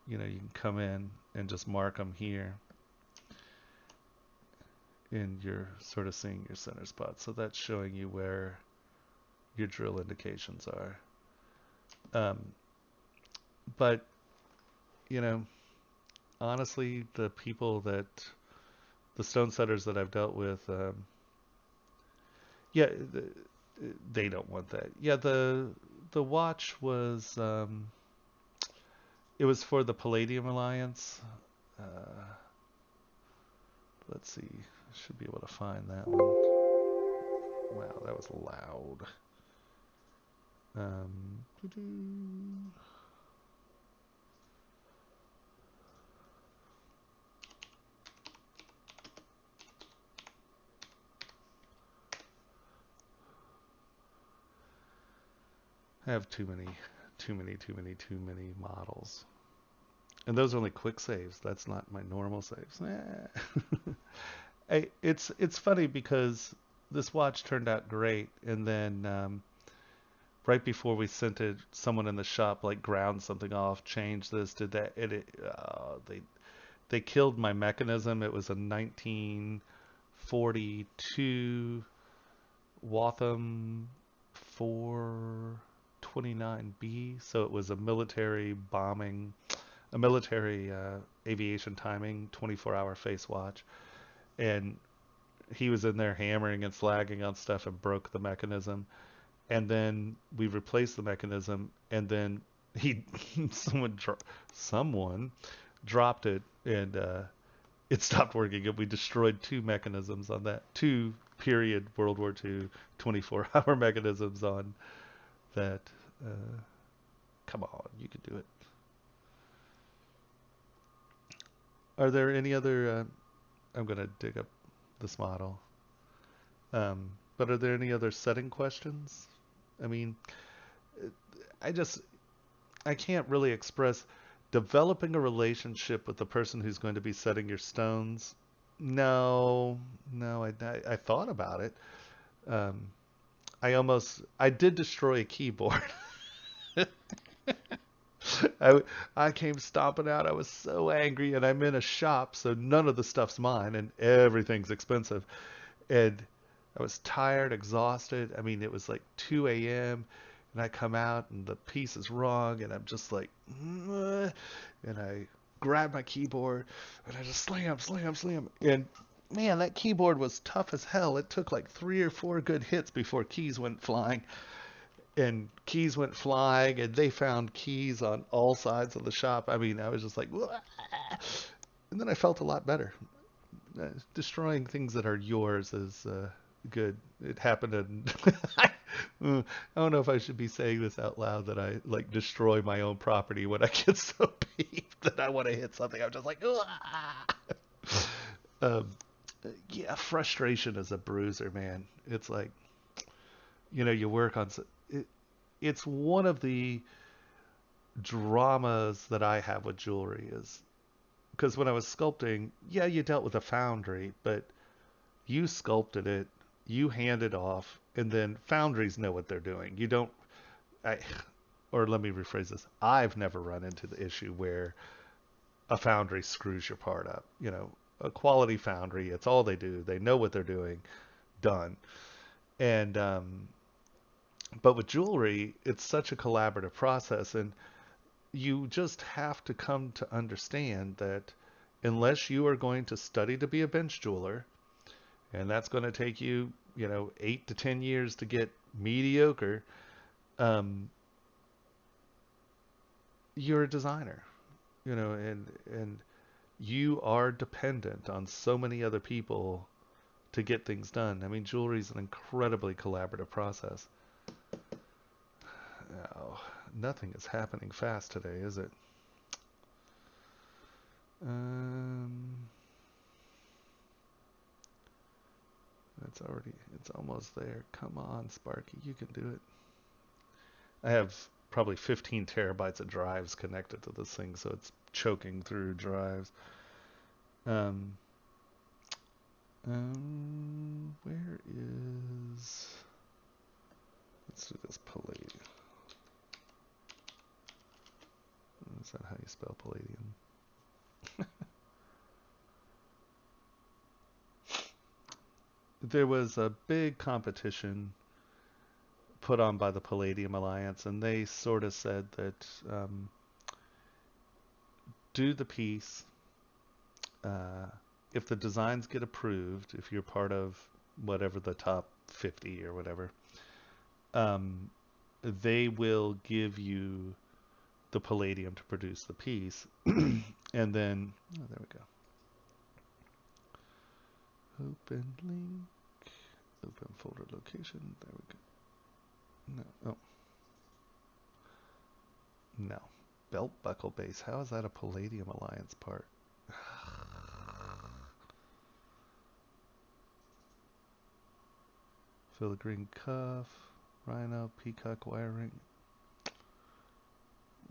You know, you can come in and just mark them here, and you're sort of seeing your center spots. So that's showing you where your drill indications are. But, you know, honestly, the stone setters that I've dealt with, yeah, they don't want that. Yeah, the watch was, it was for the Palladium Alliance. Let's see, should be able to find that one. Wow, that was loud. I have too many models. And those are only quick saves. That's not my normal saves. It's funny because this watch turned out great, and then right before we sent it, someone in the shop like ground something off, changed this, did that. They killed my mechanism. It was a 1942 Waltham 429B, so it was a military bombing, a military aviation timing 24-hour face watch, and he was in there hammering and slagging on stuff and broke the mechanism, and then we replaced the mechanism, and then he someone dropped it, and it stopped working, and we destroyed two mechanisms on that, two period World War II 24-hour mechanisms on that. Come on, you could do it. Are there any other? I'm gonna dig up this model. But are there any other setting questions? I mean, I just I can't really express developing a relationship with the person who's going to be setting your stones. No, no, I thought about it. Um, I did destroy a keyboard. I, I came stomping out. I was so angry, and I'm in a shop, so none of the stuff's mine, and everything's expensive. And I was tired, exhausted. I mean, it was like 2 a.m., and I come out, and the piece is wrong, and I'm just like, and I grab my keyboard, and I just slam, slam, slam. And man, that keyboard was tough as hell. It took like 3 or 4 good hits before keys went flying. And keys went flying, and they found keys on all sides of the shop. I mean, I was just like, "Wah!" And then I felt a lot better. Destroying things that are yours is good. It happened, and I don't know if I should be saying this out loud that I like destroy my own property when I get so peeved that I want to hit something. I'm just like, um, yeah, frustration is a bruiser, man. It's like you work on it, it's one of the dramas that I have with jewelry is because when I was sculpting, yeah, you dealt with a foundry, but you sculpted it, you hand it off, and then foundries know what they're doing. You don't, I, or let me rephrase this. I've never run into the issue where a foundry screws your part up. A quality foundry, it's all they do. They know what they're doing. Done. And but with jewelry, it's such a collaborative process, and you just have to come to understand that unless you are going to study to be a bench jeweler, and that's going to take you, 8 to 10 years to get mediocre, um, you're a designer, and you are dependent on so many other people to get things done. I mean, jewelry is an incredibly collaborative process. Oh, nothing is happening fast today, is it? Um, it's almost there. Come on, Sparky, you can do it. I have probably 15 terabytes of drives connected to this thing, so it's choking through drives. Um, where is? Let's do this palladium. Is that how you spell palladium? There was a big competition put on by the Palladium Alliance, and they sort of said that do the piece. Uh, if the designs get approved, if you're part of whatever the top 50 or whatever, um, they will give you the palladium to produce the piece. And then, oh, there we go. Open link, open folder location. There we go. No, oh, no. Belt buckle base. How is that a Palladium Alliance part? Filigree cuff, rhino, peacock wiring.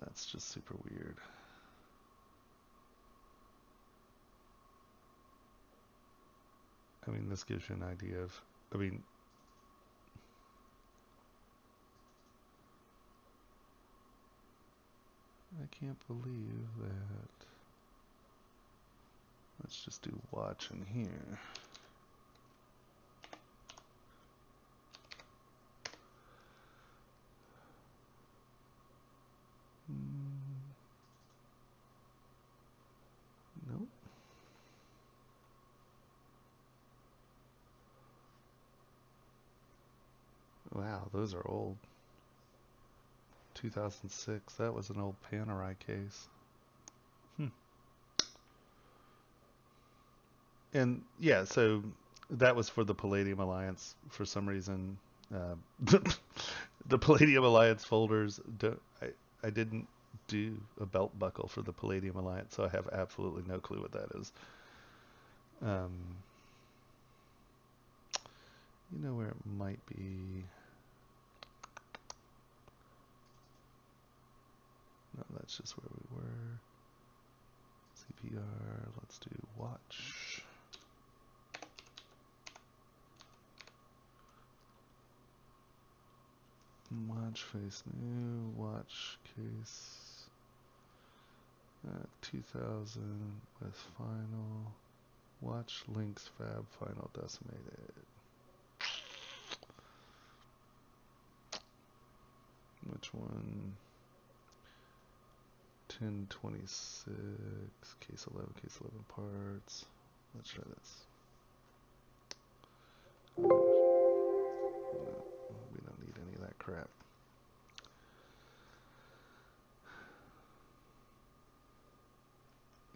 That's just super weird. I mean, this gives you an idea of, I mean, I can't believe that. Let's just do watch in here. Nope. Wow, those are old. 2006. That was an old Panerai case. And yeah, so that was for the Palladium Alliance. For some reason, the Palladium Alliance folders. I didn't do a belt buckle for the Palladium Alliance, so I have absolutely no clue what that is. You know where it might be? No, that's just where we were. CPR, let's do watch. Watch face new, watch case 2000 with final, watch links fab final decimated. Which one? 1026, case 11 parts. Let's try this. No, we don't need any of that crap.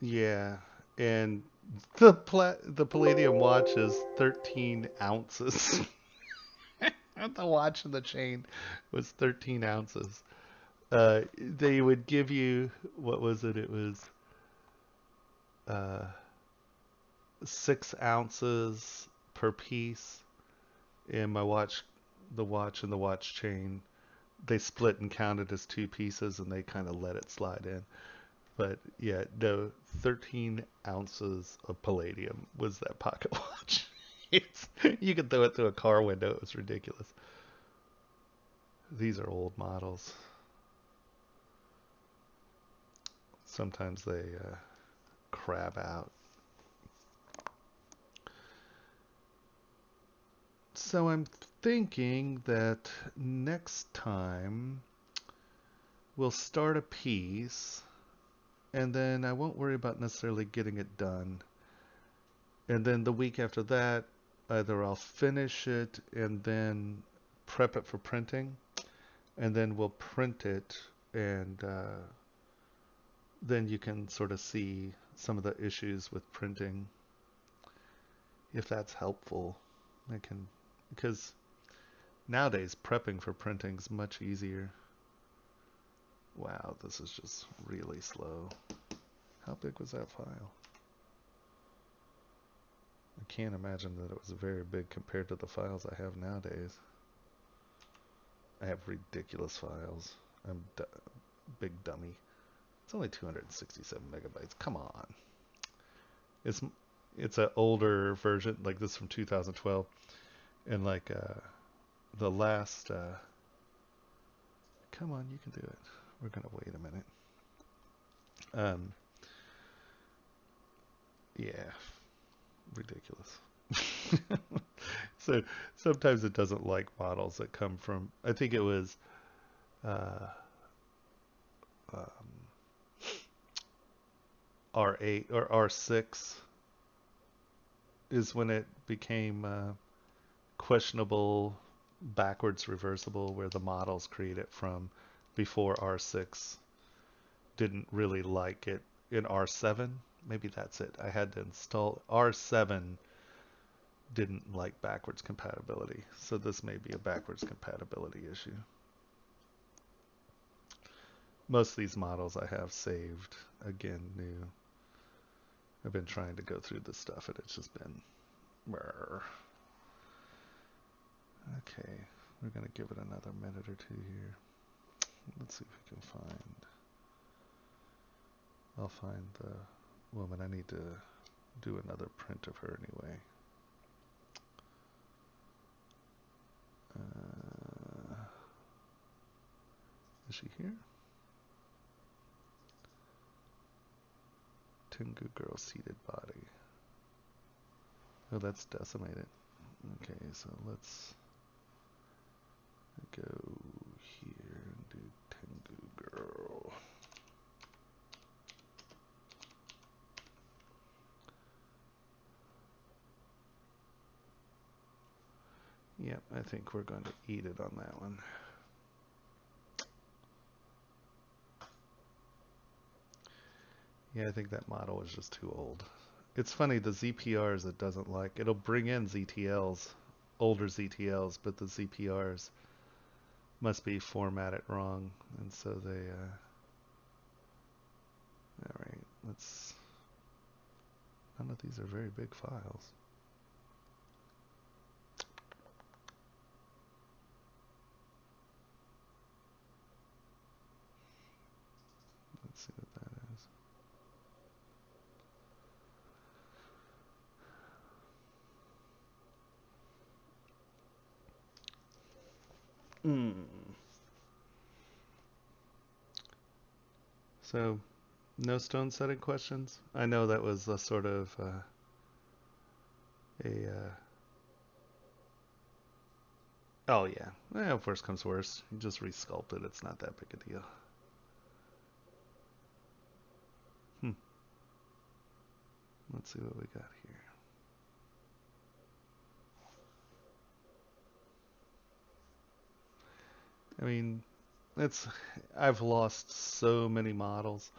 Yeah, and the Palladium watch is 13 ounces. The watch and the chain was 13 ounces. They would give you, what was it? It was 6 ounces per piece. And my watch, the watch and the watch chain, they split and counted as 2 pieces, and they kind of let it slide in. But yeah, no, 13 ounces of palladium was that pocket watch. You could throw it through a car window. It was ridiculous. These are old models. Sometimes they crab out. So I'm thinking that next time we'll start a piece, and then I won't worry about necessarily getting it done. And then the week after that, either I'll finish it and then prep it for printing, and then we'll print it, and then you can sort of see some of the issues with printing, if that's helpful. I can, because nowadays prepping for printing is much easier. Wow, this is just really slow. How big was that file? I can't imagine that it was very big compared to the files I have nowadays. I have ridiculous files. I'm big dummy. It's only 267 megabytes. Come on. It's an older version, like this from 2012, and like the last. Come on, you can do it. We're gonna wait a minute. Yeah, ridiculous. So sometimes it doesn't like models that come from. I think it was. R8 or R6 is when it became questionable backwards reversible, where the models create it from before R6 didn't really like it. In R7, maybe that's it. I had to install R7 didn't like backwards compatibility, so this may be a backwards compatibility issue. Most of these models I have saved, again, new. I've been trying to go through this stuff, and it's just been... Okay, we're going to give it another minute or two here. Let's see if we can find... I'll find the woman. I need to do another print of her anyway. Is she here? Tengu girl seated body. Oh, that's decimated. Okay, so let's go here and do Tengu girl. Yep, I think we're going to eat it on that one. Yeah, I think that model is just too old. It's funny, the ZPRs it doesn't like. It'll bring in ZTLs, older ZTLs, but the ZPRs must be formatted wrong, and so they none of these are very big files. Let's see what that is. So, no stone setting questions? I know that was a sort of oh yeah. If worst comes worst, you just resculpt it. It's not that big a deal. Let's see what we got here. I mean, I've lost so many models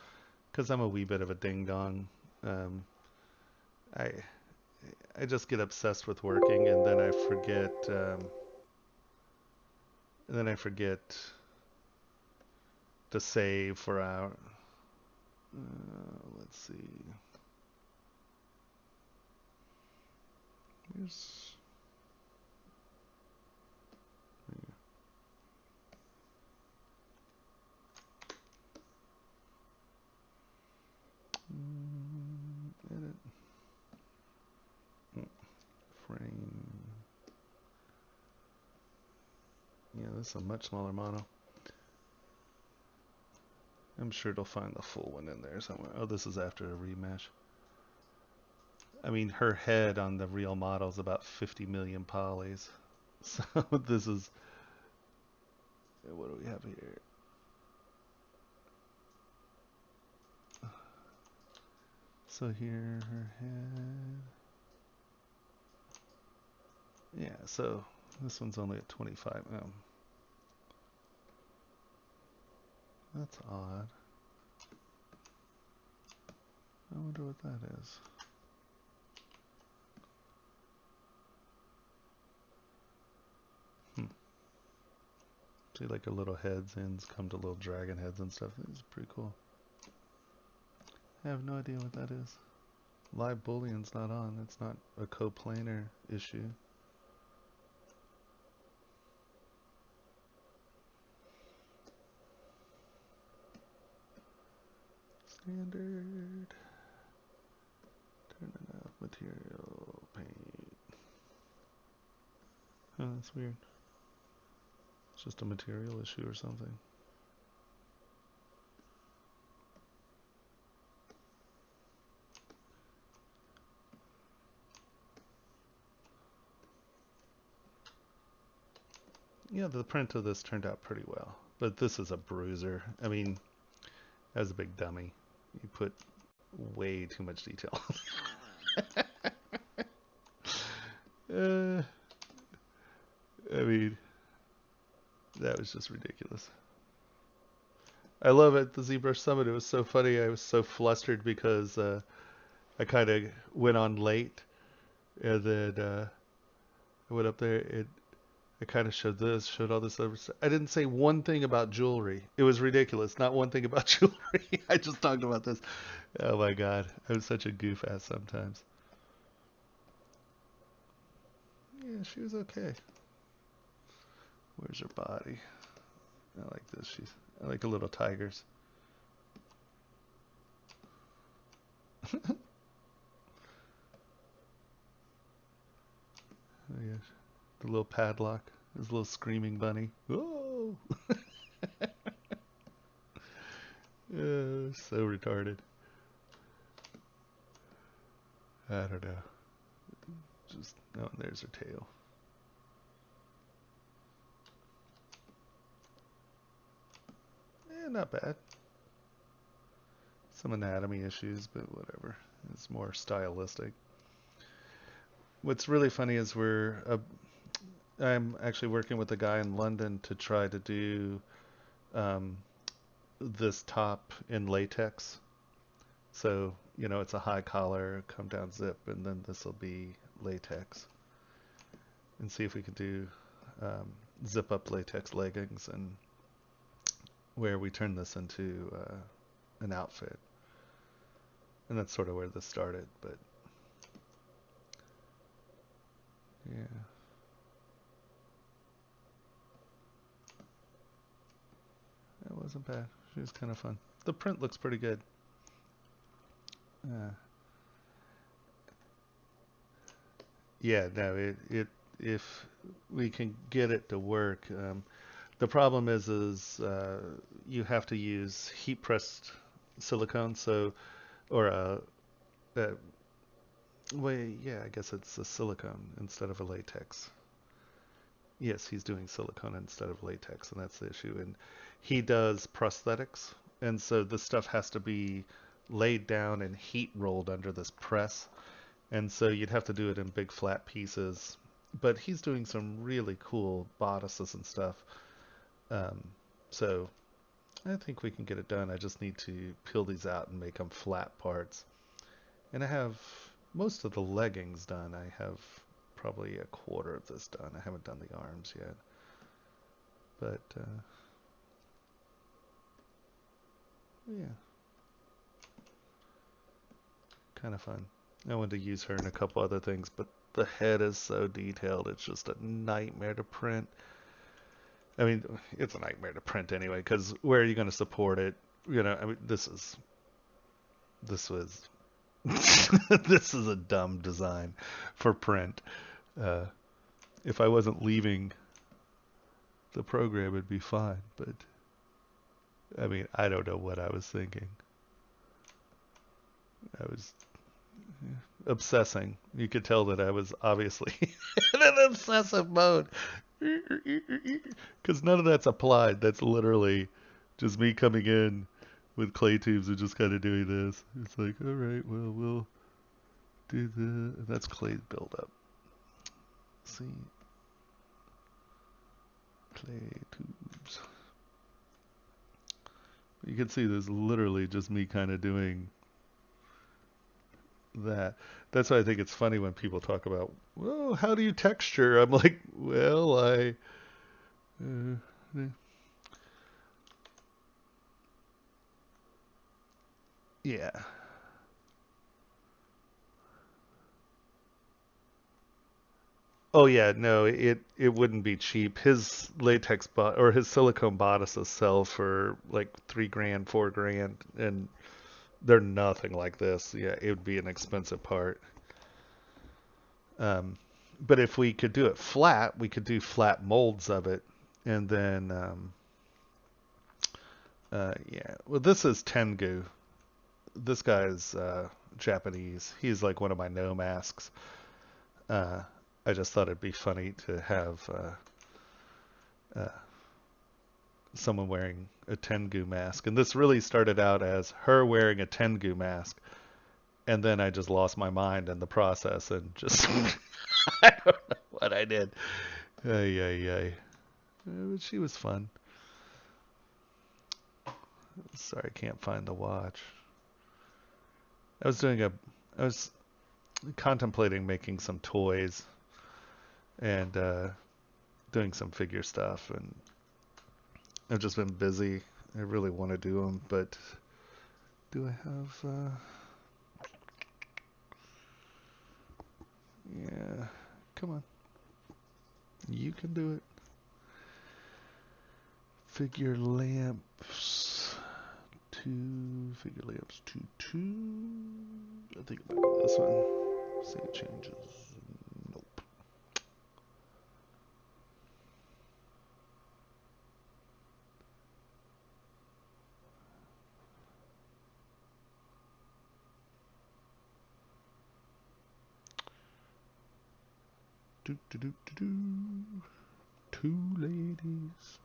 because I'm a wee bit of a ding dong. I I just get obsessed with working, and then I forget. To save for our. Let's see. Here's. Edit. Frame. Yeah, this is a much smaller model. I'm sure it'll find the full one in there somewhere. Oh, this is after a remesh. I mean, her head on the real model is about 50 million polys. So this is. What do we have here? So here, her head. Yeah, so this one's only at 25. Oh. That's odd. I wonder what that is. See, like her little heads ends come to little dragon heads and stuff. This is pretty cool. I have no idea what that is. Live boolean's not on. It's not a coplanar issue. Standard. Turning off material paint. Oh, that's weird. It's just a material issue or something. Yeah, the print of this turned out pretty well. But this is a bruiser. I mean, as a big dummy, you put way too much detail. I mean, that was just ridiculous. I love it. The ZBrush Summit, it was so funny. I was so flustered because I kind of went on late, and then I went up there and I kind of showed all this other stuff. I didn't say one thing about jewelry. It was ridiculous. Not one thing about jewelry. I just talked about this. Oh my God. I'm such a goof ass sometimes. Yeah, she was okay. Where's her body? I like this. I like the little tigers. Oh yeah, the little padlock. His little screaming bunny. Whoa! So retarded. I don't know. Just oh, there's her tail. Not bad. Some anatomy issues, but whatever. It's more stylistic. What's really funny is I'm actually working with a guy in London to try to do um, this top in latex. So, it's a high collar, come down zip, and then this will be latex. And see if we could do zip up latex leggings and where we turn this into an outfit. And that's sort of where this started, but yeah. That wasn't bad. She was kind of fun. The print looks pretty good. Yeah, no, if we can get it to work, the problem is you have to use heat pressed silicone, so or uh, well, yeah, I guess it's a silicone instead of a latex. Yes, he's doing silicone instead of latex, and that's the issue. And he does prosthetics, and so this stuff has to be laid down and heat rolled under this press. And so you'd have to do it in big flat pieces. But he's doing some really cool bodices and stuff. Um, so I think we can get it done. I just need to peel these out and make them flat parts. And I have most of the leggings done. I have probably a quarter of this done. I haven't done the arms yet. But yeah, kind of fun. I wanted to use her in a couple other things, but the head is so detailed. It's just a nightmare to print. I mean, it's a nightmare to print anyway, because where are you going to support it? You know, I mean, this was this is a dumb design for print. Uh, if I wasn't leaving the program, it'd be fine. But I mean, I don't know what I was thinking. I was obsessing. You could tell that I was obviously in an obsessive mode. Because none of that's applied. That's literally just me coming in with clay tubes and just kind of doing this. It's like, all right, well, we'll do the. That's clay buildup. See? Clay tubes. You can see there's literally just me kind of doing that. That's why I think it's funny when people talk about, well, how do you texture? I'm like, well, uh, yeah. Oh yeah, no, it wouldn't be cheap. His or his silicone bodices sell for like 3 grand, 4 grand, and they're nothing like this. Yeah, it would be an expensive part. Um, but if we could do it flat, we could do flat molds of it, and then yeah. Well, this is Tengu. This guy's Japanese. He's like one of my no masks. Uh, I just thought it'd be funny to have someone wearing a Tengu mask. And this really started out as her wearing a Tengu mask. And then I just lost my mind in the process and just, I don't know what I did. Ay, ay, ay. But she was fun. Sorry, I can't find the watch. I was doing I was contemplating making some toys and doing some figure stuff. And I've just been busy. I really want to do them, but do I have... yeah, come on. You can do it. Figure lamps 2, figure lamps 2. I think it might be this one. See it changes. Nope. Do do do do do. 2 ladies.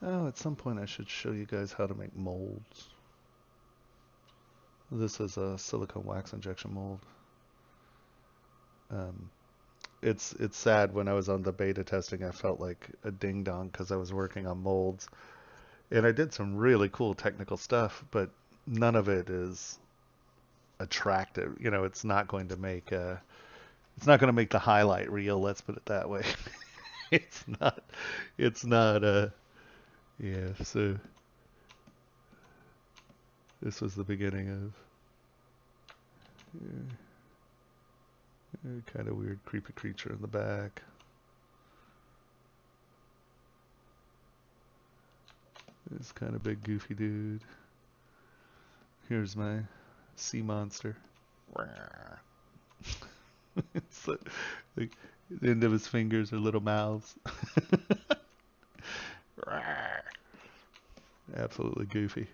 Oh, at some point I should show you guys how to make molds. This is a silicone wax injection mold. Um, it's sad when I was on the beta testing, I felt like a ding dong because I was working on molds, and I did some really cool technical stuff, but none of it is attractive. You know, it's not going to make the highlight reel. Let's put it that way. it's not. It's not. Yeah. So This was the beginning of kind of weird creepy creature in the back. This kind of big goofy dude. Here's my sea monster. It's like the end of his fingers are little mouths. Absolutely goofy.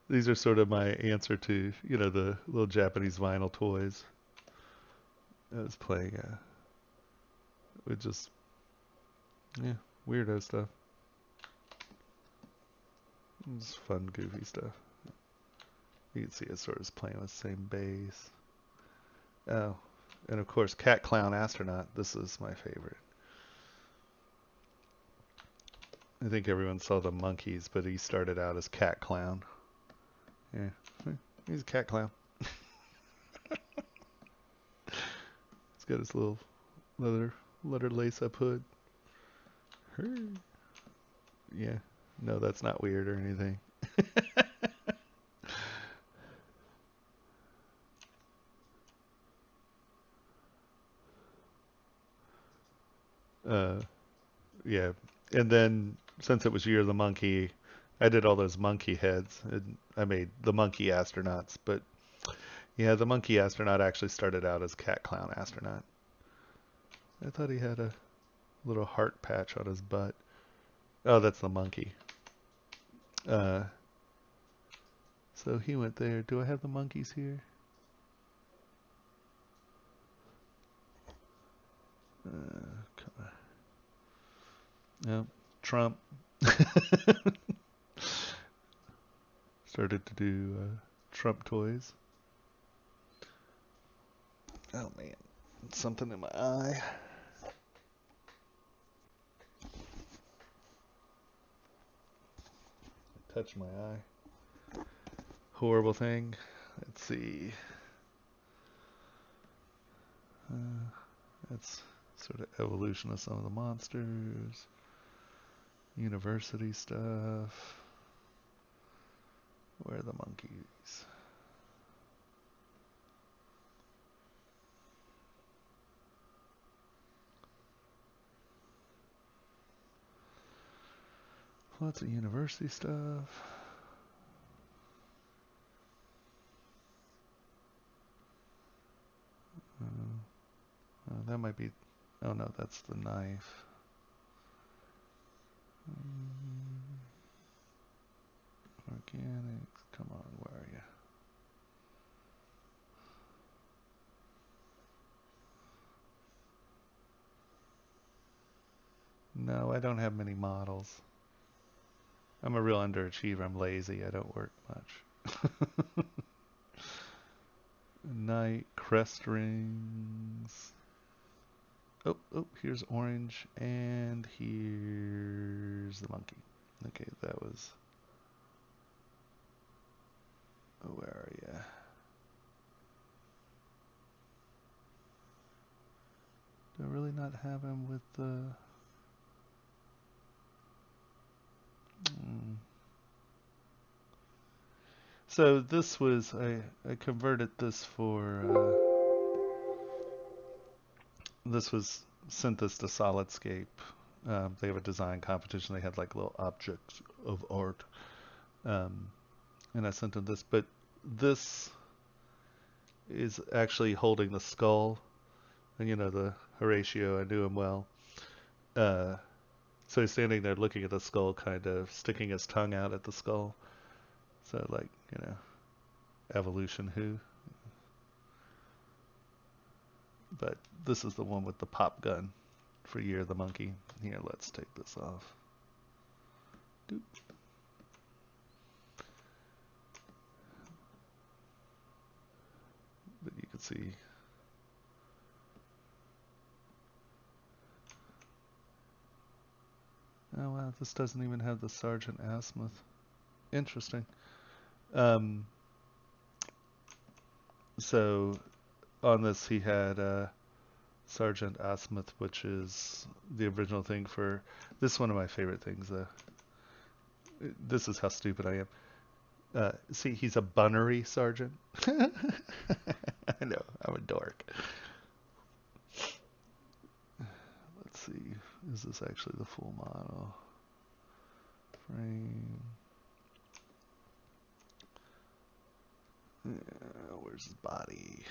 These are sort of my answer to, you know, the little Japanese vinyl toys. I was playing with just, yeah, weirdo stuff. Just fun, goofy stuff. You can see it sort of playing with the same bass. Oh, and of course, Cat Clown Astronaut. This is my favorite. I think everyone saw the monkeys, but he started out as Cat Clown. Yeah, he's a cat clown. He's got his little leather lace-up hood. Yeah, no, that's not weird or anything. Yeah, and then since it was Year of the Monkey, I did all those monkey heads. And I made the monkey astronauts, but yeah, the monkey astronaut actually started out as Cat Clown Astronaut. I thought he had a little heart patch on his butt. Oh, that's the monkey. So he went there. Do I have the monkeys here? Come on. No, Trump. Started to do Trump toys. Oh man, something in my eye. Touch my eye. Horrible thing. Let's see. That's sort of evolution of some of the monsters. University stuff. Where are the monkeys? Lots of university stuff. That might be. Oh no, that's the knife. Organics. Come on, where are you? No, I don't have many models. I'm a real underachiever. I'm lazy. I don't work much. Night crest rings. Oh, here's orange, and here's the monkey. Okay, that was. Oh, where are you? Do I really not have him with the? So this was I converted this for. This was sent this to Solidscape. They have a design competition. They had like little objects of art, and I sent them this. But this is actually holding the skull, and you know the Horatio. I knew him well. So he's standing there looking at the skull, kind of sticking his tongue out at the skull. So like evolution who. But this is the one with the pop gun for Year of the Monkey. Here, let's take this off. Doop. But you can see. Oh wow, this doesn't even have the Sergeant Asmuth. Interesting. So on this he had Sergeant Asmuth, which is the original thing for this. One of my favorite things This is how stupid I am. See, he's a bunnery sergeant. I know, I'm a dork. Let's see, is this actually the full model? Frame. Where's his body?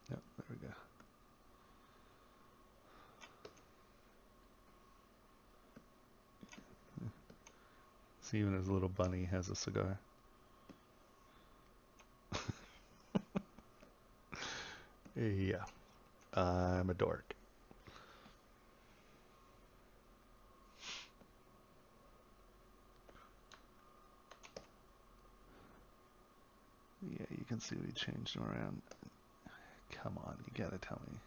Yep, there we go. See, even his little bunny has a cigar. Yeah, I'm a dork. Yeah, you can see we changed him around. Come on, you gotta tell me.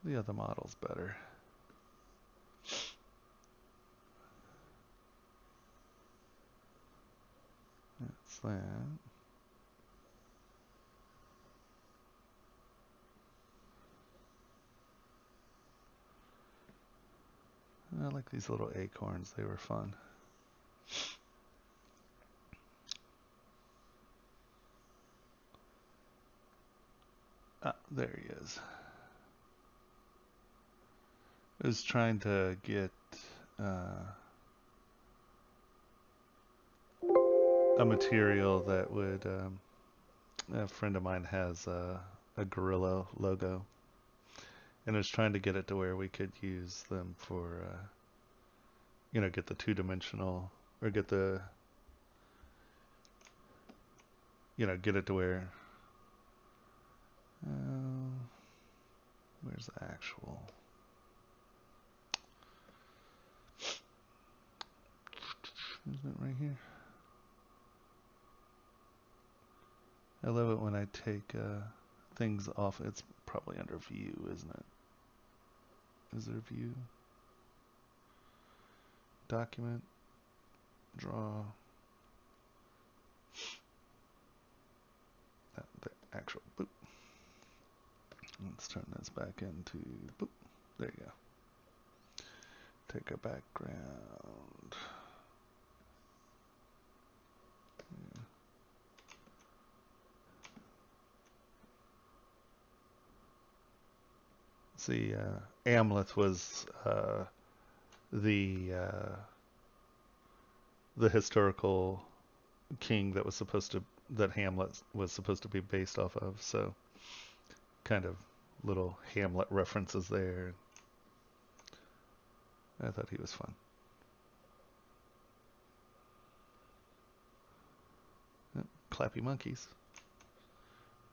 The other model's better. That's that. I like these little acorns, they were fun. Ah, there he is. I was trying to get a material that would, a friend of mine has a gorilla logo, and I was trying to get it to where we could use them for, get the two-dimensional, or get the, get it to where, where's the actual? Isn't it right here? I love it when I take things off. It's probably under view, isn't it? Is there view? Document, draw. The actual boop. Let's turn this back into boop. There you go. Take a background. Yeah. See, Amleth was the historical king that was supposed to that Hamlet was supposed to be based off of. So, kind of little Hamlet references there. I thought he was fun. Yep, clappy monkeys.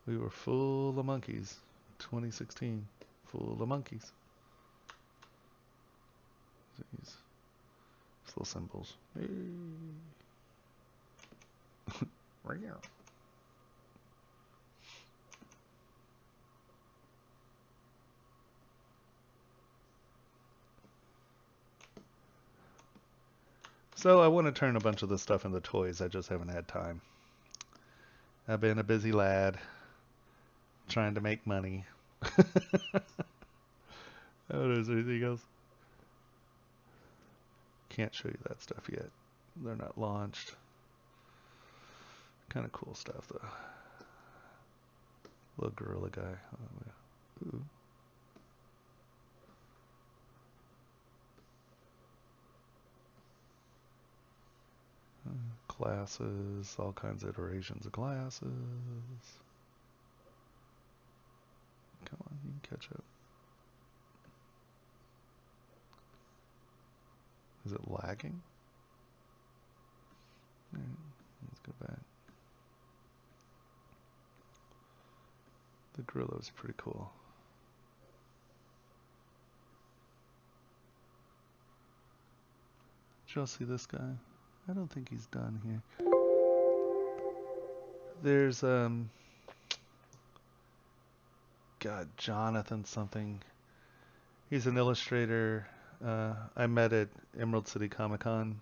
We were full of monkeys. 2016, full of monkeys. These little symbols. Hey. So I want to turn a bunch of this stuff into toys. I just haven't had time. I've been a busy lad trying to make money. Oh, is there anything else? Can't show you that stuff yet. They're not launched. Kind of cool stuff though. Little gorilla guy. Oh, yeah. Ooh. Classes, all kinds of iterations of classes. Come on, you can catch up. Is it lagging? Alright, let's go back. The gorilla is pretty cool. Did y'all see this guy? I don't think he's done here. There's God, Jonathan something. He's an illustrator. I met at Emerald City Comic Con,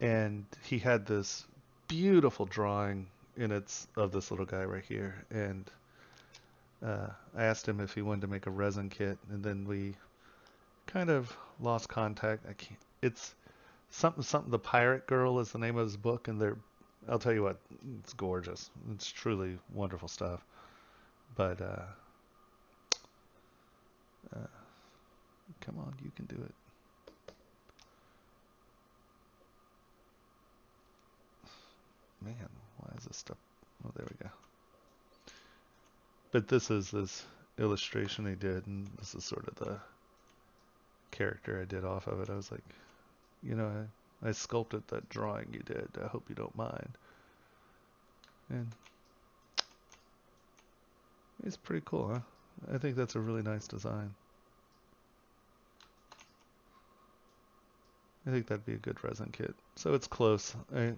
and he had this beautiful drawing and it's of this little guy right here. And I asked him if he wanted to make a resin kit, and then we kind of lost contact. I can't. It's something. The Pirate Girl is the name of his book, and I'll tell you what, it's gorgeous. It's truly wonderful stuff. But uh, come on, you can do it. Man, why is this stuff? Oh, there we go. But this is this illustration he did, and this is sort of the character I did off of it. I was like, I sculpted that drawing you did. I hope you don't mind. And it's pretty cool, huh? I think that's a really nice design. I think that'd be a good resin kit. So it's close. I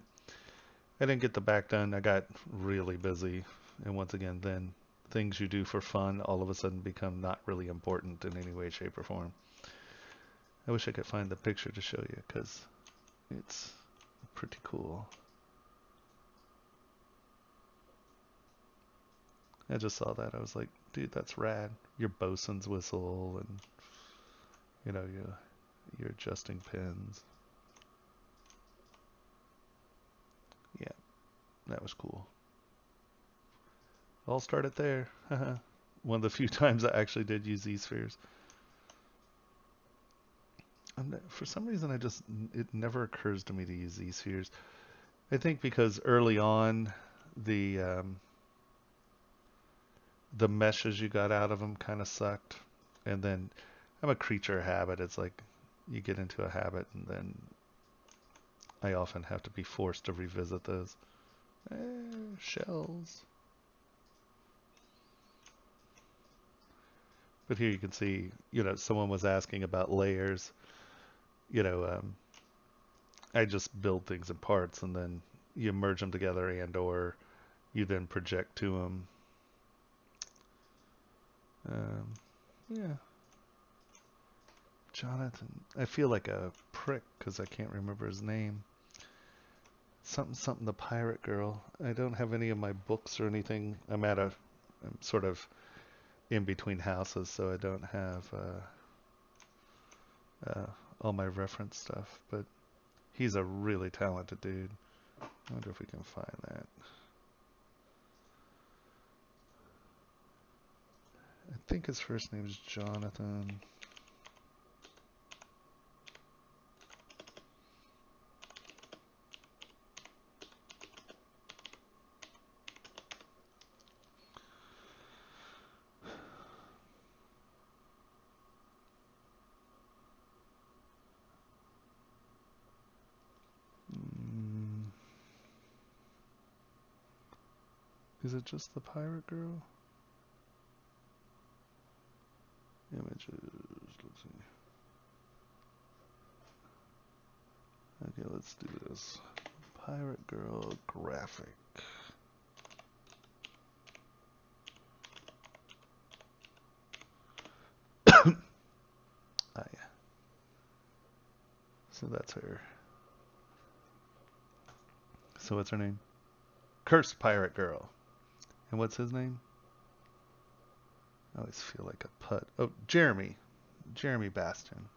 didn't get the back done. I got really busy. And once again, then things you do for fun all of a sudden become not really important in any way, shape, or form. I wish I could find the picture to show you because it's pretty cool. I just saw that. I was like, dude, that's rad. Your bosun's whistle and, your adjusting pins. Yeah, that was cool. All started there. One of the few times I actually did use Z-spheres. For some reason, it never occurs to me to use Z-spheres. I think because early on, the meshes you got out of them kind of sucked. And then I'm a creature of habit. It's like you get into a habit and then I often have to be forced to revisit those. Shells. But here you can see, someone was asking about layers. I just build things in parts and then you merge them together or you then project to them. Yeah. Jonathan. I feel like a prick because I can't remember his name. Something the Pirate Girl. I don't have any of my books or anything. I'm sort of in between houses, so I don't have all my reference stuff. But he's a really talented dude. I wonder if we can find that. I think his first name is Jonathan. Is it just the Pirate Girl? Images. Let's see. Okay, let's do this. Pirate Girl graphic. Ah, yeah. So that's her. So what's her name? Cursed Pirate Girl. And what's his name? I always feel like a putt. Oh, Jeremy. Jeremy Bastion.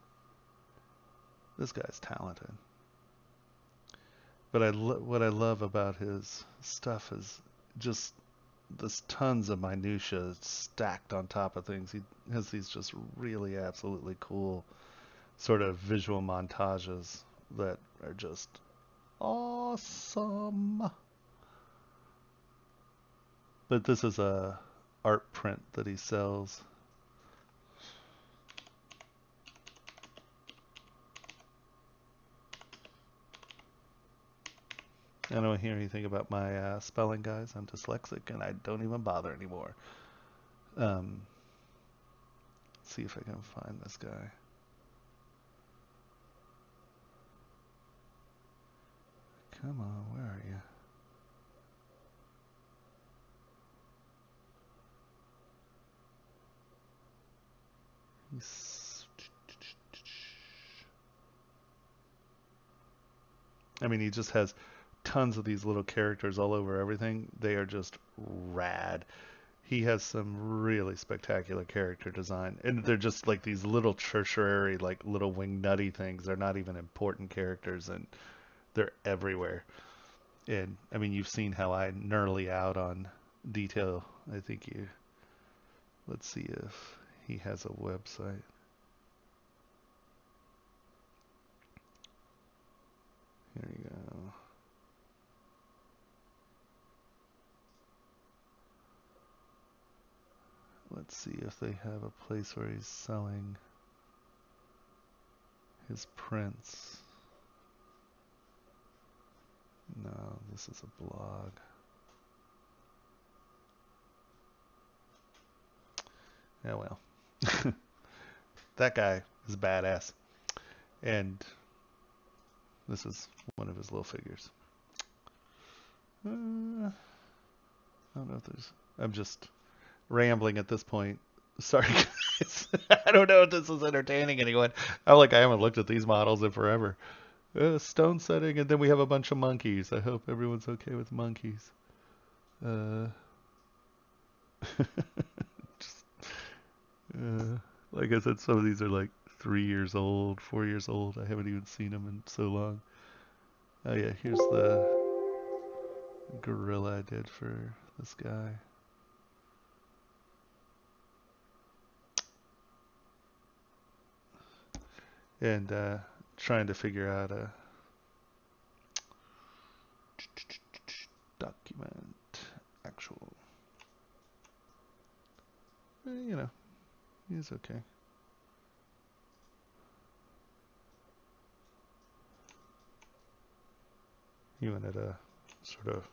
This guy's talented. But what I love about his stuff is just this tons of minutia stacked on top of things. He has these just really absolutely cool sort of visual montages that are just awesome. But this is a art print that he sells. I don't hear anything about my spelling, guys. I'm dyslexic and I don't even bother anymore. Let's see if I can find this guy. Come on, where are you? I mean, he just has tons of these little characters all over everything. They are just rad. He has some really spectacular character design, and they're just like these little tertiary, like little wing nutty things. They're not even important characters, and they're everywhere. And I mean, you've seen how I nerdly out on detail. I think you. Let's see if he has a website. Here you go. Let's see if they have a place where he's selling his prints. No, this is a blog. Yeah, well. That guy is badass. And this is one of his little figures. I don't know if there's... I'm just rambling at this point. Sorry, guys. I don't know if this is entertaining anyone. I haven't looked at these models in forever. Stone setting, and then we have a bunch of monkeys. I hope everyone's okay with monkeys. Just, like I said, some of these are like 3 years old, 4 years old. I haven't even seen them in so long. Oh yeah, here's the gorilla I did for this guy. And trying to figure out a document actual. You know, he's okay. He wanted a sort of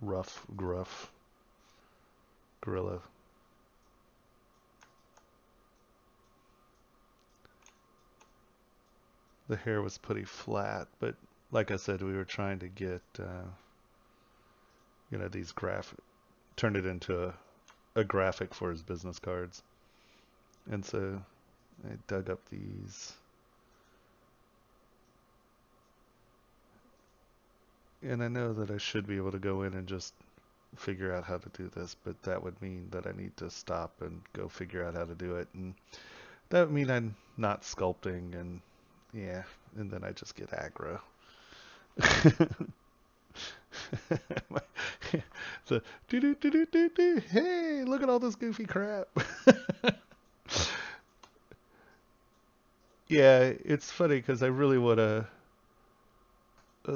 rough, gruff gorilla. The hair was pretty flat, but like I said, we were trying to get, these turn it into a graphic for his business cards. And so I dug up these. And I know that I should be able to go in and just figure out how to do this, but that would mean that I need to stop and go figure out how to do it. And that would mean I'm not sculpting, and yeah, and then I just get aggro. So, hey, look at all this goofy crap. Yeah, it's funny because I really want to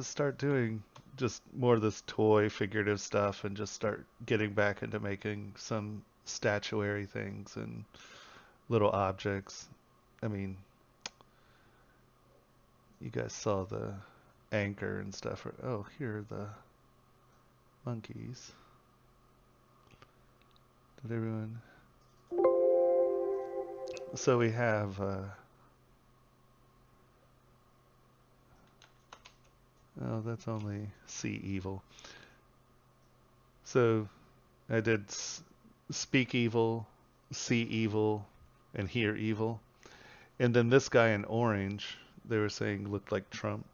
start doing just more of this toy figurative stuff and just start getting back into making some statuary things and little objects. I mean, you guys saw the anchor and stuff. Oh, here are the monkeys. Did everyone? So we have oh, that's only see evil. So I did speak evil, see evil, and hear evil. And then this guy in orange, they were saying looked like Trump.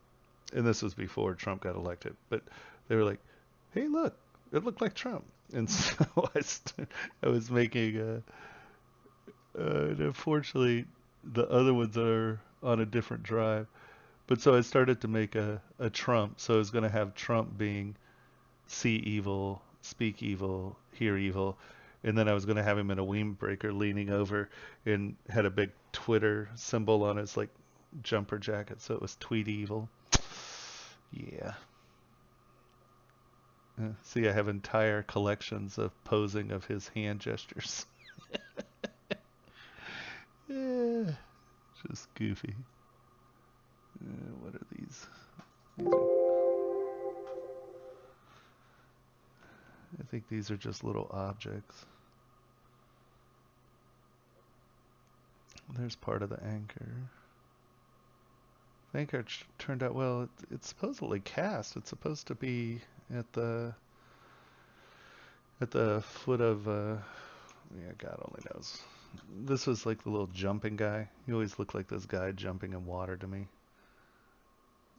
And this was before Trump got elected. But they were like, hey, look, it looked like Trump. And so I was making and unfortunately, the other ones are on a different drive. But so I started to make a Trump. So I was going to have Trump being see evil, speak evil, hear evil. And then I was going to have him in a windbreaker leaning over and had a big Twitter symbol on his like jumper jacket. So it was tweet evil. Yeah. See, I have entire collections of posing of his hand gestures. Yeah, just goofy. What are these? I think these are just little objects. There's part of the anchor. The anchor turned out well. It's supposedly cast. It's supposed to be at the foot of yeah, God only knows. This was like the little jumping guy. He always looked like this guy jumping in water to me,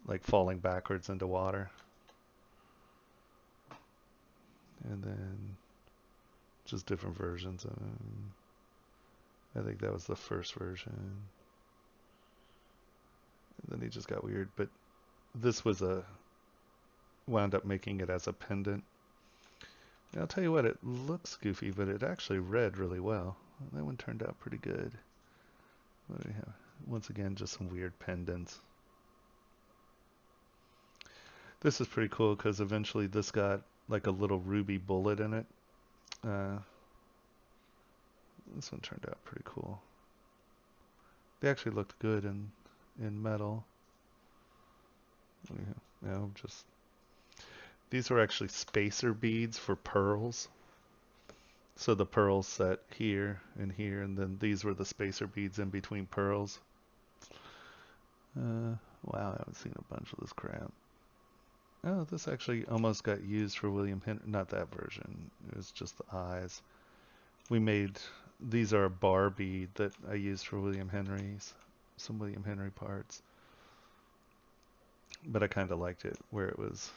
like falling backwards into water. then just different versions of him. I think that was the first version. And then he just got weird, but this was wound up making it as a pendant. And I'll tell you what, it looks goofy, but it actually read really well. That one turned out pretty good. What do we have? Once again, just some weird pendants. This is pretty cool because eventually this got like a little ruby bullet in it. This one turned out pretty cool. They actually looked good in metal. Just these were actually spacer beads for pearls. So the pearls set here, and then these were the spacer beads in between pearls. Wow, I haven't seen a bunch of this crap. Oh, this actually almost got used for William Henry. Not that version. It was just the eyes. These are a bar bead that I used for William Henry's. Some William Henry parts. But I kind of liked it where it was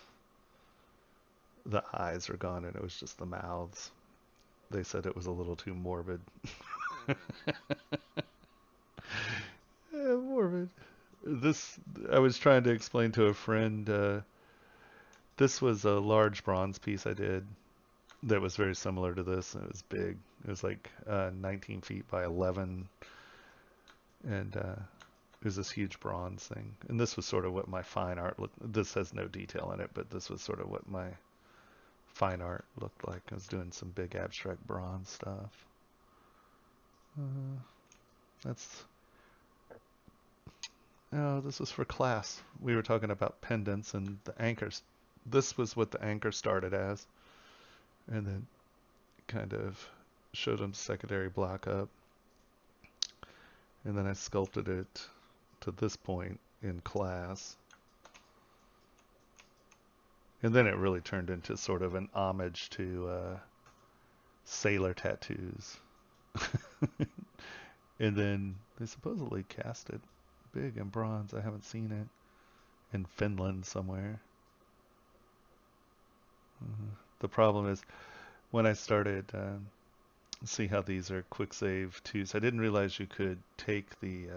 the eyes are gone and it was just the mouths. They said it was a little too morbid. Morbid. I was trying to explain to a friend, this was a large bronze piece I did that was very similar to this. It was big. It was like 19 feet by 11. And it was this huge bronze thing. And this was sort of what my fine art looked. This has no detail in it, but this was sort of what my fine art looked like. I was doing some big abstract bronze stuff. This was for class. We were talking about pendants and the anchors. This was what the anchor started as. And then kind of showed them secondary block up. And then I sculpted it to this point in class. And then it really turned into sort of an homage to sailor tattoos. And then they supposedly cast it big in bronze. I haven't seen it in Finland somewhere. The problem is when I started see how these are quick save 2s. I didn't realize you could take the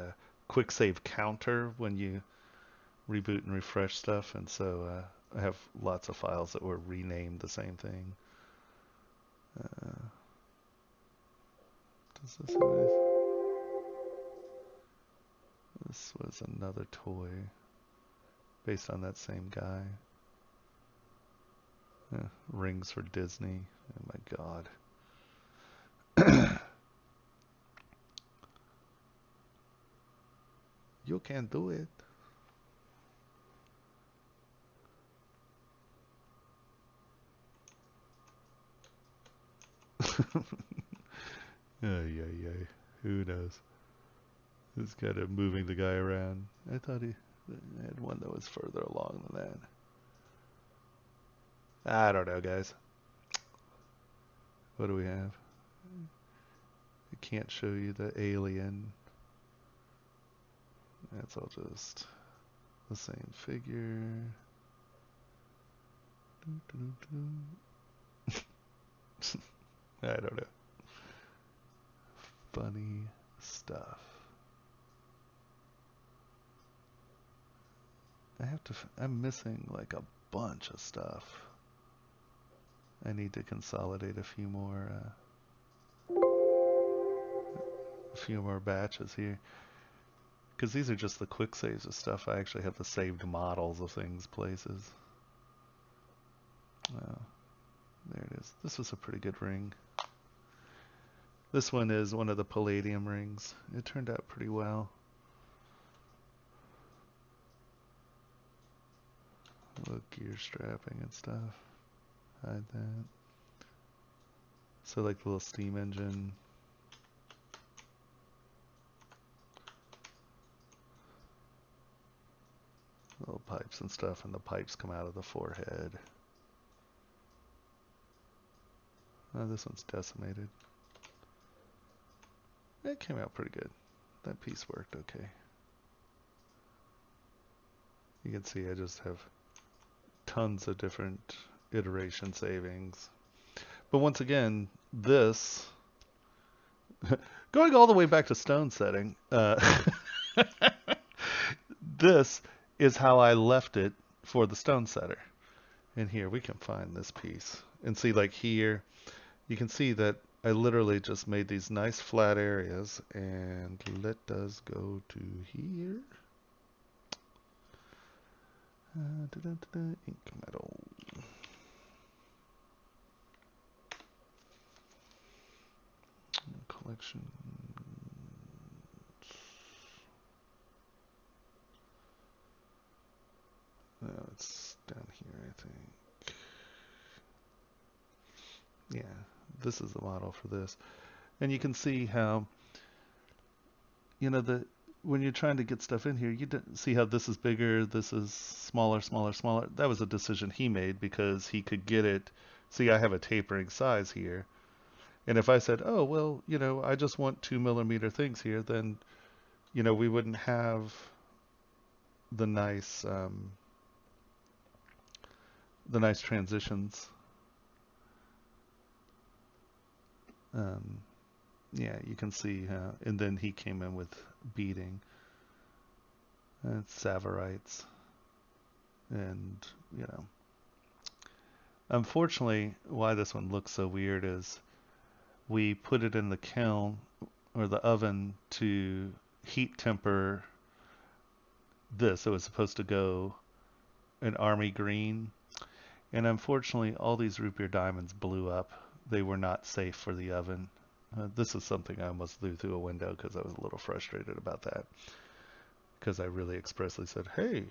quick save counter when you reboot and refresh stuff, and so I have lots of files that were renamed the same thing. Does this have anything? This was another toy based on that same guy. Rings for Disney. Oh my god. You can do it. Ay. Who knows? It's kind of moving the guy around. I thought he had one that was further along than that. I don't know, guys. What do we have? I can't show you the alien. That's all just the same figure. I don't know. Funny stuff. I'm missing like a bunch of stuff. I need to consolidate a few more batches here. Because these are just the quick saves of stuff. I actually have the saved models of things places. Oh, there it is. This was a pretty good ring. This one is one of the palladium rings. It turned out pretty well. A little gear strapping and stuff. Hide that. So like the little steam engine. Little pipes and stuff, and the pipes come out of the forehead. Oh, this one's decimated. It came out pretty good. That piece worked okay. You can see I just have tons of different iteration savings. But once again, this, going all the way back to stone setting, this is how I left it for the stone setter. And here we can find this piece and see, like here, you can see that I literally just made these nice flat areas, and let us go to here. Ink metal. Collection. No, it's down here, I think. Yeah, this is the model for this. And you can see how, you know, when you're trying to get stuff in here, you see how this is bigger, this is smaller, smaller, smaller. That was a decision he made because he could get it. See, I have a tapering size here. And if I said, oh, well, you know, I just want 2mm things here, then, you know, we wouldn't have the nice transitions. Yeah, you can see how, and then he came in with beading and Savarites, and you know, unfortunately, why this one looks so weird is we put it in the kiln or the oven to heat temper this. It was supposed to go an army green, and unfortunately, all these root beer diamonds blew up. They were not safe for the oven. This is something I almost threw through a window because I was a little frustrated about that. Because I really expressly said, hey,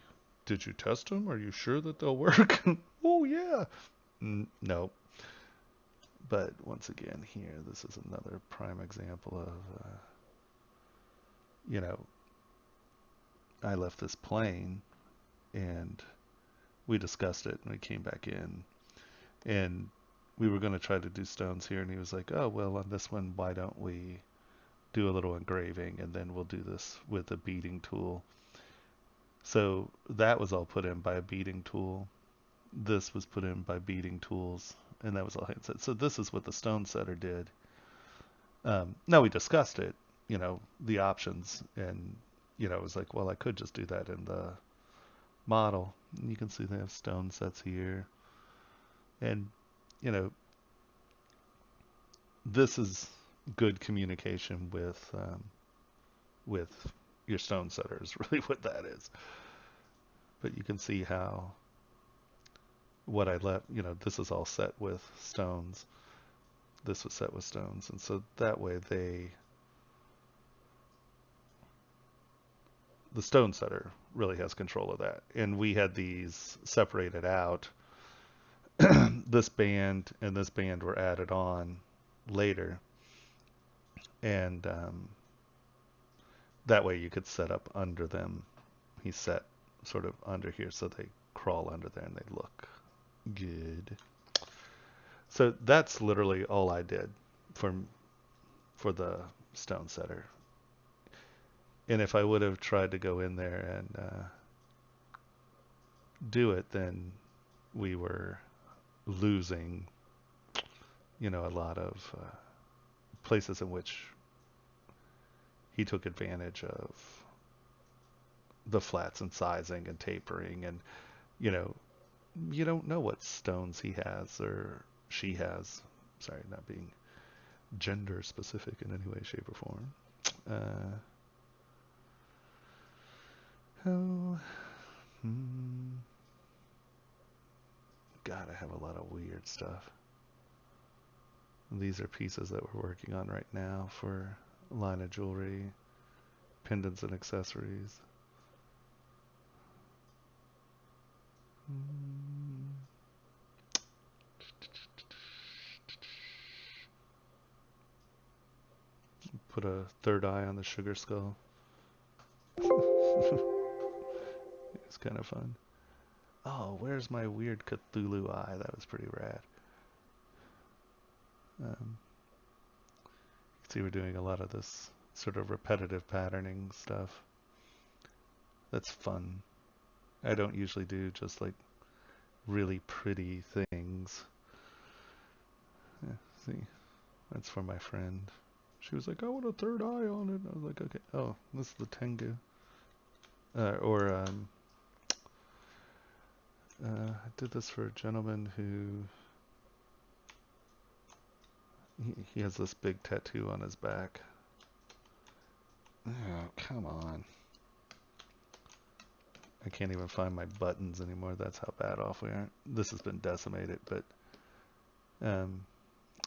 did you test them? Are you sure that they'll work? Oh, yeah. No. But once again, here, this is another prime example of, you know, I left this plain and we discussed it and we came back in and we were going to try to do stones here, and he was like, oh, well, on this one, why don't we do a little engraving, and then we'll do this with a beading tool. So that was all put in by a beading tool. This was put in by beading tools, and that was all hand set. So this is what the stone setter did. Now we discussed it, you know, the options, and, you know, it was like, well, I could just do that in the model. And you can see they have stone sets here. And, you know, this is good communication with your stone setter is really what that is. But you can see how what I left, you know, this is all set with stones. This was set with stones. And so that way the stone setter really has control of that. And we had these separated out. This band and this band were added on later. And that way you could set up under them. He set sort of under here so they crawl under there and they look good. So that's literally all I did for the stone setter. And if I would have tried to go in there and do it, then we were losing, you know, a lot of places in which he took advantage of the flats and sizing and tapering, and, you know, you don't know what stones he has or she has. Sorry, not being gender specific in any way, shape, or form. God, I have a lot of weird stuff. These are pieces that we're working on right now for a line of jewelry, pendants and accessories. Put a third eye on the sugar skull. It's kind of fun. Oh, where's my weird Cthulhu eye? That was pretty rad. You can see we're doing a lot of this sort of repetitive patterning stuff. That's fun. I don't usually do just like really pretty things. Yeah. See, that's for my friend. She was like, I want a third eye on it. I was like, okay. Oh, this is the Tengu. I did this for a gentleman who he has this big tattoo on his back. Oh, come on. I can't even find my buttons anymore. That's how bad off we are. This has been decimated, but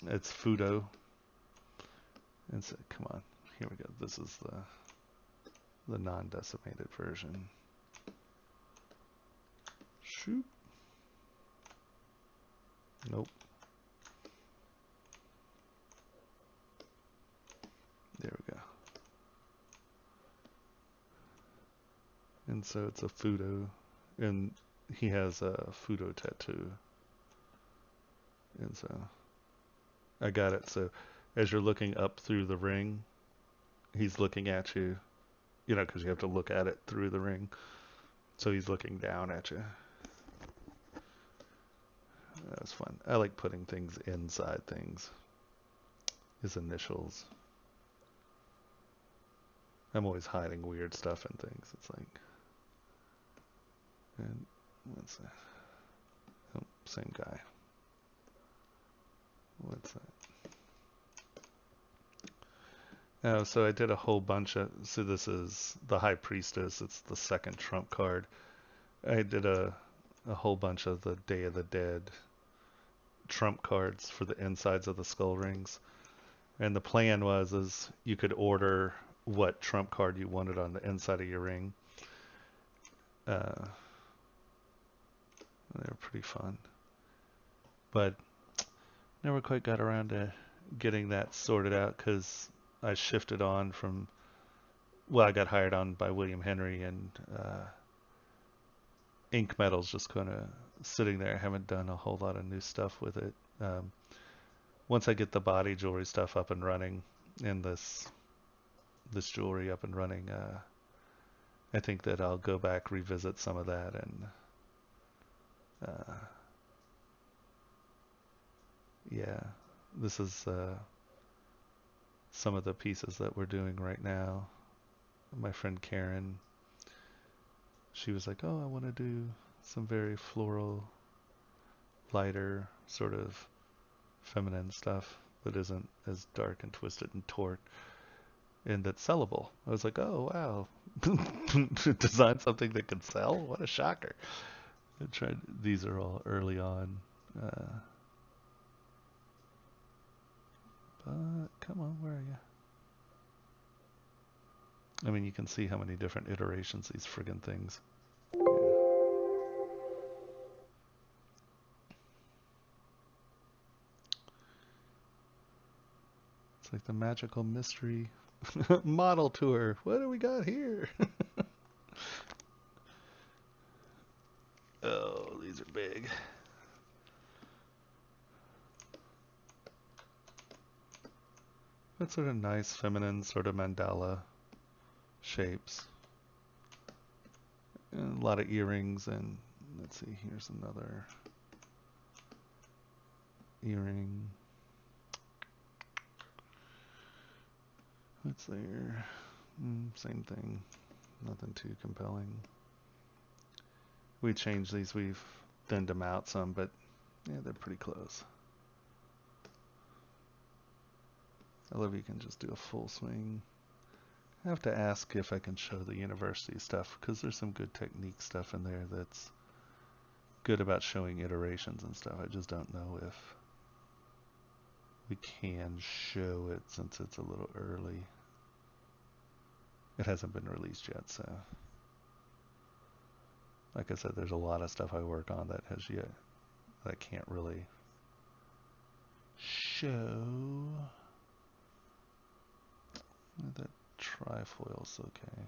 it's Fudo. And so, come on. Here we go. This is the non-decimated version. Shoot. Nope. There we go. And so it's a Fudo, and he has a Fudo tattoo. And so I got it. So as you're looking up through the ring, he's looking at you, you know, because you have to look at it through the ring. So he's looking down at you. That was fun. I like putting things inside things. His initials. I'm always hiding weird stuff in things. It's like, and what's that? Oh, same guy. What's that? Oh, so I did a whole bunch of, so this is the High Priestess. It's the second trump card. I did a whole bunch of the Day of the Dead trump cards for the insides of the skull rings. And the plan is you could order what trump card you wanted on the inside of your ring. They were pretty fun. But never quite got around to getting that sorted out because I shifted on from, well, I got hired on by William Henry, and ink metal's just kind of sitting there. I haven't done a whole lot of new stuff with it. Once I get the body jewelry stuff up and running, and this jewelry up and running, I think that I'll go back, revisit some of that, and yeah, this is some of the pieces that we're doing right now. My friend Karen, she was like, oh, I want to do some very floral, lighter, sort of feminine stuff that isn't as dark and twisted and taut, and that's sellable. I was like, oh, wow. Design something that can sell? What a shocker. I tried, these are all early on. But come on, where are you? I mean, you can see how many different iterations these friggin' things. Yeah. It's like the magical mystery model tour. What do we got here? Oh, these are big. That's sort of nice, feminine, sort of mandala shapes. And a lot of earrings, and let's see, here's another earring. What's there? Same thing. Nothing too compelling. We changed these. We've thinned them out some, but yeah, they're pretty close. I love you can just do a full swing. I have to ask if I can show the university stuff, because there's some good technique stuff in there that's good about showing iterations and stuff. I just don't know if we can show it since it's a little early. It hasn't been released yet, so like I said, there's a lot of stuff I work on that has yet that I can't really show. That trifoil's okay.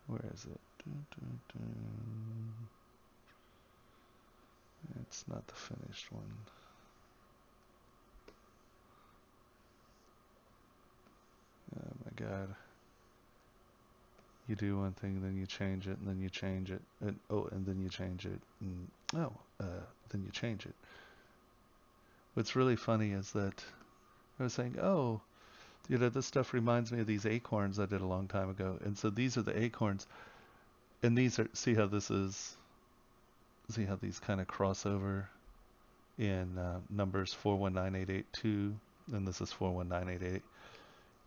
Where is it? It's not the finished one. Oh my god. You do one thing, then you change it, and then you change it, and then you change it, and then you change it. what's really funny is that I was saying, oh, this stuff reminds me of these acorns I did a long time ago. And so these are the acorns. And these are, see how these kind of cross over in numbers 419882, and this is 419888.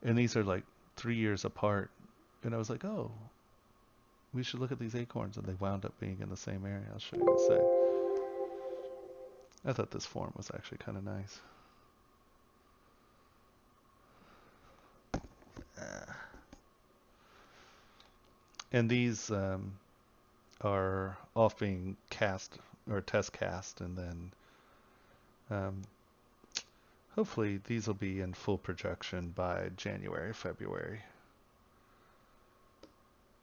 And these are like 3 years apart. And I was like, oh, we should look at these acorns. And they wound up being in the same area. I'll show you in a sec. I thought this form was actually kind of nice. And these are off being cast or test cast, and then hopefully these will be in full projection by January, February.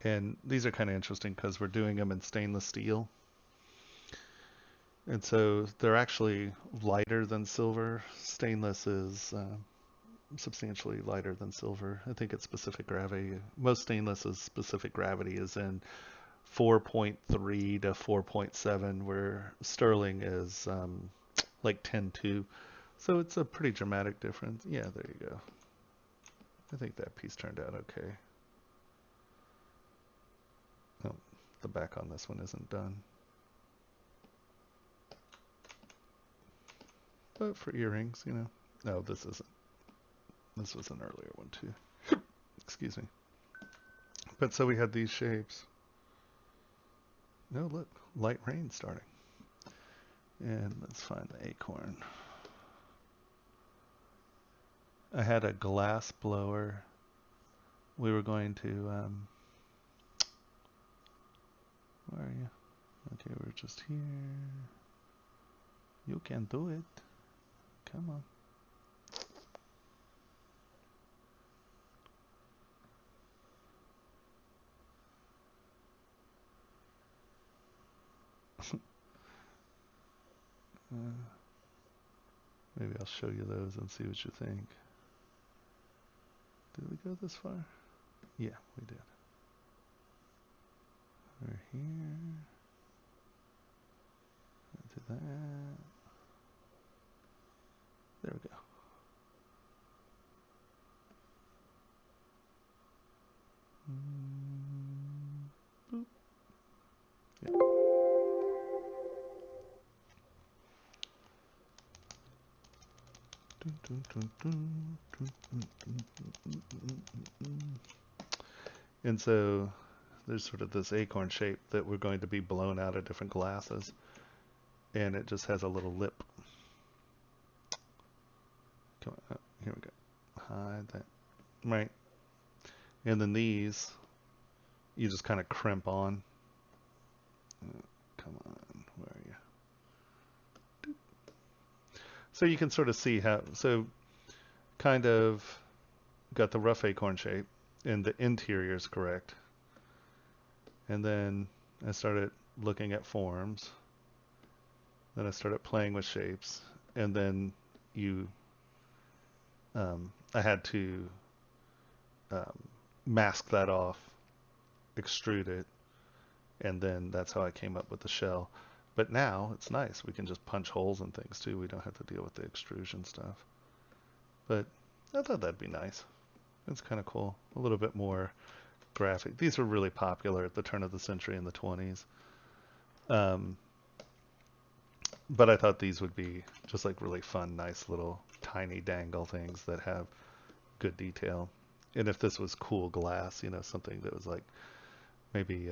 And these are kind of interesting because we're doing them in stainless steel. And so they're actually lighter than silver. Stainless is substantially lighter than silver. I think it's specific gravity. Most stainless's specific gravity is in 4.3 to 4.7, where sterling is like 10.2. So it's a pretty dramatic difference. Yeah, there you go. I think that piece turned out okay. Oh, the back on this one isn't done. But for earrings, you know. No, this isn't. This was an earlier one too. Excuse me. But so we had these shapes. No, look, light rain starting. And let's find the acorn. I had a glass blower. We were going to, where are you? Okay, we're just here. You can do it. Come on. Maybe I'll show you those and see what you think. Did we go this far? Yeah, we did. We're here. Do that. There we go. Boop. Yeah. And so there's sort of this acorn shape that we're going to be blown out of different glasses, and it just has a little lip. Come on, here we go. Hide that. Right. And then these, you just kind of crimp on. Come on, where are you? So you can sort of see how, so kind of got the rough acorn shape, and the interior is correct. And then I started looking at forms. Then I started playing with shapes, and then I had to mask that off, extrude it, and then that's how I came up with the shell. But now it's nice. We can just punch holes in things too. We don't have to deal with the extrusion stuff. But I thought that'd be nice. It's kind of cool. A little bit more graphic. These were really popular at the turn of the century in the 20s. But I thought these would be just like really fun, nice little tiny dangle things that have good detail. And if this was cool glass, you know, something that was like maybe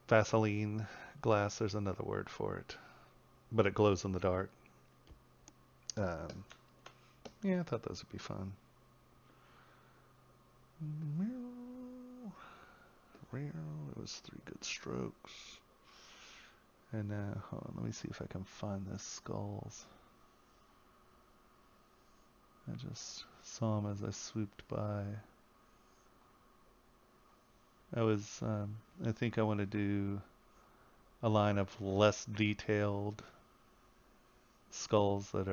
Vaseline glass, there's another word for it, but it glows in the dark. Yeah, I thought those would be fun. It was 3 good strokes. And hold on, let me see if I can find the skulls. I just saw them as I swooped by. I think I want to do a line of less detailed skulls that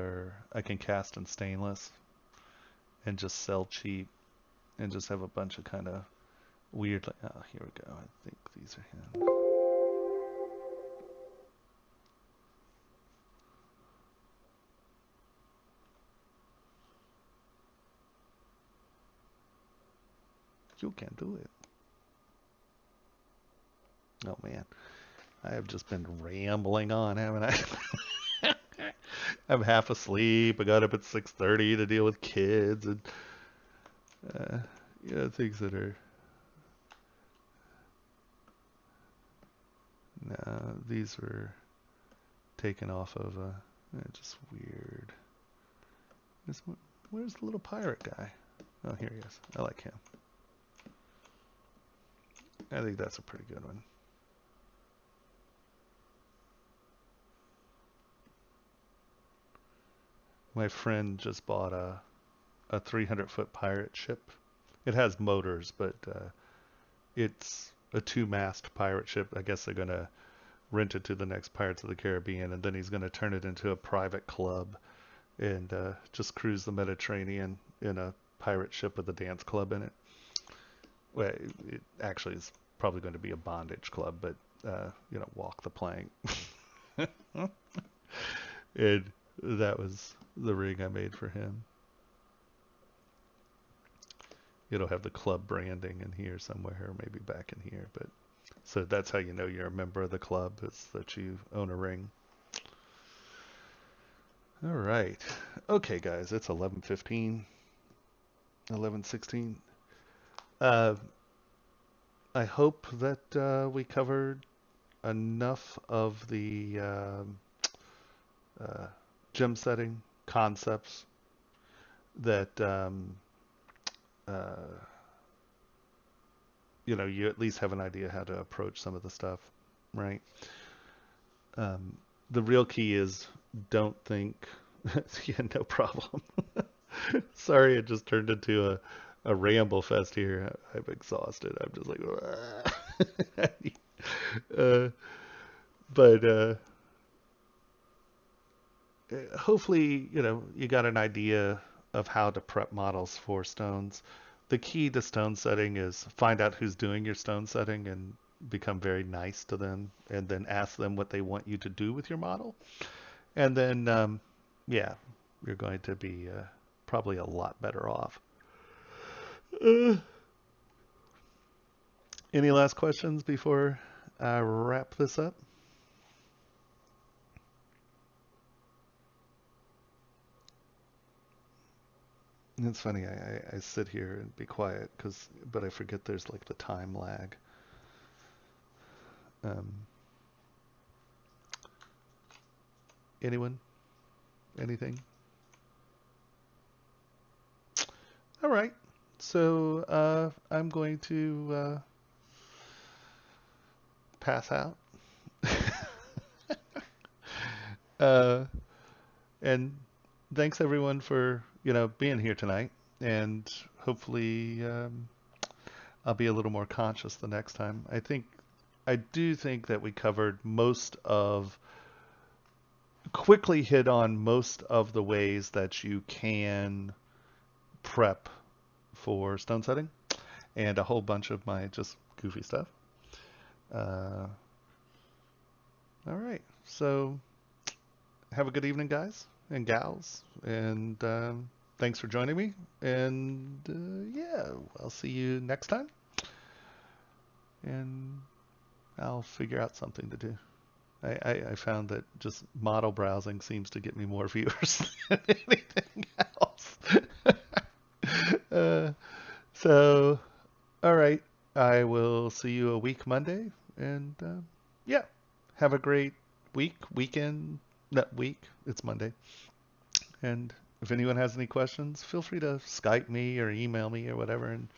I can cast in stainless and just sell cheap, and just have a bunch of kind of weird, oh, here we go. I think these are him. You can do it. Oh man, I have just been rambling on, haven't I? I'm half asleep. I got up at 6:30 to deal with kids and uh, things that are. No, these were taken off of just weird. Where's the little pirate guy? Oh, here he is. I like him. I think that's a pretty good one. My friend just bought a 300-foot pirate ship. It has motors, but it's a 2-mast pirate ship. I guess they're going to rent it to the next Pirates of the Caribbean, and then he's going to turn it into a private club and just cruise the Mediterranean in a pirate ship with a dance club in it. Well, it actually is probably going to be a bondage club, but walk the plank. And that was the rig I made for him. It'll have the club branding in here somewhere, or maybe back in here. But so that's how you know you're a member of the club, is that you own a ring. All right. Okay, guys, it's 11:15, 11:16. I hope that we covered enough of the gem setting concepts that you at least have an idea how to approach some of the stuff, right? The real key is don't think. Yeah, no problem. Sorry, it just turned into a ramble fest here. I'm exhausted. I'm just like, but hopefully, you got an idea of how to prep models for stones. The key to stone setting is find out who's doing your stone setting and become very nice to them, and then ask them what they want you to do with your model. And then, yeah, you're going to be probably a lot better off. Any last questions before I wrap this up? It's funny, I sit here and be quiet, but I forget there's like the time lag. Anyone? Anything? All right. So I'm going to pass out. And thanks everyone for being here tonight. And hopefully I'll be a little more conscious the next time. I do think that we quickly hit on most of the ways that you can prep for stone setting, and a whole bunch of my just goofy stuff. All right, so have a good evening, guys and gals, and thanks for joining me. And yeah, I'll see you next time, and I'll figure out something to do. I found that just model browsing seems to get me more viewers than anything else. So, all right. I will see you a week Monday. And yeah, have a great weekend, not week. It's Monday. And if anyone has any questions, feel free to Skype me or email me or whatever, and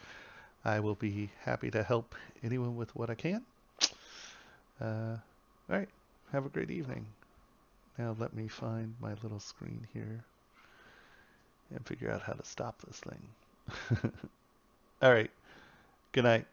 I will be happy to help anyone with what I can. All right. Have a great evening. Now let me find my little screen here and figure out how to stop this thing. All right. Good night.